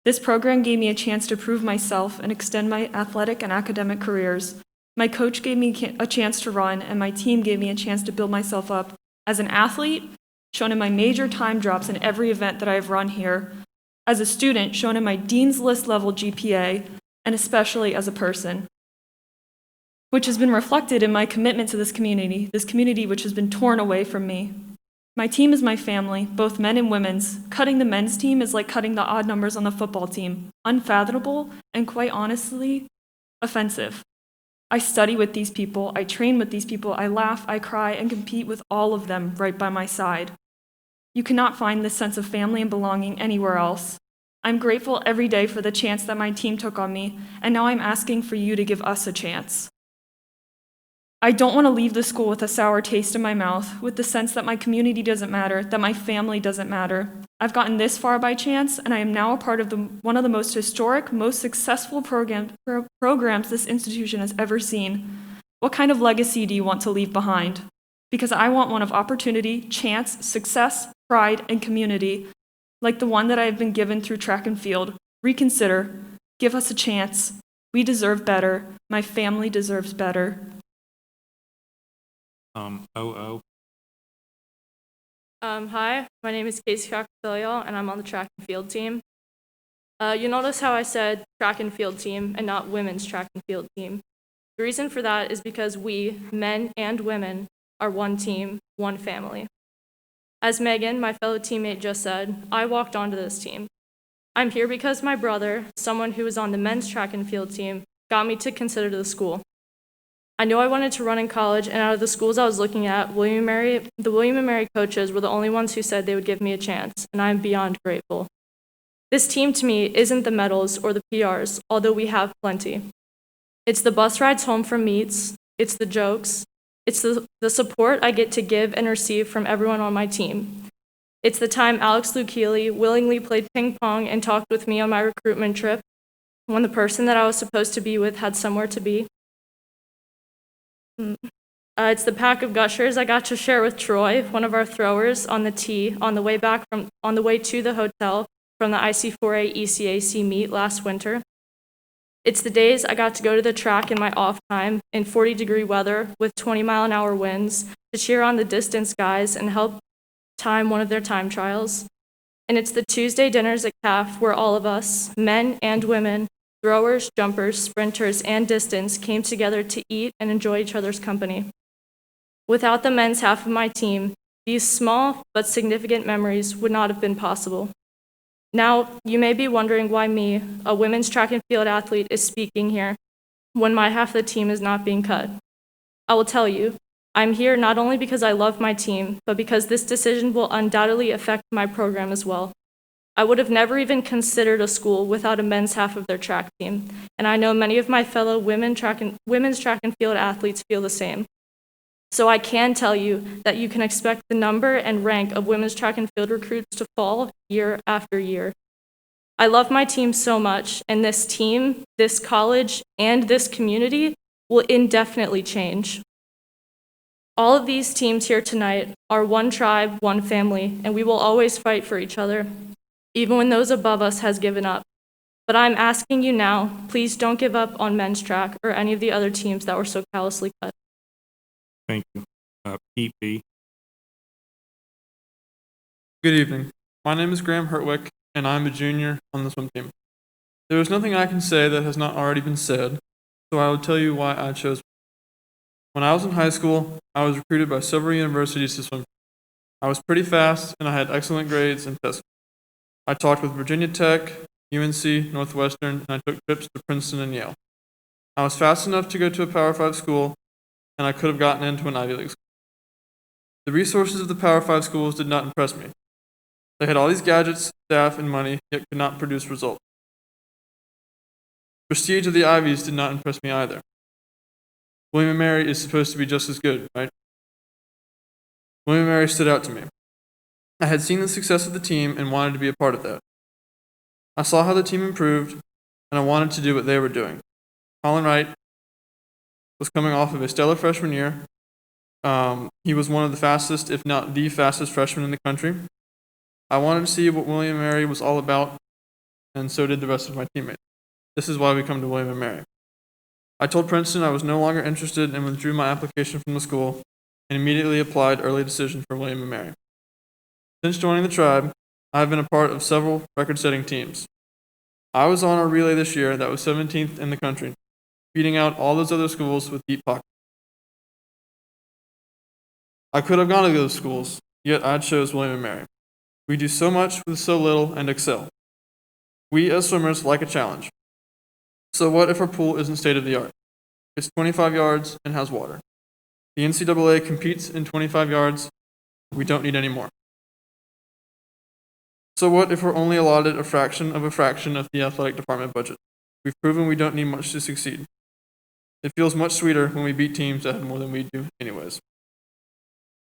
This program gave me a chance to prove myself and extend my athletic and academic careers. My coach gave me a chance to run, and my team gave me a chance to build myself up as an athlete, shown in my major time drops in every event that I've run here, as a student, shown in my Dean's List level GPA, and especially as a person, which has been reflected in my commitment to this community which has been torn away from me. My team is my family, both men and women's. Cutting the men's team is like cutting the odd numbers on the football team, unfathomable and quite honestly, offensive. I study with these people, I train with these people, I laugh, I cry, and compete with all of them right by my side. You cannot find this sense of family and belonging anywhere else. I'm grateful every day for the chance that my team took on me, and now I'm asking for you to give us a chance. I don't want to leave the school with a sour taste in my mouth, with the sense that my community doesn't matter, that my family doesn't matter. I've gotten this far by chance, and I am now a part of one of the most historic, most successful programs this institution has ever seen. What kind of legacy do you want to leave behind? Because I want one of opportunity, chance, success, pride, and community, like the one that I have been given through track and field. Reconsider. Give us a chance. We deserve better. My family deserves better. Hi, my name is Casey Coxfilial, and I'm on the track and field team. You notice how I said track and field team and not women's track and field team. The reason for that is because we, men and women, are one team, one family. As Megan, my fellow teammate, just said, I walked onto this team. I'm here because my brother, someone who was on the men's track and field team, got me to consider the school. I knew I wanted to run in college, and out of the schools I was looking at, the William & Mary coaches were the only ones who said they would give me a chance, and I'm beyond grateful. This team to me isn't the medals or the PRs, although we have plenty. It's the bus rides home from meets, it's the jokes, it's the support I get to give and receive from everyone on my team. It's the time Alex Lucchili willingly played ping pong and talked with me on my recruitment trip when the person that I was supposed to be with had somewhere to be. It's the pack of gushers I got to share with Troy, one of our throwers, on the tee on the way to the hotel from the IC4A ECAC meet last winter. It's the days I got to go to the track in my off time in 40-degree weather with 20-mile-an-hour winds to cheer on the distance guys and help time one of their time trials. And it's the Tuesday dinners at CAF where all of us, men and women, throwers, jumpers, sprinters, and distance, came together to eat and enjoy each other's company. Without the men's half of my team, these small but significant memories would not have been possible. Now, you may be wondering why me, a women's track and field athlete, is speaking here when my half of the team is not being cut. I will tell you, I'm here not only because I love my team, but because this decision will undoubtedly affect my program as well. I would have never even considered a school without a men's half of their track team, and I know many of my fellow women's track and field athletes feel the same. So I can tell you that you can expect the number and rank of women's track and field recruits to fall year after year. I love my team so much, and this team, this college, and this community will indefinitely change. All of these teams here tonight are one tribe, one family, and we will always fight for each other, even when those above us has given up. But I'm asking you now, please don't give up on men's track or any of the other teams that were so callously cut. Thank you. Pete B. Good evening. My name is Graham Hertwick, and I'm a junior on the swim team. There is nothing I can say that has not already been said, so I will tell you why I chose. When I was in high school, I was recruited by several universities to swim. I was pretty fast, and I had excellent grades and tests. I talked with Virginia Tech, UNC, Northwestern, and I took trips to Princeton and Yale. I was fast enough to go to a Power 5 school, and I could have gotten into an Ivy League school. The resources of the Power 5 schools did not impress me. They had all these gadgets, staff, and money, yet could not produce results. The prestige of the Ivies did not impress me either. William & Mary is supposed to be just as good, right? William & Mary stood out to me. I had seen the success of the team and wanted to be a part of that. I saw how the team improved, and I wanted to do what they were doing. Colin Wright was coming off of a stellar freshman year. He was one of the fastest, if not the fastest freshman in the country. I wanted to see what William & Mary was all about, and so did the rest of my teammates. This is why we come to William & Mary. I told Princeton I was no longer interested and withdrew my application from the school and immediately applied early decision for William & Mary. Since joining the tribe, I have been a part of several record-setting teams. I was on a relay this year that was 17th in the country, beating out all those other schools with deep pockets. I could have gone to those schools, yet I chose William & Mary. We do so much with so little and excel. We as swimmers like a challenge. So what if our pool isn't state-of-the-art? It's 25 yards and has water. The NCAA competes in 25 yards. We don't need any more. So what if we're only allotted a fraction of the athletic department budget? We've proven we don't need much to succeed. It feels much sweeter when we beat teams that have more than we do anyways.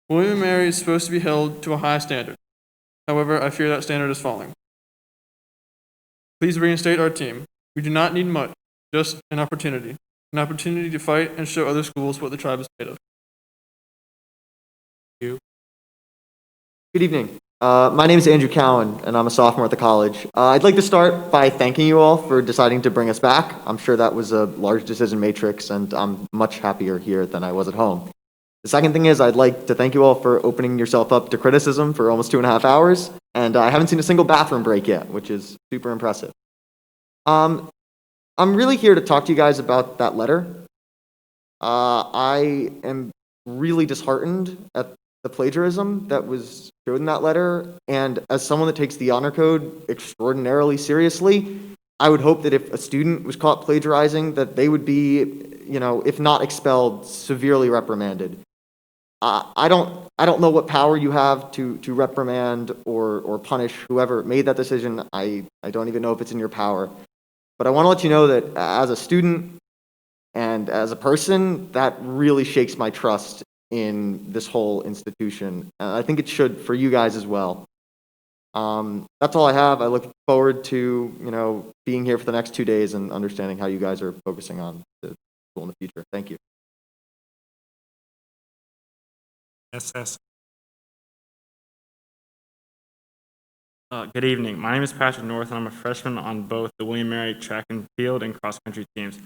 William & Mary is supposed to be held to a high standard. However, I fear that standard is falling. Please reinstate our team. We do not need much, just an opportunity to fight and show other schools what the tribe is made of. You. Good evening. My name is Andrew Cowan, and I'm a sophomore at the college. I'd like to start by thanking you all for deciding to bring us back. I'm sure that was a large decision matrix, and I'm much happier here than I was at home. The second thing is I'd like to thank you all for opening yourself up to criticism for almost 2.5 hours, and I haven't seen a single bathroom break yet, which is super impressive. I'm really here to talk to you guys about that letter. I am really disheartened at the plagiarism that was showed in that letter, and as someone that takes the honor code extraordinarily seriously, I would hope that if a student was caught plagiarizing, that they would be, if not expelled, severely reprimanded. I don't know what power you have to reprimand or punish whoever made that decision. I don't even know if it's in your power. But I want to let you know that as a student and as a person, that really shakes my trust in this whole institution. And I think it should for you guys as well. That's all I have. I look forward to, being here for the next 2 days and understanding how you guys are focusing on the school in the future. Thank you. SS. Good evening. My name is Patrick North, and I'm a freshman on both the William & Mary track and field and cross country teams.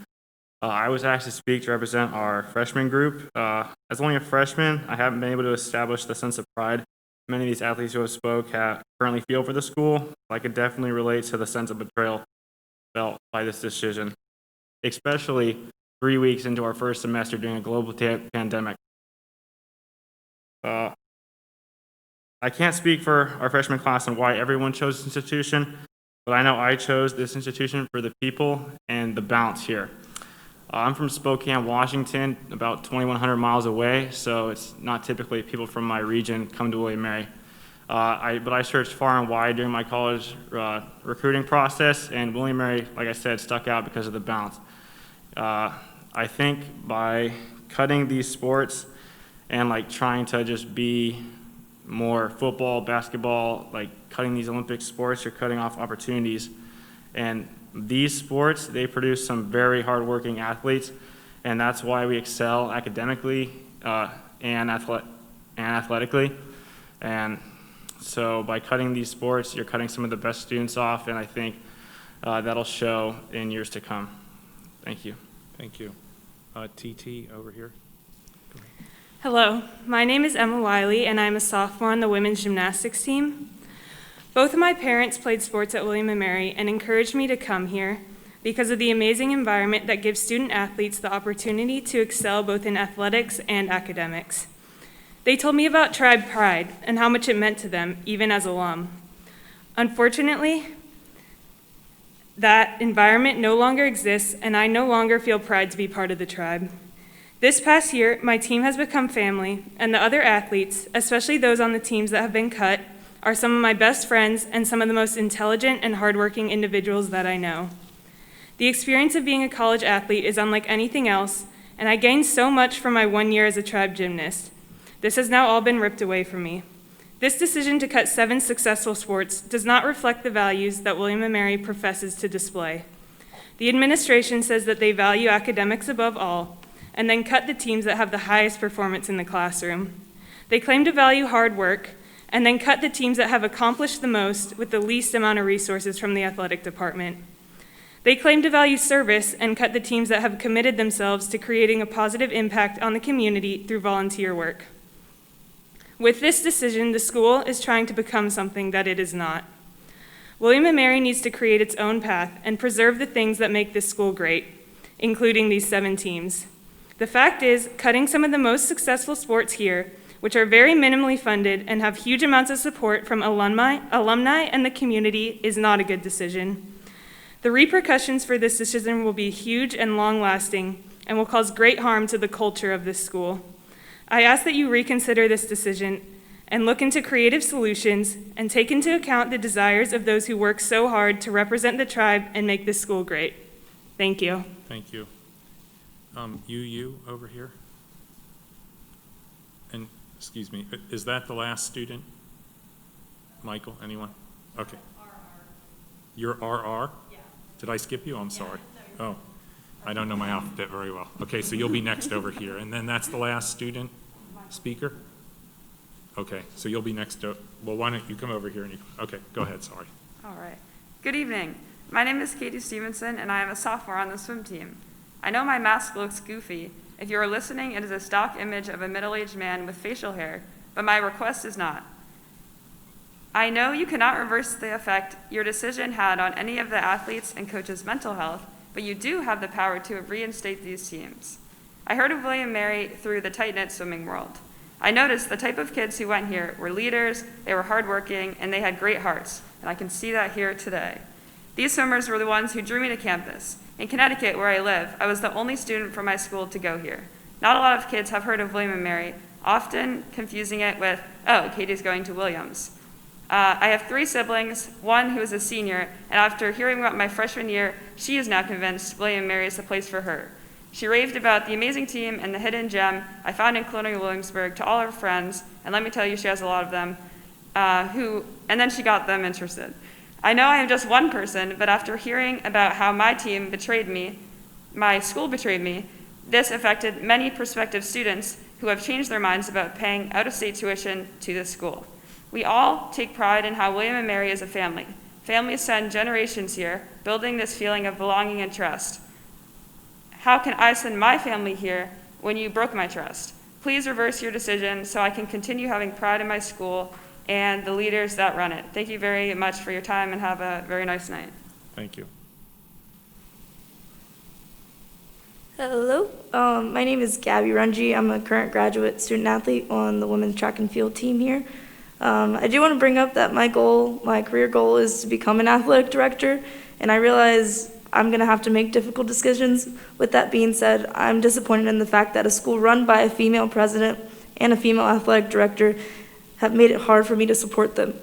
I was asked to speak to represent our freshman group. As only a freshman, I haven't been able to establish the sense of pride many of these athletes who have spoke currently feel for the school. I could definitely relate to the sense of betrayal felt by this decision, especially 3 weeks into our first semester during a global pandemic. I can't speak for our freshman class and why everyone chose this institution, but I know I chose this institution for the people and the balance here. I'm from Spokane, Washington, about 2,100 miles away, so it's not typically people from my region come to William & Mary. But I searched far and wide during my college recruiting process, and William & Mary, like I said, stuck out because of the balance. I think by cutting these sports and trying to just be more football, basketball, cutting these Olympic sports, you're cutting off opportunities. And these sports, they produce some very hardworking athletes, and that's why we excel academically and athletically. And so by cutting these sports, you're cutting some of the best students off, and I think that'll show in years to come. Thank you. Thank you. TT over here. Hello, my name is Emma Wiley, and I'm a sophomore on the women's gymnastics team. Both of my parents played sports at William & Mary and encouraged me to come here because of the amazing environment that gives student athletes the opportunity to excel both in athletics and academics. They told me about tribe pride and how much it meant to them, even as alum. Unfortunately, that environment no longer exists, and I no longer feel pride to be part of the tribe. This past year, my team has become family, and the other athletes, especially those on the teams that have been cut, are some of my best friends and some of the most intelligent and hardworking individuals that I know. The experience of being a college athlete is unlike anything else, and I gained so much from my 1 year as a tribe gymnast. This has now all been ripped away from me. This decision to cut 7 successful sports does not reflect the values that William & Mary professes to display. The administration says that they value academics above all, and then cut the teams that have the highest performance in the classroom. They claim to value hard work, and then cut the teams that have accomplished the most with the least amount of resources from the athletic department. They claim to value service and cut the teams that have committed themselves to creating a positive impact on the community through volunteer work. With this decision, the school is trying to become something that it is not. William & Mary needs to create its own path and preserve the things that make this school great, including these 7 teams. The fact is, cutting some of the most successful sports here, which are very minimally funded and have huge amounts of support from alumni and the community, is not a good decision. The repercussions for this decision will be huge and long-lasting and will cause great harm to the culture of this school. I ask that you reconsider this decision and look into creative solutions and take into account the desires of those who work so hard to represent the tribe and make this school great. Thank you. Thank you. You over here. And, excuse me, is that the last student? Michael, anyone? Okay. You're RR? Yeah. Did I skip you? I'm sorry. Oh, I don't know my alphabet very well. Okay, so you'll be next over here. And then that's the last student speaker? Okay, so you'll be next to, well, why don't you come over here and okay, go ahead, sorry. All right. Good evening. My name is Katie Stevenson, and I am a sophomore on the swim team. I know my mask looks goofy. If you are listening, it is a stock image of a middle-aged man with facial hair, but my request is not. I know you cannot reverse the effect your decision had on any of the athletes' and coaches' mental health, but you do have the power to reinstate these teams. I heard of William & Mary through the tight-knit swimming world. I noticed the type of kids who went here were leaders, they were hardworking, and they had great hearts, and I can see that here today. These swimmers were the ones who drew me to campus. In Connecticut, where I live, I was the only student from my school to go here. Not a lot of kids have heard of William & Mary, often confusing it with, oh, Katie's going to Williams. I have 3 siblings, one who is a senior, and after hearing about my freshman year, she is now convinced William & Mary is the place for her. She raved about the amazing team and the hidden gem I found in Colonial Williamsburg to all her friends, and let me tell you, she has a lot of them, and then she got them interested. I know I am just one person, but after hearing about how my team betrayed me, my school betrayed me, this affected many prospective students who have changed their minds about paying out-of-state tuition to this school. We all take pride in how William & Mary is a family. Families send generations here, building this feeling of belonging and trust. How can I send my family here when you broke my trust? Please reverse your decision so I can continue having pride in my school and the leaders that run it. Thank you very much for your time and have a very nice night. Thank you. Hello, my name is Gabby Runji. I'm a current graduate student athlete on the women's track and field team here. I do want to bring up that my career goal is to become an athletic director, and I realize I'm going to have to make difficult decisions. With that being said, I'm disappointed in the fact that a school run by a female president and a female athletic director have made it hard for me to support them.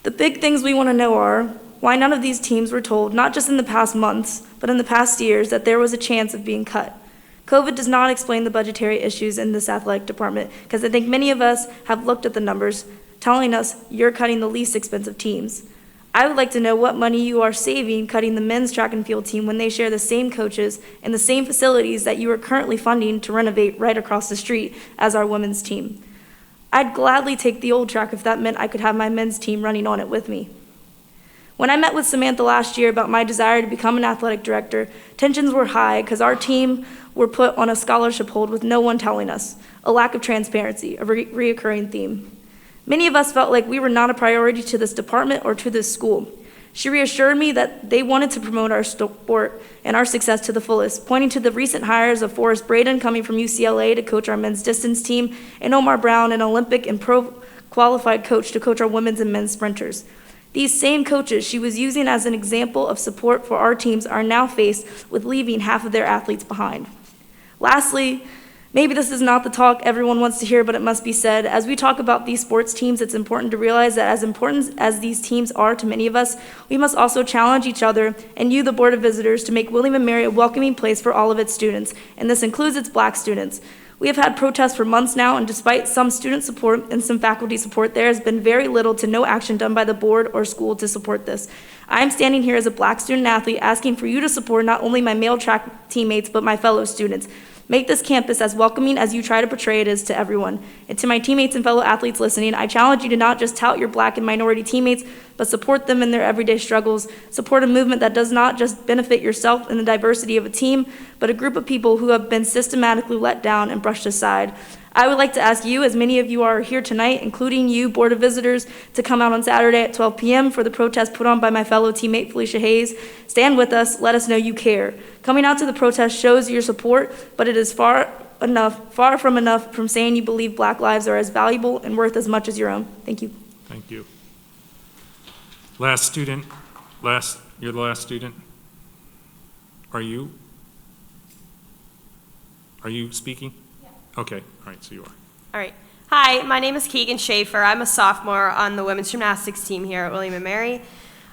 The big things we want to know are why none of these teams were told, not just in the past months, but in the past years, that there was a chance of being cut. COVID does not explain the budgetary issues in this athletic department, because I think many of us have looked at the numbers telling us you're cutting the least expensive teams. I would like to know what money you are saving cutting the men's track and field team when they share the same coaches and the same facilities that you are currently funding to renovate right across the street as our women's team. I'd gladly take the old track if that meant I could have my men's team running on it with me. When I met with Samantha last year about my desire to become an athletic director, tensions were high because our team were put on a scholarship hold with no one telling us, a lack of transparency, a reoccurring theme. Many of us felt like we were not a priority to this department or to this school. She reassured me that they wanted to promote our sport and our success to the fullest, pointing to the recent hires of Forrest Braden coming from UCLA to coach our men's distance team, and Omar Brown, an Olympic and pro qualified coach to coach our women's and men's sprinters. These same coaches she was using as an example of support for our teams are now faced with leaving half of their athletes behind. Lastly, maybe this is not the talk everyone wants to hear, but it must be said. As we talk about these sports teams, it's important to realize that as important as these teams are to many of us, we must also challenge each other and you, the Board of Visitors, to make William & Mary a welcoming place for all of its students, and this includes its Black students. We have had protests for months now, and despite some student support and some faculty support, there has been very little to no action done by the board or school to support this. I am standing here as a Black student athlete asking for you to support not only my male track teammates, but my fellow students. Make this campus as welcoming as you try to portray it is to everyone. And to my teammates and fellow athletes listening, I challenge you to not just tout your Black and minority teammates, but support them in their everyday struggles. Support a movement that does not just benefit yourself and the diversity of a team, but a group of people who have been systematically let down and brushed aside. I would like to ask you, as many of you are here tonight, including you, Board of Visitors, to come out on Saturday at 12 p.m. for the protest put on by my fellow teammate Felicia Hayes. Stand with us, let us know you care. Coming out to the protest shows your support, but it is far from enough from saying you believe Black lives are as valuable and worth as much as your own. Thank you. Thank you. Last student, you're the last student. Are you speaking? Yeah. Okay, all right, so you are. All right. Hi, my name is Keegan Schaefer. I'm a sophomore on the women's gymnastics team here at William & Mary.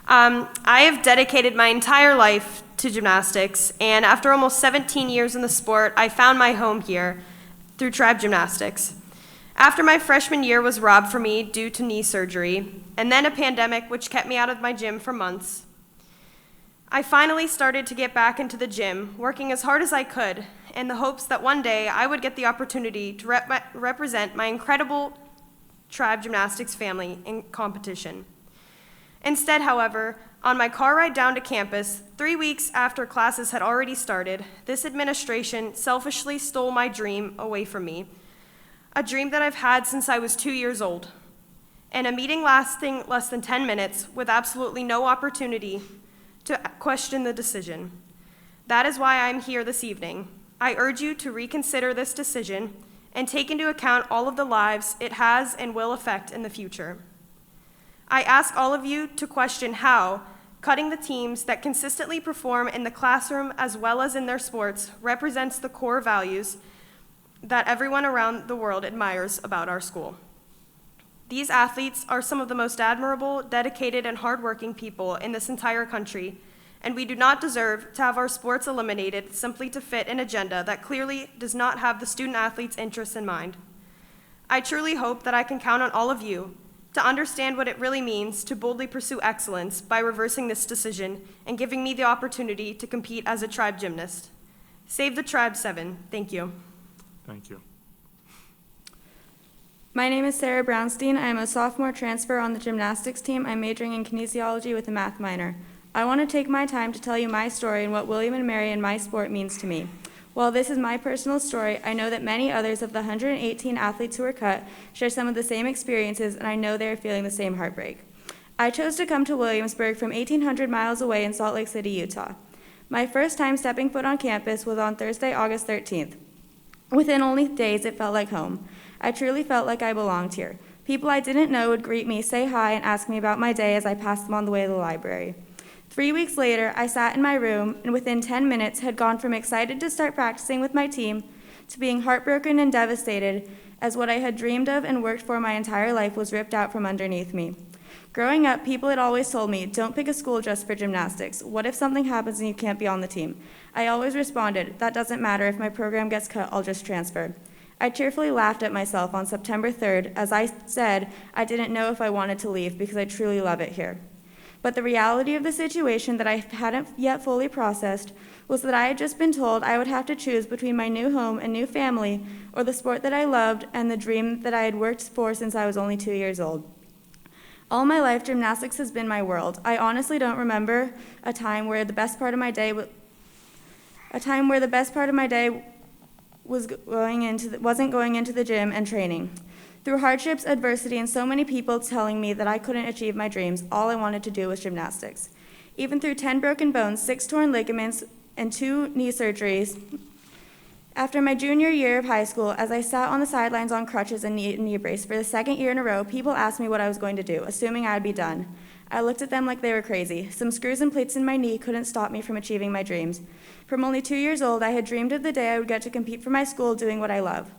I have dedicated my entire life to gymnastics, and after almost 17 years in the sport, I found my home here through Tribe Gymnastics. After my freshman year was robbed from me due to knee surgery, and then a pandemic which kept me out of my gym for months, I finally started to get back into the gym, working as hard as I could, in the hopes that one day I would get the opportunity to represent my incredible Tribe Gymnastics family in competition. Instead, however, on my car ride down to campus, 3 weeks after classes had already started, this administration selfishly stole my dream away from me, a dream that I've had since I was 2 years old. and a meeting lasting less than 10 minutes with absolutely no opportunity to question the decision. That is why I'm here this evening. I urge you to reconsider this decision and take into account all of the lives it has and will affect in the future. I ask all of you to question how cutting the teams that consistently perform in the classroom as well as in their sports represents the core values that everyone around the world admires about our school. These athletes are some of the most admirable, dedicated, and hardworking people in this entire country, and we do not deserve to have our sports eliminated simply to fit an agenda that clearly does not have the student athletes' interests in mind. I truly hope that I can count on all of you to understand what it really means to boldly pursue excellence by reversing this decision and giving me the opportunity to compete as a tribe gymnast. Save the Tribe 7. Thank you. Thank you. My name is Sarah Brownstein. I am a sophomore transfer on the gymnastics team. I'm majoring in kinesiology with a math minor. I want to take my time to tell you my story and what William & Mary and my sport means to me. While this is my personal story, I know that many others of the 118 athletes who were cut share some of the same experiences, and I know they are feeling the same heartbreak. I chose to come to Williamsburg from 1,800 miles away in Salt Lake City, Utah. My first time stepping foot on campus was on Thursday, August 13th. Within only days, it felt like home. I truly felt like I belonged here. People I didn't know would greet me, say hi, and ask me about my day as I passed them on the way to the library. 3 weeks later, I sat in my room and within 10 minutes had gone from excited to start practicing with my team to being heartbroken and devastated as what I had dreamed of and worked for my entire life was ripped out from underneath me. Growing up, people had always told me, don't pick a school just for gymnastics. What if something happens and you can't be on the team? I always responded, that doesn't matter. If my program gets cut, I'll just transfer. I cheerfully laughed at myself on September 3rd as I said I didn't know if I wanted to leave because I truly love it here. But the reality of the situation that I hadn't yet fully processed was that I had just been told I would have to choose between my new home and new family or the sport that I loved and the dream that I had worked for since I was only 2 years old. All my life, gymnastics has been my world. I honestly don't remember a time where the best part of my day wasn't going into the gym and training. Through hardships, adversity, and so many people telling me that I couldn't achieve my dreams, all I wanted to do was gymnastics. Even through 10 broken bones, 6 torn ligaments, and 2 knee surgeries, after my junior year of high school, as I sat on the sidelines on crutches and knee brace for the second year in a row, people asked me what I was going to do, assuming I'd be done. I looked at them like they were crazy. Some screws and plates in my knee couldn't stop me from achieving my dreams. From only 2 years old, I had dreamed of the day I would get to compete for my school doing what I love.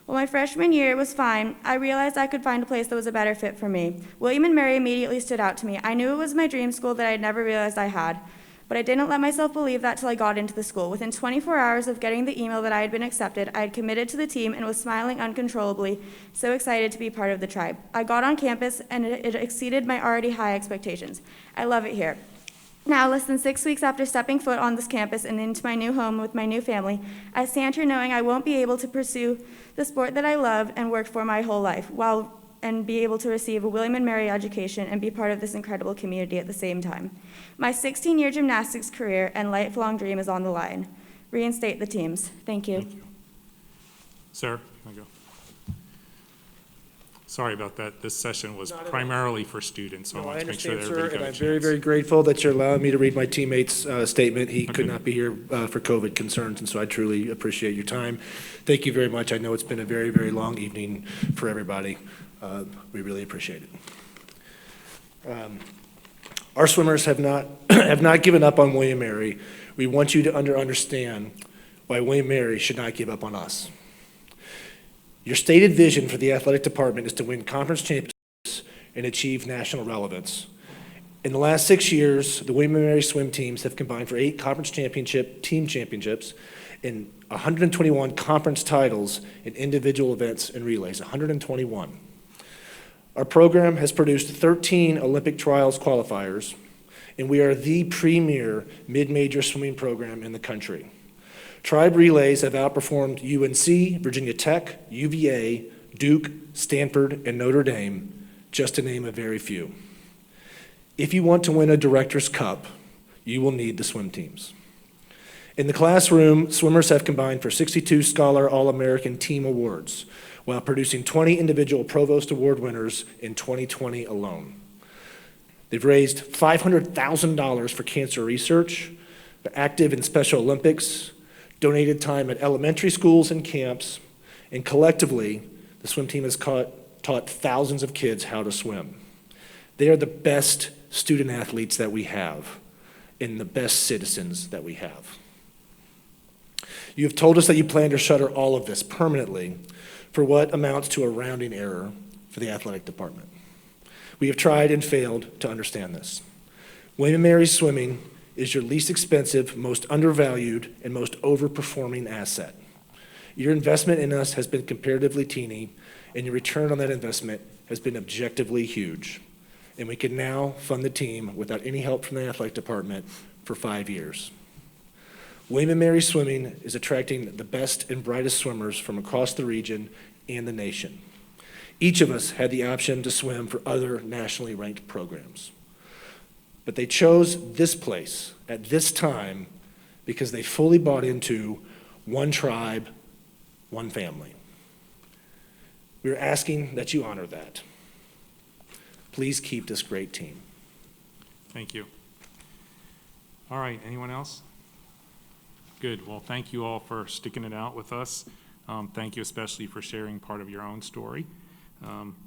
While my freshman year was fine, I realized I could find a place that was a better fit for me. William & Mary immediately stood out to me. I knew it was my dream school that I had never realized I had, but I didn't let myself believe that till I got into the school. Within 24 hours of getting the email that I had been accepted, I had committed to the team and was smiling uncontrollably, so excited to be part of the tribe. I got on campus and it exceeded my already high expectations. I love it here. Now, less than 6 weeks after stepping foot on this campus and into my new home with my new family, I stand here knowing I won't be able to pursue the sport that I love and worked for my whole life, and be able to receive a William & Mary education and be part of this incredible community at the same time. My 16-year gymnastics career and lifelong dream is on the line. Reinstate the teams. Thank you. Thank you. Sarah, can I go? Sorry about that. This session was primarily for students, so I want to make sure that everybody got a and I'm chance. very, very grateful that you're allowing me to read my teammate's statement. He could not be here for COVID concerns, and so I truly appreciate your time. Thank you very much. I know it's been a very, very long evening for everybody. We really appreciate it. Our swimmers have not given up on William & Mary. We want you to understand why William & Mary should not give up on us. Your stated vision for the athletic department is to win conference championships and achieve national relevance. In the last 6 years, the William & Mary swim teams have combined for 8 conference team championships and 121 conference titles in individual events and relays, 121. Our program has produced 13 Olympic trials qualifiers, and we are the premier mid-major swimming program in the country. Tribe relays have outperformed UNC, Virginia Tech, UVA, Duke, Stanford, and Notre Dame, just to name a very few. If you want to win a Director's Cup, you will need the swim teams. In the classroom, swimmers have combined for 62 Scholar All-American Team Awards, while producing 20 individual Provost Award winners in 2020 alone. They've raised $500,000 for cancer research, been active in Special Olympics, donated time at elementary schools and camps, and collectively, the swim team has taught thousands of kids how to swim. They are the best student athletes that we have and the best citizens that we have. You have told us that you plan to shutter all of this permanently for what amounts to a rounding error for the athletic department. We have tried and failed to understand this. William & Mary Swimming is your least expensive, most undervalued, and most overperforming asset. Your investment in us has been comparatively teeny, and your return on that investment has been objectively huge. And we can now fund the team without any help from the athletic department for 5 years. William & Mary Swimming is attracting the best and brightest swimmers from across the region and the nation. Each of us had the option to swim for other nationally ranked programs. But they chose this place at this time because they fully bought into one tribe, one family. We're asking that you honor that. Please keep this great team. Thank you. All right, anyone else? Good. Well, thank you all for sticking it out with us. Thank you especially for sharing part of your own story.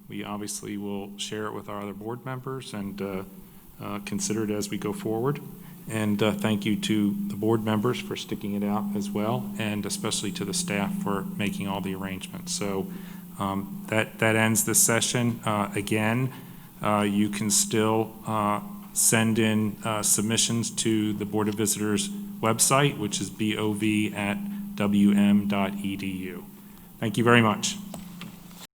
We obviously will share it with our other board members and consider it as we go forward. And thank you to the board members for sticking it out as well, and especially to the staff for making all the arrangements. So that ends this session. Again, you can still send in submissions to the Board of Visitors website, which is bov@wm.edu. Thank you very much.